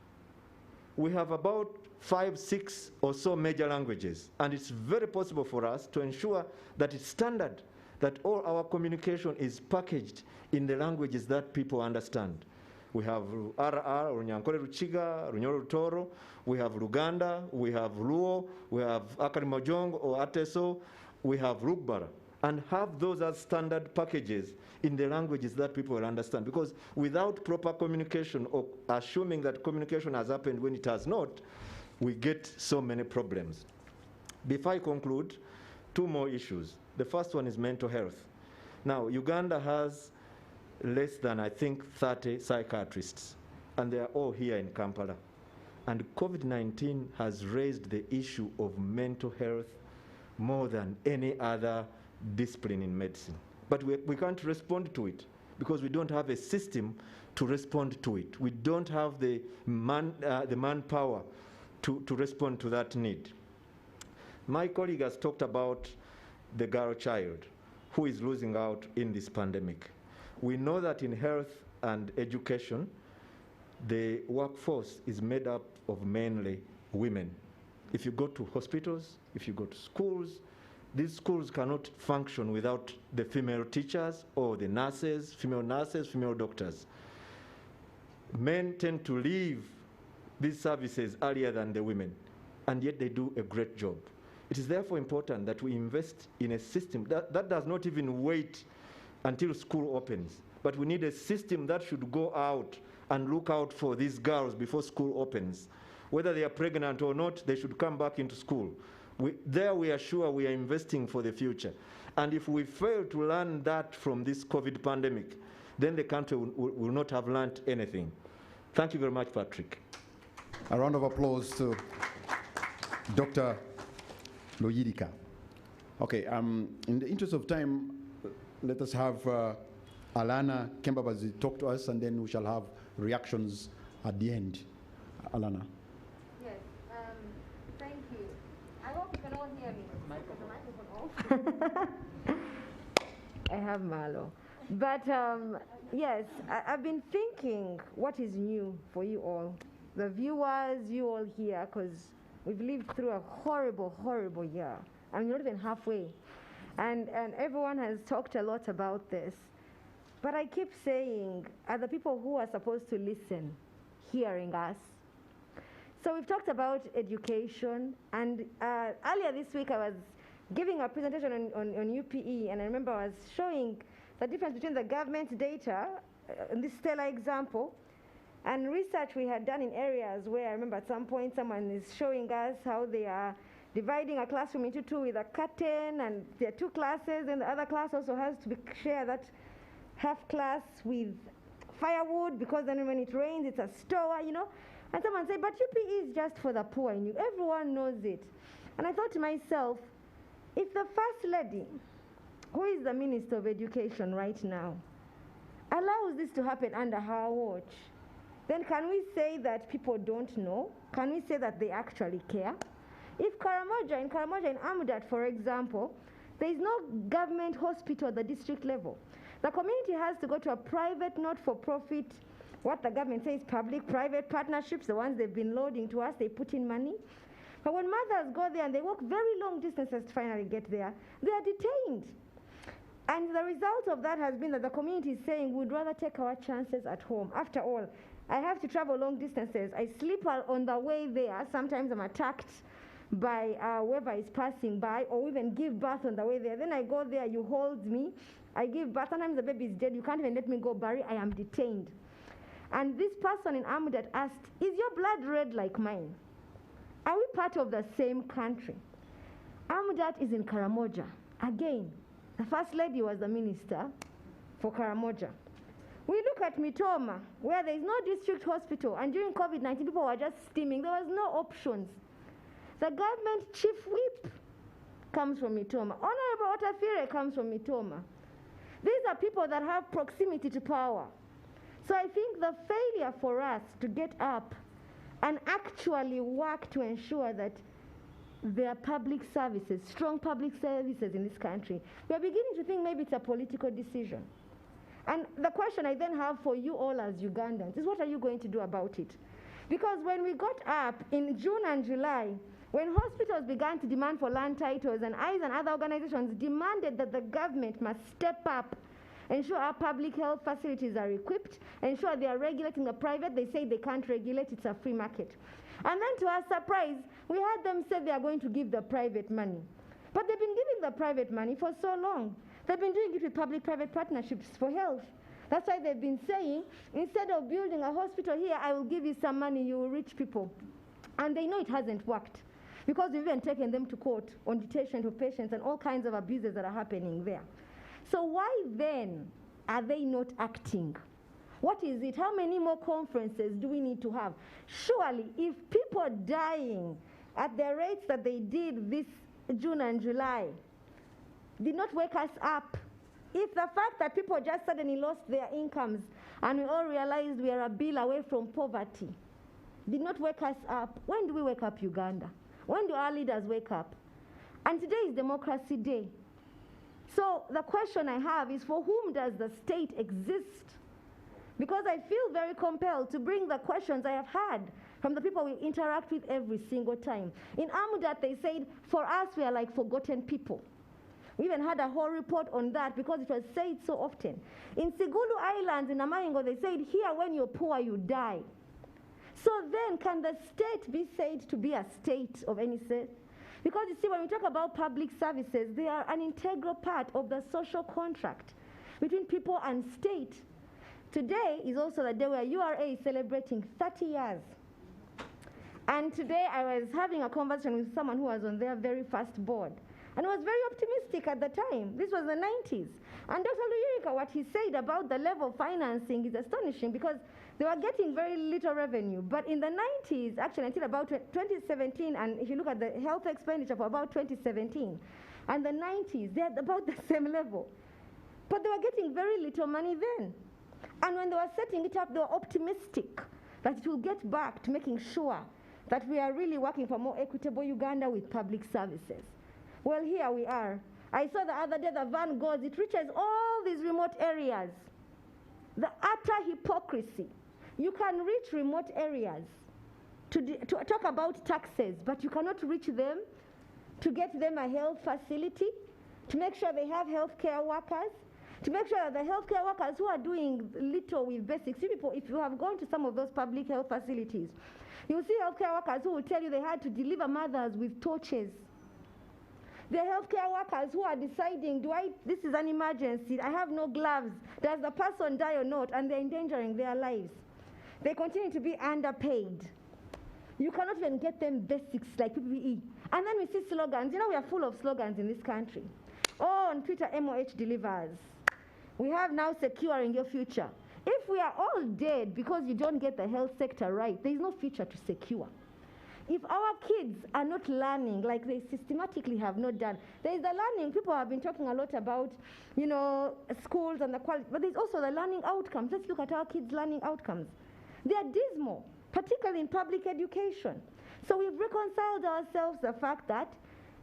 We have about 5, 6 or so major languages, and it's very possible for us to ensure that it's standard, that all our communication is packaged in the languages that people understand. We have RR, Runyankore Ruchiga, Runyoro Rutoro, we have Luganda, we have Luo, we have Akarimojong or Ateso, we have Rugbara. and have those as standard packages in the languages that people will understand. Because without proper communication, or assuming that communication has happened when it has not, we get so many problems. Before I conclude, two more issues. The first one is mental health. Now, Uganda has less than, I think, 30 psychiatrists, and they are all here in Kampala. And COVID-19 has raised the issue of mental health more than any other discipline in medicine. But we can't respond to it because we don't have a system to respond to it. We don't have the manpower to respond to that need. My colleague has talked about the girl child who is losing out in this pandemic. We know that in health and education, the workforce is made up of mainly women. If you go to hospitals, if you go to schools, these schools cannot function without the female teachers or the nurses, female doctors. Men tend to leave these services earlier than the women, and yet they do a great job. It is therefore important that we invest in a system that does not even wait until school opens, but we need a system that should go out and look out for these girls before school opens. Whether they are pregnant or not, they should come back into school. We are sure we are investing for the future. And if we fail to learn that from this COVID pandemic, then the country will not have learned anything. Thank you very much, Patrick. A round of applause to Dr. Loyirika. Okay, in the interest of time, let us have Alana Kembabazi talk to us, and then we shall have reactions at the end. Alana. Yes, thank you. I hope you can all hear me. Is the microphone off? I have Marlo. But yes, I've been thinking what is new for you all, the viewers, you all here, because we've lived through a horrible, horrible year. I'm not even halfway. And everyone has talked a lot about this. But I keep saying, are the people who are supposed to listen hearing us? So we've talked about education, and earlier this week I was giving a presentation on UPE, and I remember I was showing the difference between the government data, in this Stella example, and research we had done in areas where I remember at some point someone is showing us how they are dividing a classroom into two with a curtain, and there are two classes, and the other class also has to share that half class with firewood, because then when it rains it's a store, you know. And someone said, but UPE is just for the poor, and everyone knows it. And I thought to myself, if the First Lady, who is the Minister of Education right now, allows this to happen under her watch, then can we say that people don't know? Can we say that they actually care? If in Karamoja, in Amudat, for example, there is no government hospital at the district level. The community has to go to a private, not-for-profit, what the government says, public-private partnerships, the ones they've been loading to us, they put in money. But when mothers go there and they walk very long distances to finally get there, they are detained. And the result of that has been that the community is saying, we'd rather take our chances at home. After all, I have to travel long distances. I sleep on the way there. Sometimes I'm attacked by whoever is passing by, or even give birth on the way there. Then I go there, you hold me, I give birth. Sometimes the baby is dead, you can't even let me go bury, I am detained. And this person in Amudat asked, is your blood red like mine? Are we part of the same country? Amudat is in Karamoja. Again, the First Lady was the minister for Karamoja. We look at Mitoma, where there is no district hospital, and during COVID-19, people were just steaming. There was no options. The government chief whip comes from Mitoma. Honorable Otafire comes from Mitoma. These are people that have proximity to power. So I think the failure for us to get up and actually work to ensure that there are public services, strong public services in this country, we are beginning to think maybe it's a political decision. And the question I then have for you all as Ugandans is, what are you going to do about it? Because when we got up in June and July, when hospitals began to demand for land titles, and ICE and other organizations demanded that the government must step up, ensure our public health facilities are equipped, ensure they are regulating the private, they say they can't regulate, it's a free market. And then to our surprise, we had them say they are going to give the private money. But they've been giving the private money for so long. They've been doing it with public-private partnerships for health. That's why they've been saying, instead of building a hospital here, I will give you some money, you will reach people. And they know it hasn't worked, because we've even taken them to court on detention of patients and all kinds of abuses that are happening there. So why then are they not acting? What is it? How many more conferences do we need to have? Surely, if people are dying at the rates that they did this June and July did not wake us up, if the fact that people just suddenly lost their incomes and we all realized we are a bill away from poverty did not wake us up, when do we wake up, Uganda? When do our leaders wake up? And today is Democracy Day. So the question I have is, for whom does the state exist? Because I feel very compelled to bring the questions I have had from the people we interact with every single time. In Amudat, they said, for us, we are like forgotten people. We even had a whole report on that because it was said so often. In Sigulu Islands, in Amaingo, they said, here, when you're poor, you die. So then, can the state be said to be a state of any sense? Because you see, when we talk about public services, they are an integral part of the social contract between people and state. Today is also the day where URA is celebrating 30 years. And today I was having a conversation with someone who was on their very first board. And was very optimistic at the time. This was the 90s. And Dr. Luyirika, what he said about the level of financing is astonishing, because they were getting very little revenue. But in the 90s, actually until about 2017, and if you look at the health expenditure for about 2017, and the 90s, they're about the same level. But they were getting very little money then. And when they were setting it up, they were optimistic that it will get back to making sure that we are really working for a more equitable Uganda with public services. Well, here we are. I saw the other day the van goes, it reaches all these remote areas. The utter hypocrisy. You can reach remote areas to talk about taxes, but you cannot reach them to get them a health facility, to make sure they have healthcare workers, to make sure that the healthcare workers who are doing little with basics. See, people, if you have gone to some of those public health facilities, you'll see healthcare workers who will tell you they had to deliver mothers with torches. There are healthcare workers who are deciding, this is an emergency, I have no gloves, does the person die or not, and they're endangering their lives. They continue to be underpaid. You cannot even get them basics like PPE. And then we see slogans. You know, we are full of slogans in this country. Oh, on Twitter, MOH delivers. We have now securing your future. If we are all dead because you don't get the health sector right, there is no future to secure. If our kids are not learning like they systematically have not done, there is the learning. People have been talking a lot about, schools and the quality, but there's also the learning outcomes. Let's look at our kids' learning outcomes. They are dismal, particularly in public education. So we've reconciled ourselves the fact that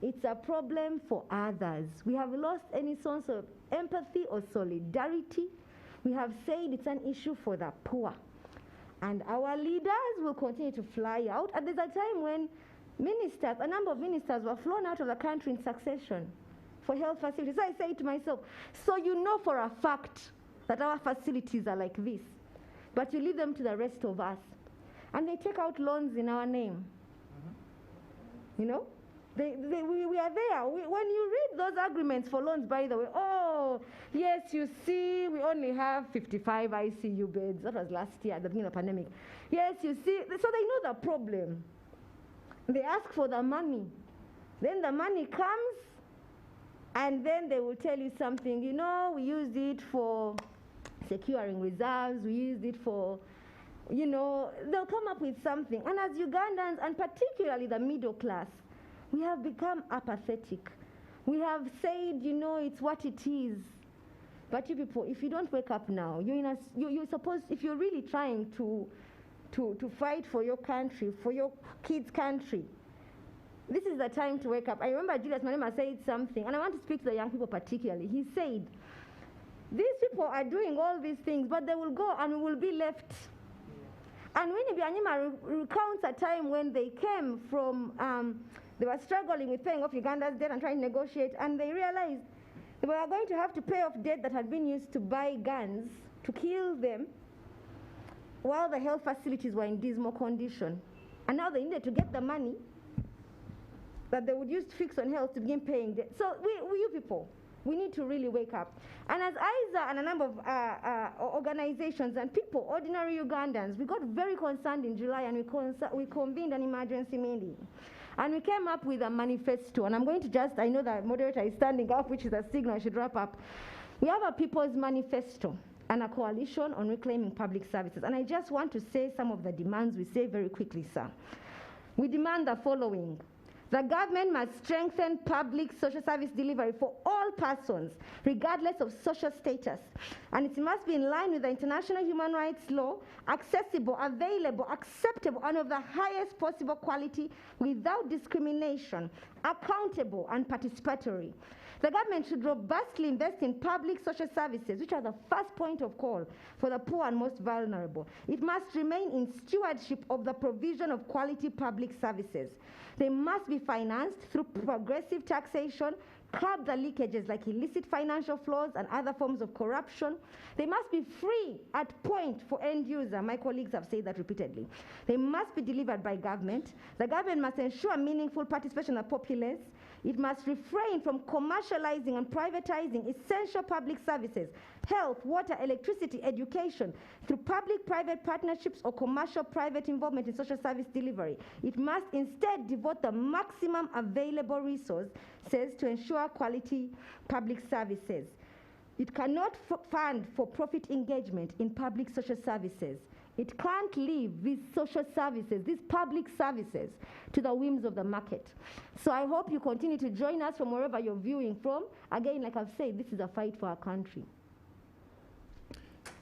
it's a problem for others. We have lost any sense of empathy or solidarity. We have said it's an issue for the poor. And our leaders will continue to fly out. And there's a time when ministers, a number of ministers were flown out of the country in succession for health facilities. So I say to myself, so you know for a fact that our facilities are like this, but you leave them to the rest of us. And they take out loans in our name. You know? We are there. When you read those agreements for loans, by the way, oh, yes, you see, we only have 55 ICU beds. That was last year at the beginning of the pandemic. Yes, you see. So they know the problem. They ask for the money. Then the money comes, and then they will tell you something. You know, we used it for securing reserves. We used it for, they'll come up with something. And as Ugandans, and particularly the middle class, we have become apathetic. We have said, it's what it is. But you people, if you don't wake up now, you're supposed, if you're really trying to fight for your country, for your kids' country, this is the time to wake up. I remember Julius Malema said something, and I want to speak to the young people particularly. He said, these people are doing all these things, but they will go and we will be left. And Winnie Byanyima recounts a time when they came from, they were struggling with paying off Uganda's debt and trying to negotiate, and they realized they were going to have to pay off debt that had been used to buy guns to kill them while the health facilities were in dismal condition. And now they needed to get the money. that they would use fix on health to begin paying debt. So you people, we need to really wake up. And as ISA and a number of organizations and people, ordinary Ugandans, we got very concerned in July, and we convened an emergency meeting. And we came up with a manifesto, and I'm going to just, I know that moderator is standing up, which is a signal I should wrap up. We have a people's manifesto and a coalition on reclaiming public services. And I just want to say some of the demands we say very quickly, sir. We demand the following. The government must strengthen public social service delivery for all persons, regardless of social status. And it must be in line with the international human rights law, accessible, available, acceptable, and of the highest possible quality without discrimination, accountable, and participatory. The government should robustly invest in public social services, which are the first point of call for the poor and most vulnerable. It must remain in stewardship of the provision of quality public services. They must be financed through progressive taxation, curb the leakages like illicit financial flows and other forms of corruption. They must be free at point for end user. My colleagues have said that repeatedly. They must be delivered by government. The government must ensure meaningful participation of the populace. It must refrain from commercializing and privatizing essential public services, health, water, electricity, education, through public-private partnerships or commercial-private involvement in social service delivery. It must instead devote the maximum available resources to ensure quality public services. It cannot fund for-profit engagement in public social services. It can't leave these social services, these public services, to the whims of the market. So I hope you continue to join us from wherever you're viewing from. Again, like I've said, this is a fight for our country.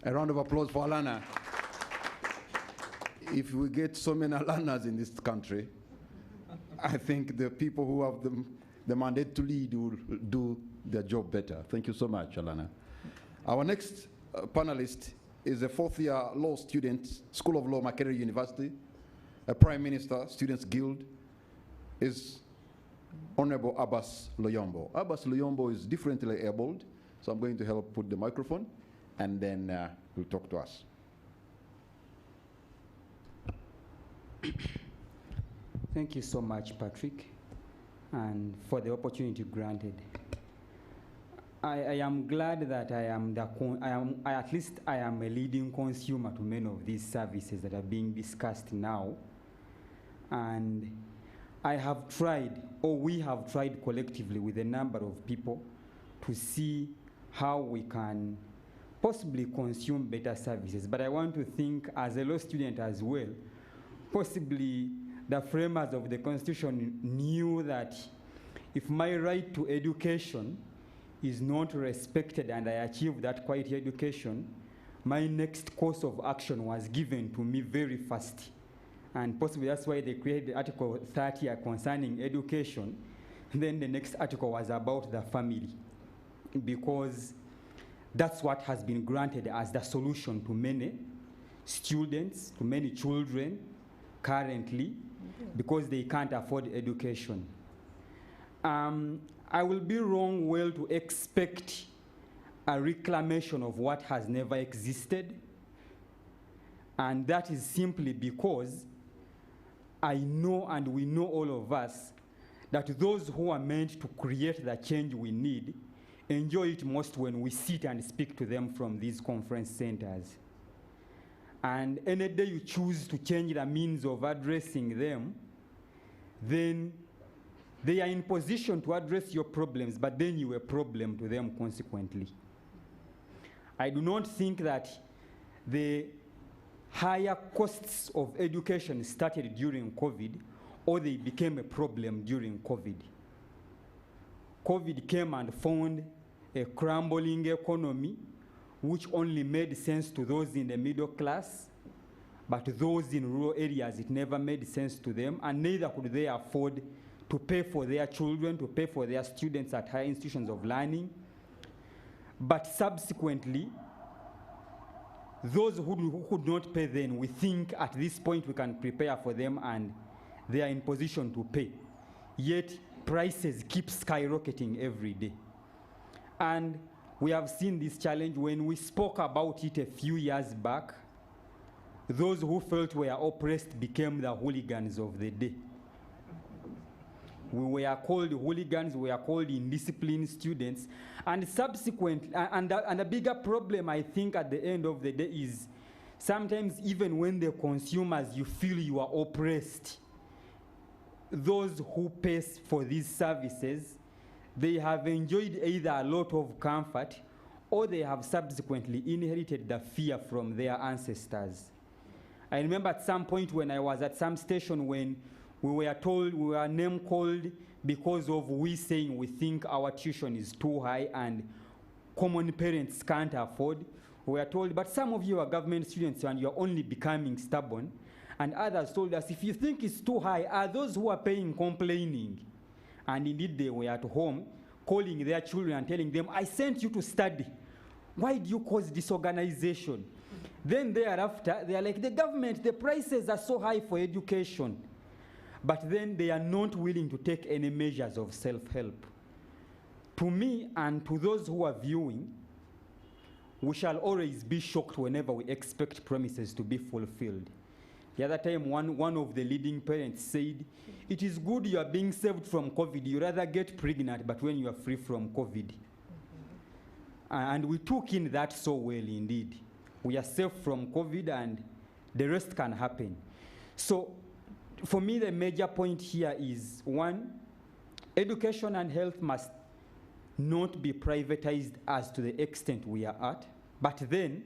A round of applause for Alana. If we get so many Alanas in this country, I think the people who have the mandate to lead will do their job better. Thank you so much, Alana. Our next panelist is a fourth-year law student, School of Law, Makerere University, a Prime Minister, Students Guild, is Honorable Abbas Loyombo. Abbas Loyombo is differently abled, so I'm going to help put the microphone, and then he'll talk to us. Thank you so much, Patrick, and for the opportunity granted. I am glad that I am a leading consumer to many of these services that are being discussed now. And I have tried, or we have tried collectively with a number of people to see how we can possibly consume better services. But I want to think as a law student as well, possibly the framers of the Constitution knew that if my right to education is not respected and I achieve that quality education, my next course of action was given to me very fast. And possibly that's why they created Article 30 concerning education. And then the next article was about the family, because that's what has been granted as the solution to many students, to many children currently, because they can't afford education. I will be wrong to expect a reclamation of what has never existed. And that is simply because I know, and we know all of us, that those who are meant to create the change we need enjoy it most when we sit and speak to them from these conference centers. And any day you choose to change the means of addressing them, then they are in position to address your problems, but then you're a problem to them consequently. I do not think that the higher costs of education started during COVID, or they became a problem during COVID. COVID came and found a crumbling economy, which only made sense to those in the middle class, but those in rural areas, it never made sense to them, and neither could they afford to pay for their children, to pay for their students at higher institutions of learning. But subsequently, those who could not pay then, we think at this point we can prepare for them and they are in position to pay. Yet prices keep skyrocketing every day. And we have seen this challenge when we spoke about it a few years back. Those who felt were oppressed became the hooligans of the day. We were called hooligans, we were called indisciplined students. And subsequently, and a bigger problem, I think, at the end of the day is sometimes even when the consumers, you feel you are oppressed. Those who pay for these services, they have enjoyed either a lot of comfort or they have subsequently inherited the fear from their ancestors. I remember at some point when I was at some station when we were told, we were name called because of we saying we think our tuition is too high and common parents can't afford. We were told, but some of you are government students and you're only becoming stubborn. And others told us, if you think it's too high, are those who are paying complaining? And indeed they were at home calling their children and telling them, I sent you to study. Why do you cause disorganization? Then thereafter, they are like, the government, the prices are so high for education. But then they are not willing to take any measures of self-help. To me and to those who are viewing, we shall always be shocked whenever we expect promises to be fulfilled. The other time, one of the leading parents said, it is good you are being saved from COVID. You rather get pregnant, but when you are free from COVID. And we took in that so well indeed. We are safe from COVID and the rest can happen. So for me, the major point here is, one, education and health must not be privatized as to the extent we are at, but then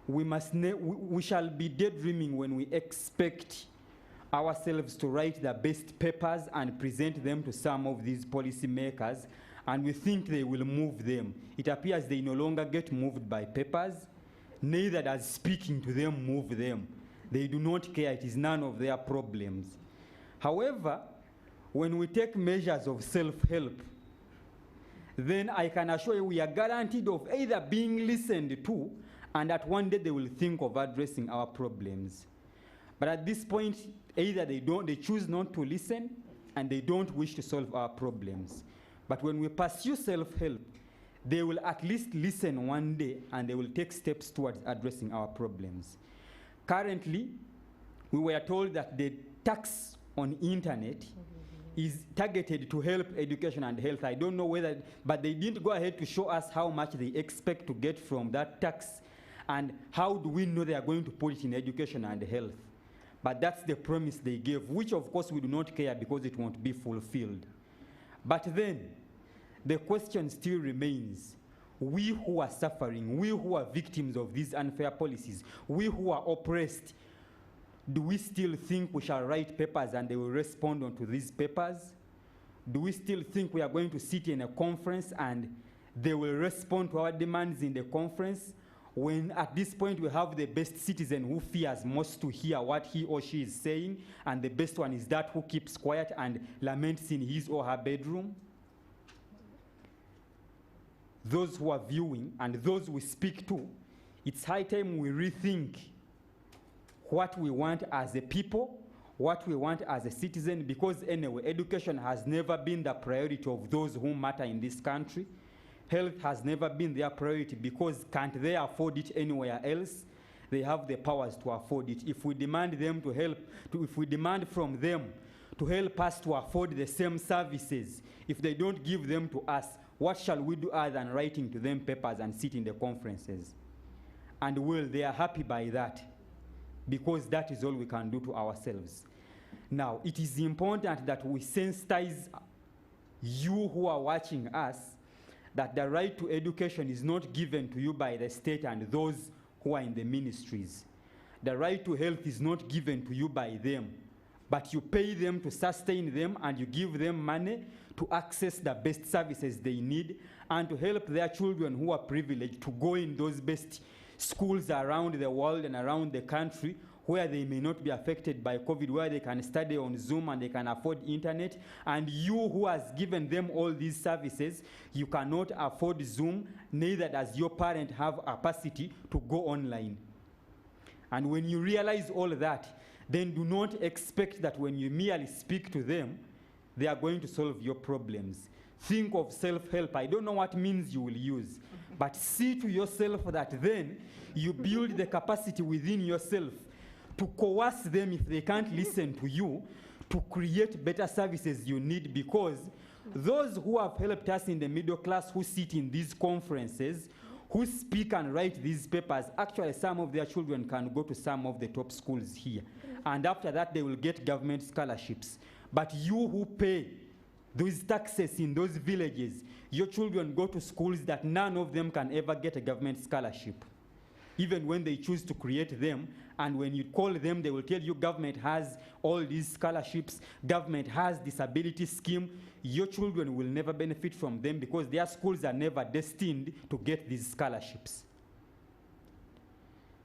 we shall be daydreaming when we expect ourselves to write the best papers and present them to some of these policy makers, and we think they will move them. It appears they no longer get moved by papers, neither does speaking to them move them. They do not care, it is none of their problems. However, when we take measures of self-help, then I can assure you we are guaranteed of either being listened to, and that one day they will think of addressing our problems. But at this point, either they choose not to listen, and they don't wish to solve our problems. But when we pursue self-help, they will at least listen one day, and they will take steps towards addressing our problems. Currently, we were told that the tax on internet is targeted to help education and health. I don't know whether, but they didn't go ahead to show us how much they expect to get from that tax, and how do we know they are going to put it in education and health. But that's the promise they gave, which of course we do not care because it won't be fulfilled. But then, the question still remains, we who are suffering, we who are victims of these unfair policies, we who are oppressed, do we still think we shall write papers and they will respond onto these papers? Do we still think we are going to sit in a conference and they will respond to our demands in the conference, when at this point we have the best citizen who fears most to hear what he or she is saying, and the best one is that who keeps quiet and laments in his or her bedroom? Those who are viewing and those we speak to, it's high time we rethink what we want as a people, what we want as a citizen, because anyway, education has never been the priority of those who matter in this country. Health has never been their priority because can't they afford it anywhere else? They have the powers to afford it. If we demand them to help, if we demand from them to help us to afford the same services, if they don't give them to us, what shall we do other than writing to them papers and sit in the conferences? And well, they are happy by that, because that is all we can do to ourselves. Now, it is important that we sensitize you who are watching us that the right to education is not given to you by the state and those who are in the ministries. The right to health is not given to you by them, but you pay them to sustain them and you give them money to access the best services they need and to help their children who are privileged to go in those best schools around the world and around the country where they may not be affected by COVID, where they can study on Zoom and they can afford internet. And you who has given them all these services, you cannot afford Zoom, neither does your parent have capacity to go online. And when you realize all that, then do not expect that when you merely speak to them, they are going to solve your problems. Think of self-help. I don't know what means you will use, but see to yourself that then you build the capacity within yourself to coerce them if they can't listen to you, to create better services you need, because those who have helped us in the middle class who sit in these conferences, who speak and write these papers, actually some of their children can go to some of the top schools here. And after that, they will get government scholarships. But you who pay those taxes in those villages, your children go to schools that none of them can ever get a government scholarship, even when they choose to create them. And when you call them, they will tell you government has all these scholarships, government has disability scheme. Your children will never benefit from them because their schools are never destined to get these scholarships.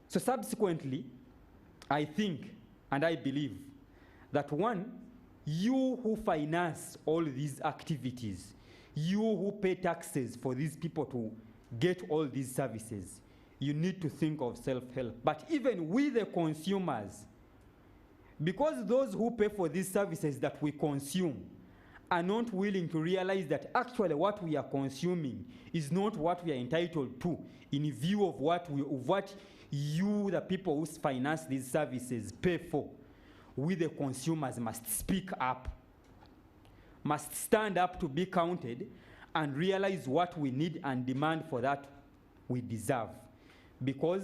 So subsequently, I think and I believe that one, you who finance all these activities, you who pay taxes for these people to get all these services, you need to think of self-help. But even we, the consumers, because those who pay for these services that we consume are not willing to realize that actually what we are consuming is not what we are entitled to in view of what you, the people who finance these services, pay for. We, the consumers, must speak up, must stand up to be counted and realize what we need and demand for that we deserve. Because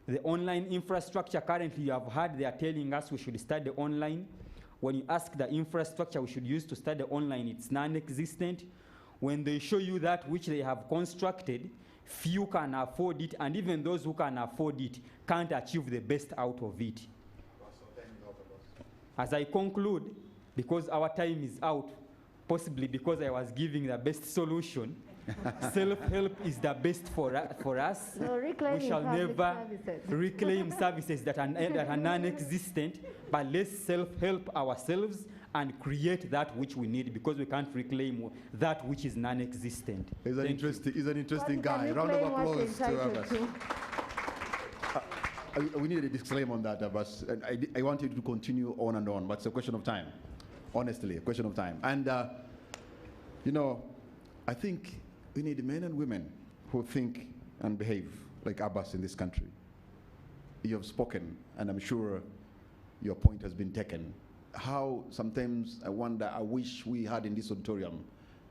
the online infrastructure currently, you have heard they are telling us we should study online. When you ask the infrastructure we should use to study online, it's non-existent. When they show you that which they have constructed, few can afford it, and even those who can afford it can't achieve the best out of it. As I conclude, because our time is out, possibly because I was giving the best solution, self-help is the best for us. No, we shall never reclaim services that are non-existent, but let's self-help ourselves and create that which we need, because we can't reclaim that which is non-existent. He's an interesting guy. Round of applause to Abbas. We need a disclaimer on that, Abbas. I want you to continue on and on, but it's a question of time. Honestly, a question of time. And, you know, I think we need men and women who think and behave like Abbas in this country. You have spoken, and I'm sure your point has been taken. How sometimes I wonder, I wish we had in this auditorium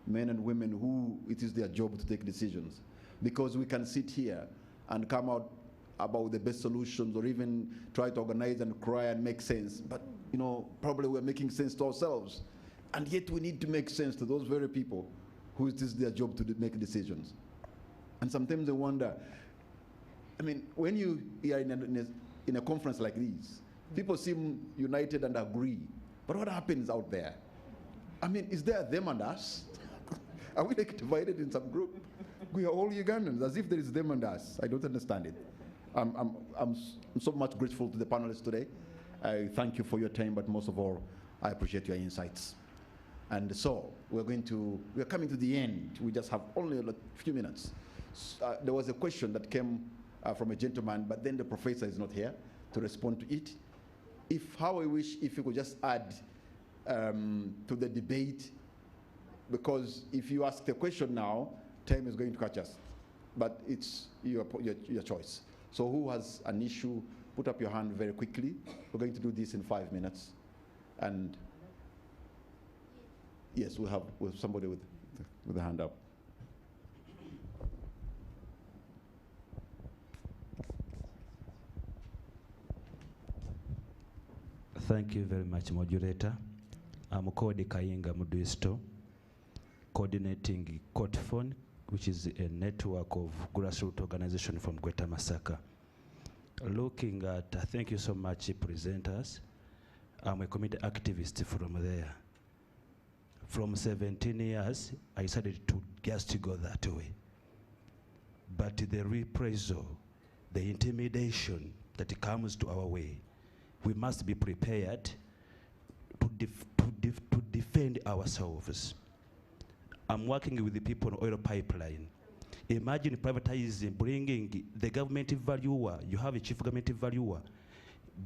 men and women who it is their job to take decisions. Because we can sit here and come out about the best solutions, or even try to organize and cry and make sense. But, you know, probably we're making sense to ourselves. And yet we need to make sense to those very people who it is their job to make decisions. And sometimes I wonder, I mean, when you are in a conference like this, people seem united and agree. But what happens out there? I mean, is there them and us? Are we like divided in some group? We are all Ugandans, as if there is them and us. I don't understand it. I'm so much grateful to the panelists today. I thank you for your time, but most of all, I appreciate your insights. And so we're coming to the end. We just have only a few minutes. There was a question that came from a gentleman, but then the professor is not here to respond to it. How I wish if you could just add to the debate, because if you ask the question now, time is going to catch us. But it's your choice. So who has an issue, put up your hand very quickly. We're going to do this in 5 minutes. And yes, we have somebody with the hand up. Thank you very much, moderator. I'm Kodi Kayinga Mudisto, coordinating COTFON, which is a network of grassroots organizations from Greater Masaka. Looking at, thank you so much, presenters. I'm a community activist from there. From 17 years, I decided to just go that way. But the reprisal, the intimidation that comes to our way, we must be prepared to defend ourselves. I'm working with the people on oil pipeline. Imagine privatizing, bringing the government valuer, you have a chief government valuer,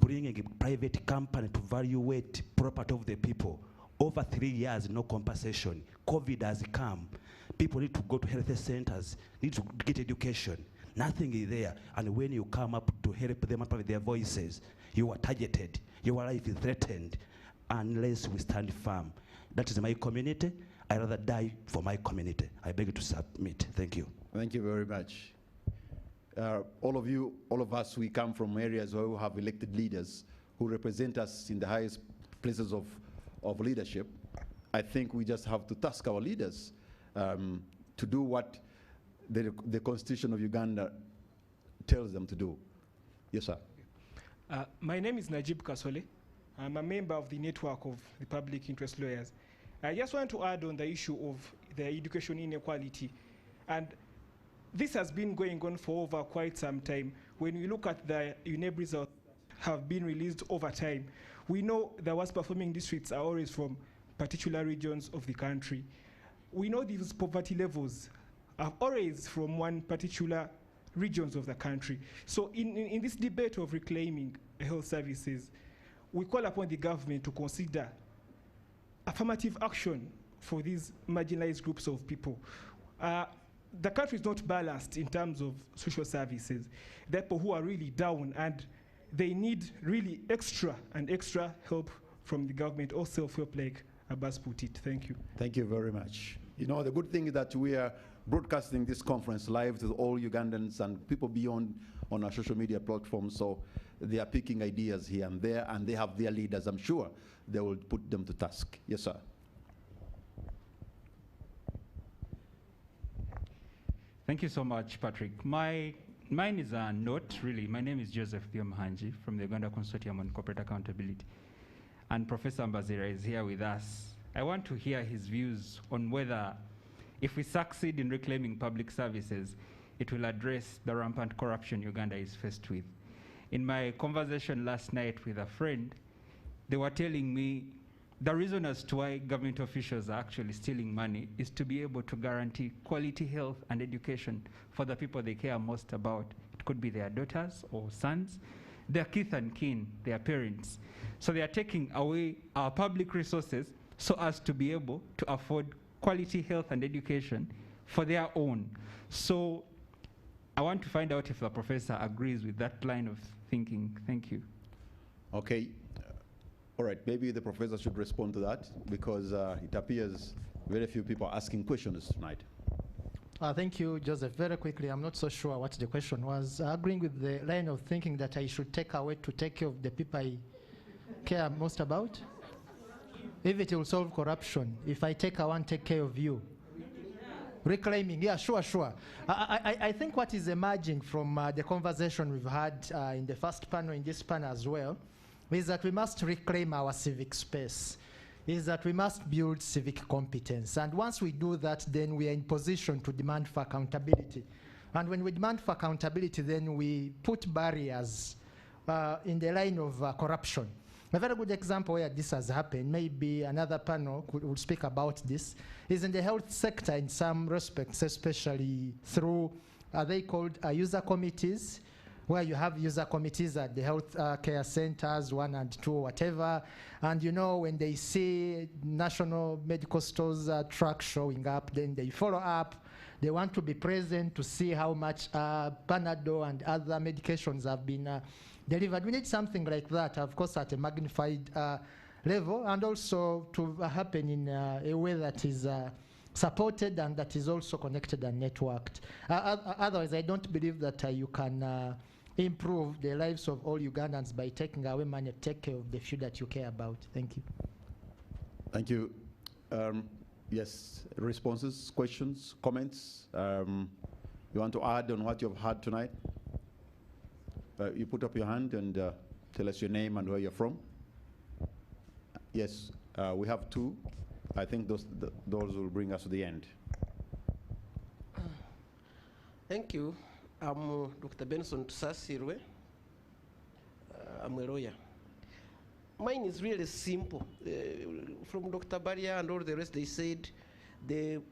bringing a private company to evaluate property of the people. Over 3 years, no compensation. COVID has come. People need to go to health centers, need to get education. Nothing is there. And when you come up to help them up with their voices, you are targeted. Your life is threatened. unless we stand firm. That is my community. I'd rather die for my community. I beg you to submit. Thank you. Thank you very much. All of us, we come from areas where we have elected leaders who represent us in the highest places of leadership. I think we just have to task our leaders to do what the Constitution of Uganda tells them to do. Yes, sir. My name is Najib Kasole. I'm a member of the network of the public interest lawyers. I just want to add on the issue of the education inequality. And this has been going on for over quite some time. When we look at the UNEB results that have been released over time, we know the worst performing districts are always from particular regions of the country. We know these poverty levels are always from one particular regions of the country. So in this debate of reclaiming health services, we call upon the government to consider affirmative action for these marginalized groups of people. The country is not balanced in terms of social services. There are people who are really down and they need really extra help from the government or self-help, like Abbas put it. Thank you. Thank you very much. You know, the good thing is that we are broadcasting this conference live to all Ugandans and people beyond on our social media platforms, so they are picking ideas here and there, and they have their leaders. I'm sure they will put them to task. Yes, sir. Thank you so much, Patrick. Mine is a note, really. My name is Joseph Thiomahanji from the Uganda Consortium on Corporate Accountability. And Professor Mbazira is here with us. I want to hear his views on whether, if we succeed in reclaiming public services, it will address the rampant corruption Uganda is faced with. In my conversation last night with a friend, they were telling me the reason as to why government officials are actually stealing money is to be able to guarantee quality health and education for the people they care most about. It could be their daughters or sons, their kith and kin, their parents. So they are taking away our public resources so as to be able to afford quality health and education for their own. So I want to find out if the professor agrees with that line of thinking. Thank you. Okay. All right, maybe the professor should respond to that, because it appears very few people are asking questions tonight. Thank you, Joseph. Very quickly, I'm not so sure what the question was. Agreeing with the line of thinking that I should take away to take care of the people I care most about? If it will solve corruption, if I take one, take care of you. Reclaiming, yeah, sure. I think what is emerging from the conversation we've had in the first panel, in this panel as well, is that we must reclaim our civic space, is that we must build civic competence. And once we do that, then we are in position to demand for accountability. And when we demand for accountability, then we put barriers in the line of corruption. A very good example where this has happened, maybe another panel would speak about this, is in the health sector in some respects, especially through, are they called user committees, where you have user committees at the health care centers, 1 and 2, whatever. And you know, when they see national medical stores truck showing up, then they follow up. They want to be present to see how much Panadol and other medications have been delivered. We need something like that, of course, at a magnified level, and also to happen in a way that is supported and that is also connected and networked. Otherwise, I don't believe that you can improve the lives of all Ugandans by taking away money to take care of the few that you care about. Thank you. Thank you. Yes, responses, questions, comments? You want to add on what you've heard tonight? You put up your hand and tell us your name and where you're from. Yes, we have 2. I think those will bring us to the end. Thank you. I'm Dr. Benson Tusasirwe. I'm a lawyer. Mine is really simple. From Dr. Baria and all the rest, they said the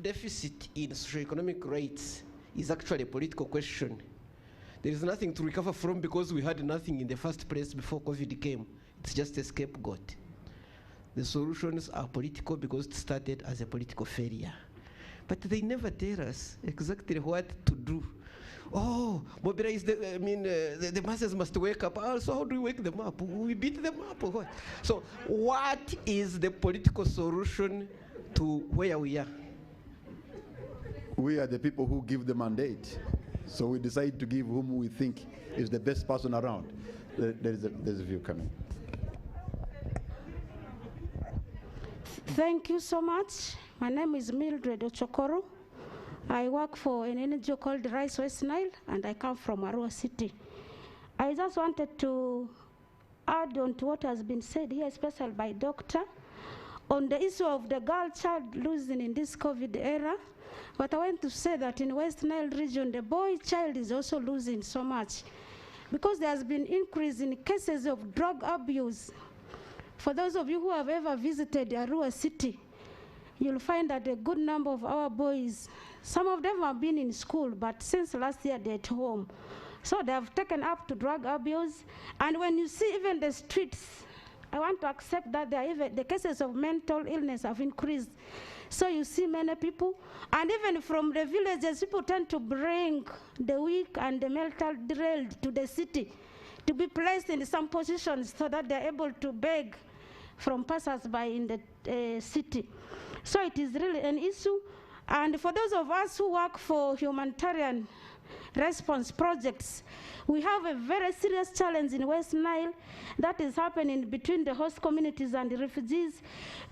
deficit in socio-economic rates is actually a political question. There is nothing to recover from because we had nothing in the first place before COVID came. It's just a scapegoat. The solutions are political because it started as a political failure. But they never tell us exactly what to do oh, mobilize the masses must wake up. Also, how do we wake them up? We beat them up or what? So what is the political solution to where we are? We are the people who give the mandate. So we decide to give whom we think is the best person around. There's a view coming. Thank you so much. My name is Mildred Ochokoro. I work for an NGO called Rise West Nile, and I come from Arua City. I just wanted to add on to what has been said here, especially by Doctor, on the issue of the girl child losing in this COVID era. But I want to say that in West Nile region, the boy child is also losing so much because there has been increase in cases of drug abuse. For those of you who have ever visited Arua City, you'll find that a good number of our boys, some of them have been in school, but since last year they're at home. So they have taken up to drug abuse. And when you see even the streets, I want to accept that the cases of mental illness have increased. So you see many people, and even from the villages, people tend to bring the weak and the mental derailed to the city to be placed in some positions so that they're able to beg from passers-by in the city. So it is really an issue. And for those of us who work for humanitarian response projects, we have a very serious challenge in West Nile that is happening between the host communities and the refugees.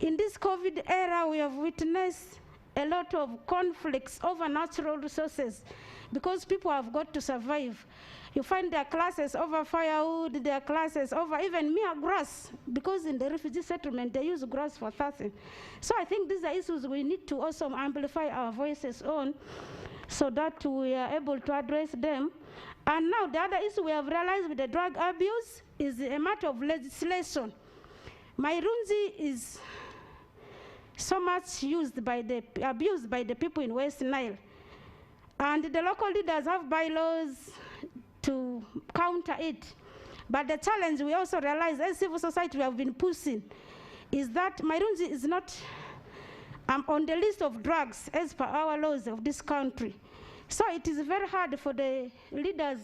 In this COVID era, we have witnessed a lot of conflicts over natural resources because people have got to survive. You find their classes over firewood, their classes over even mere grass, because in the refugee settlement, they use grass for thatching. So I think these are issues we need to also amplify our voices on so that we are able to address them. And now the other issue we have realized with the drug abuse is a matter of legislation. Mairunzi is so much abused by the people in West Nile. And the local leaders have bylaws to counter it. But the challenge we also realize as civil society we have been pushing is that Mairunzi is not on the list of drugs as per our laws of this country. So it is very hard for the leaders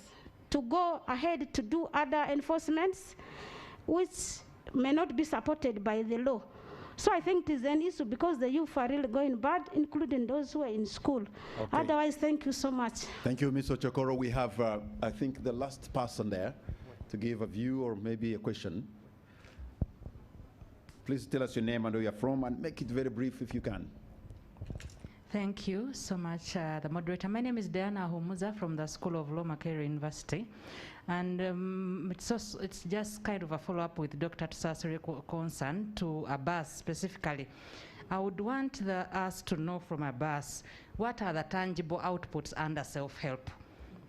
to go ahead to do other enforcements which may not be supported by the law. So I think it is an issue because the youth are really going bad, including those who are in school. Okay. Otherwise, thank you so much. Thank you, Ms. Ochokoro. We have, I think, the last person there to give a view or maybe a question. Please tell us your name and where you're from, and make it very brief if you can. Thank you so much, the moderator. My name is Diana Humuza from the School of Law, Makerere University. And it's just kind of a follow-up with Dr. Tsasiri's concern to Abbas specifically. I would want us to know from Abbas, what are the tangible outputs under self-help?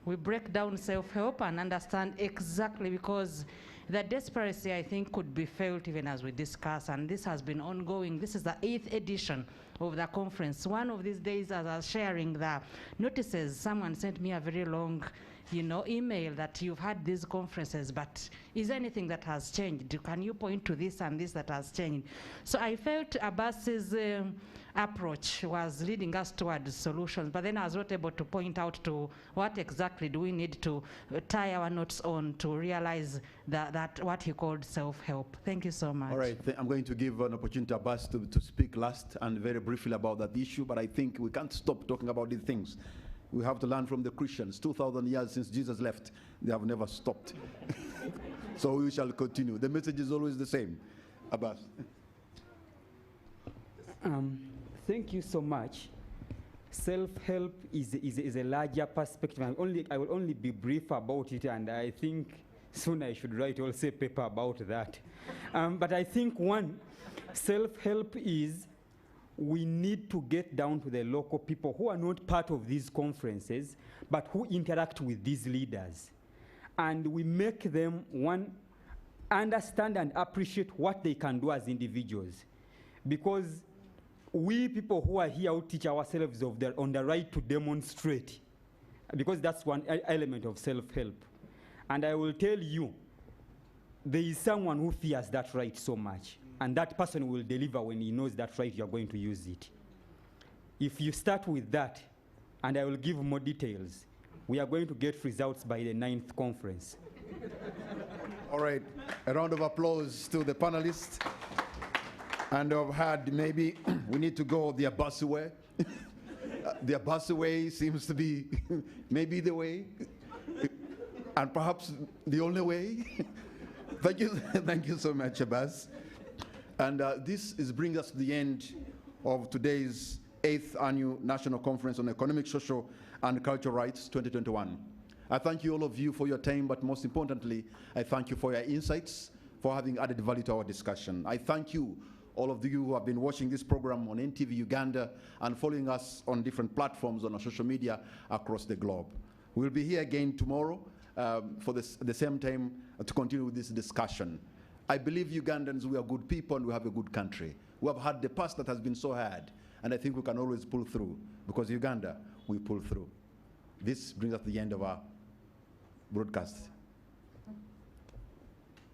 We break down self-help and understand exactly, because the desperacy, I think, could be felt even as we discuss, and this has been ongoing. This is the 8th edition of the conference. One of these days, as I was sharing the notices, someone sent me a very long email that you've had these conferences, but is there anything that has changed? Can you point to this and this that has changed? So I felt Abbas's approach was leading us towards solutions, but then I was not able to point out to what exactly do we need to tie our notes on to realize that what he called self-help. Thank you so much. All right, I'm going to give an opportunity to Abbas to speak last and very briefly about that issue, but I think we can't stop talking about these things. We have to learn from the Christians. 2,000 years since Jesus left, they have never stopped. So we shall continue. The message is always the same. Abbas. Thank you so much. Self-help is a larger perspective. I will only be brief about it, and I think soon I should write also a paper about that. But I think one, self-help is we need to get down to the local people who are not part of these conferences, but who interact with these leaders. And we make them, one, understand and appreciate what they can do as individuals. Because we people who are here will teach ourselves on the right to demonstrate, because that's one element of self-help. And I will tell you, there is someone who fears that right so much. And that person will deliver when he knows that right, you're going to use it. If you start with that, and I will give more details, we are going to get results by the 9th conference. All right, a round of applause to the panelists. And I've had maybe we need to go the Abasi way. The Abasi way seems to be maybe the way, and perhaps the only way. Thank you so much, Abbas. And this brings us to the end of today's 8th Annual National Conference on Economic, Social, and Cultural Rights 2021. I thank you all of you for your time, but most importantly, I thank you for your insights, for having added value to our discussion. I thank you, all of you who have been watching this program on NTV Uganda and following us on different platforms on our social media across the globe. We'll be here again tomorrow for the same time to continue with this discussion. I believe Ugandans, we are good people and we have a good country. We have had the past that has been so hard, and I think we can always pull through, because Uganda, we pull through. This brings us to the end of our broadcast.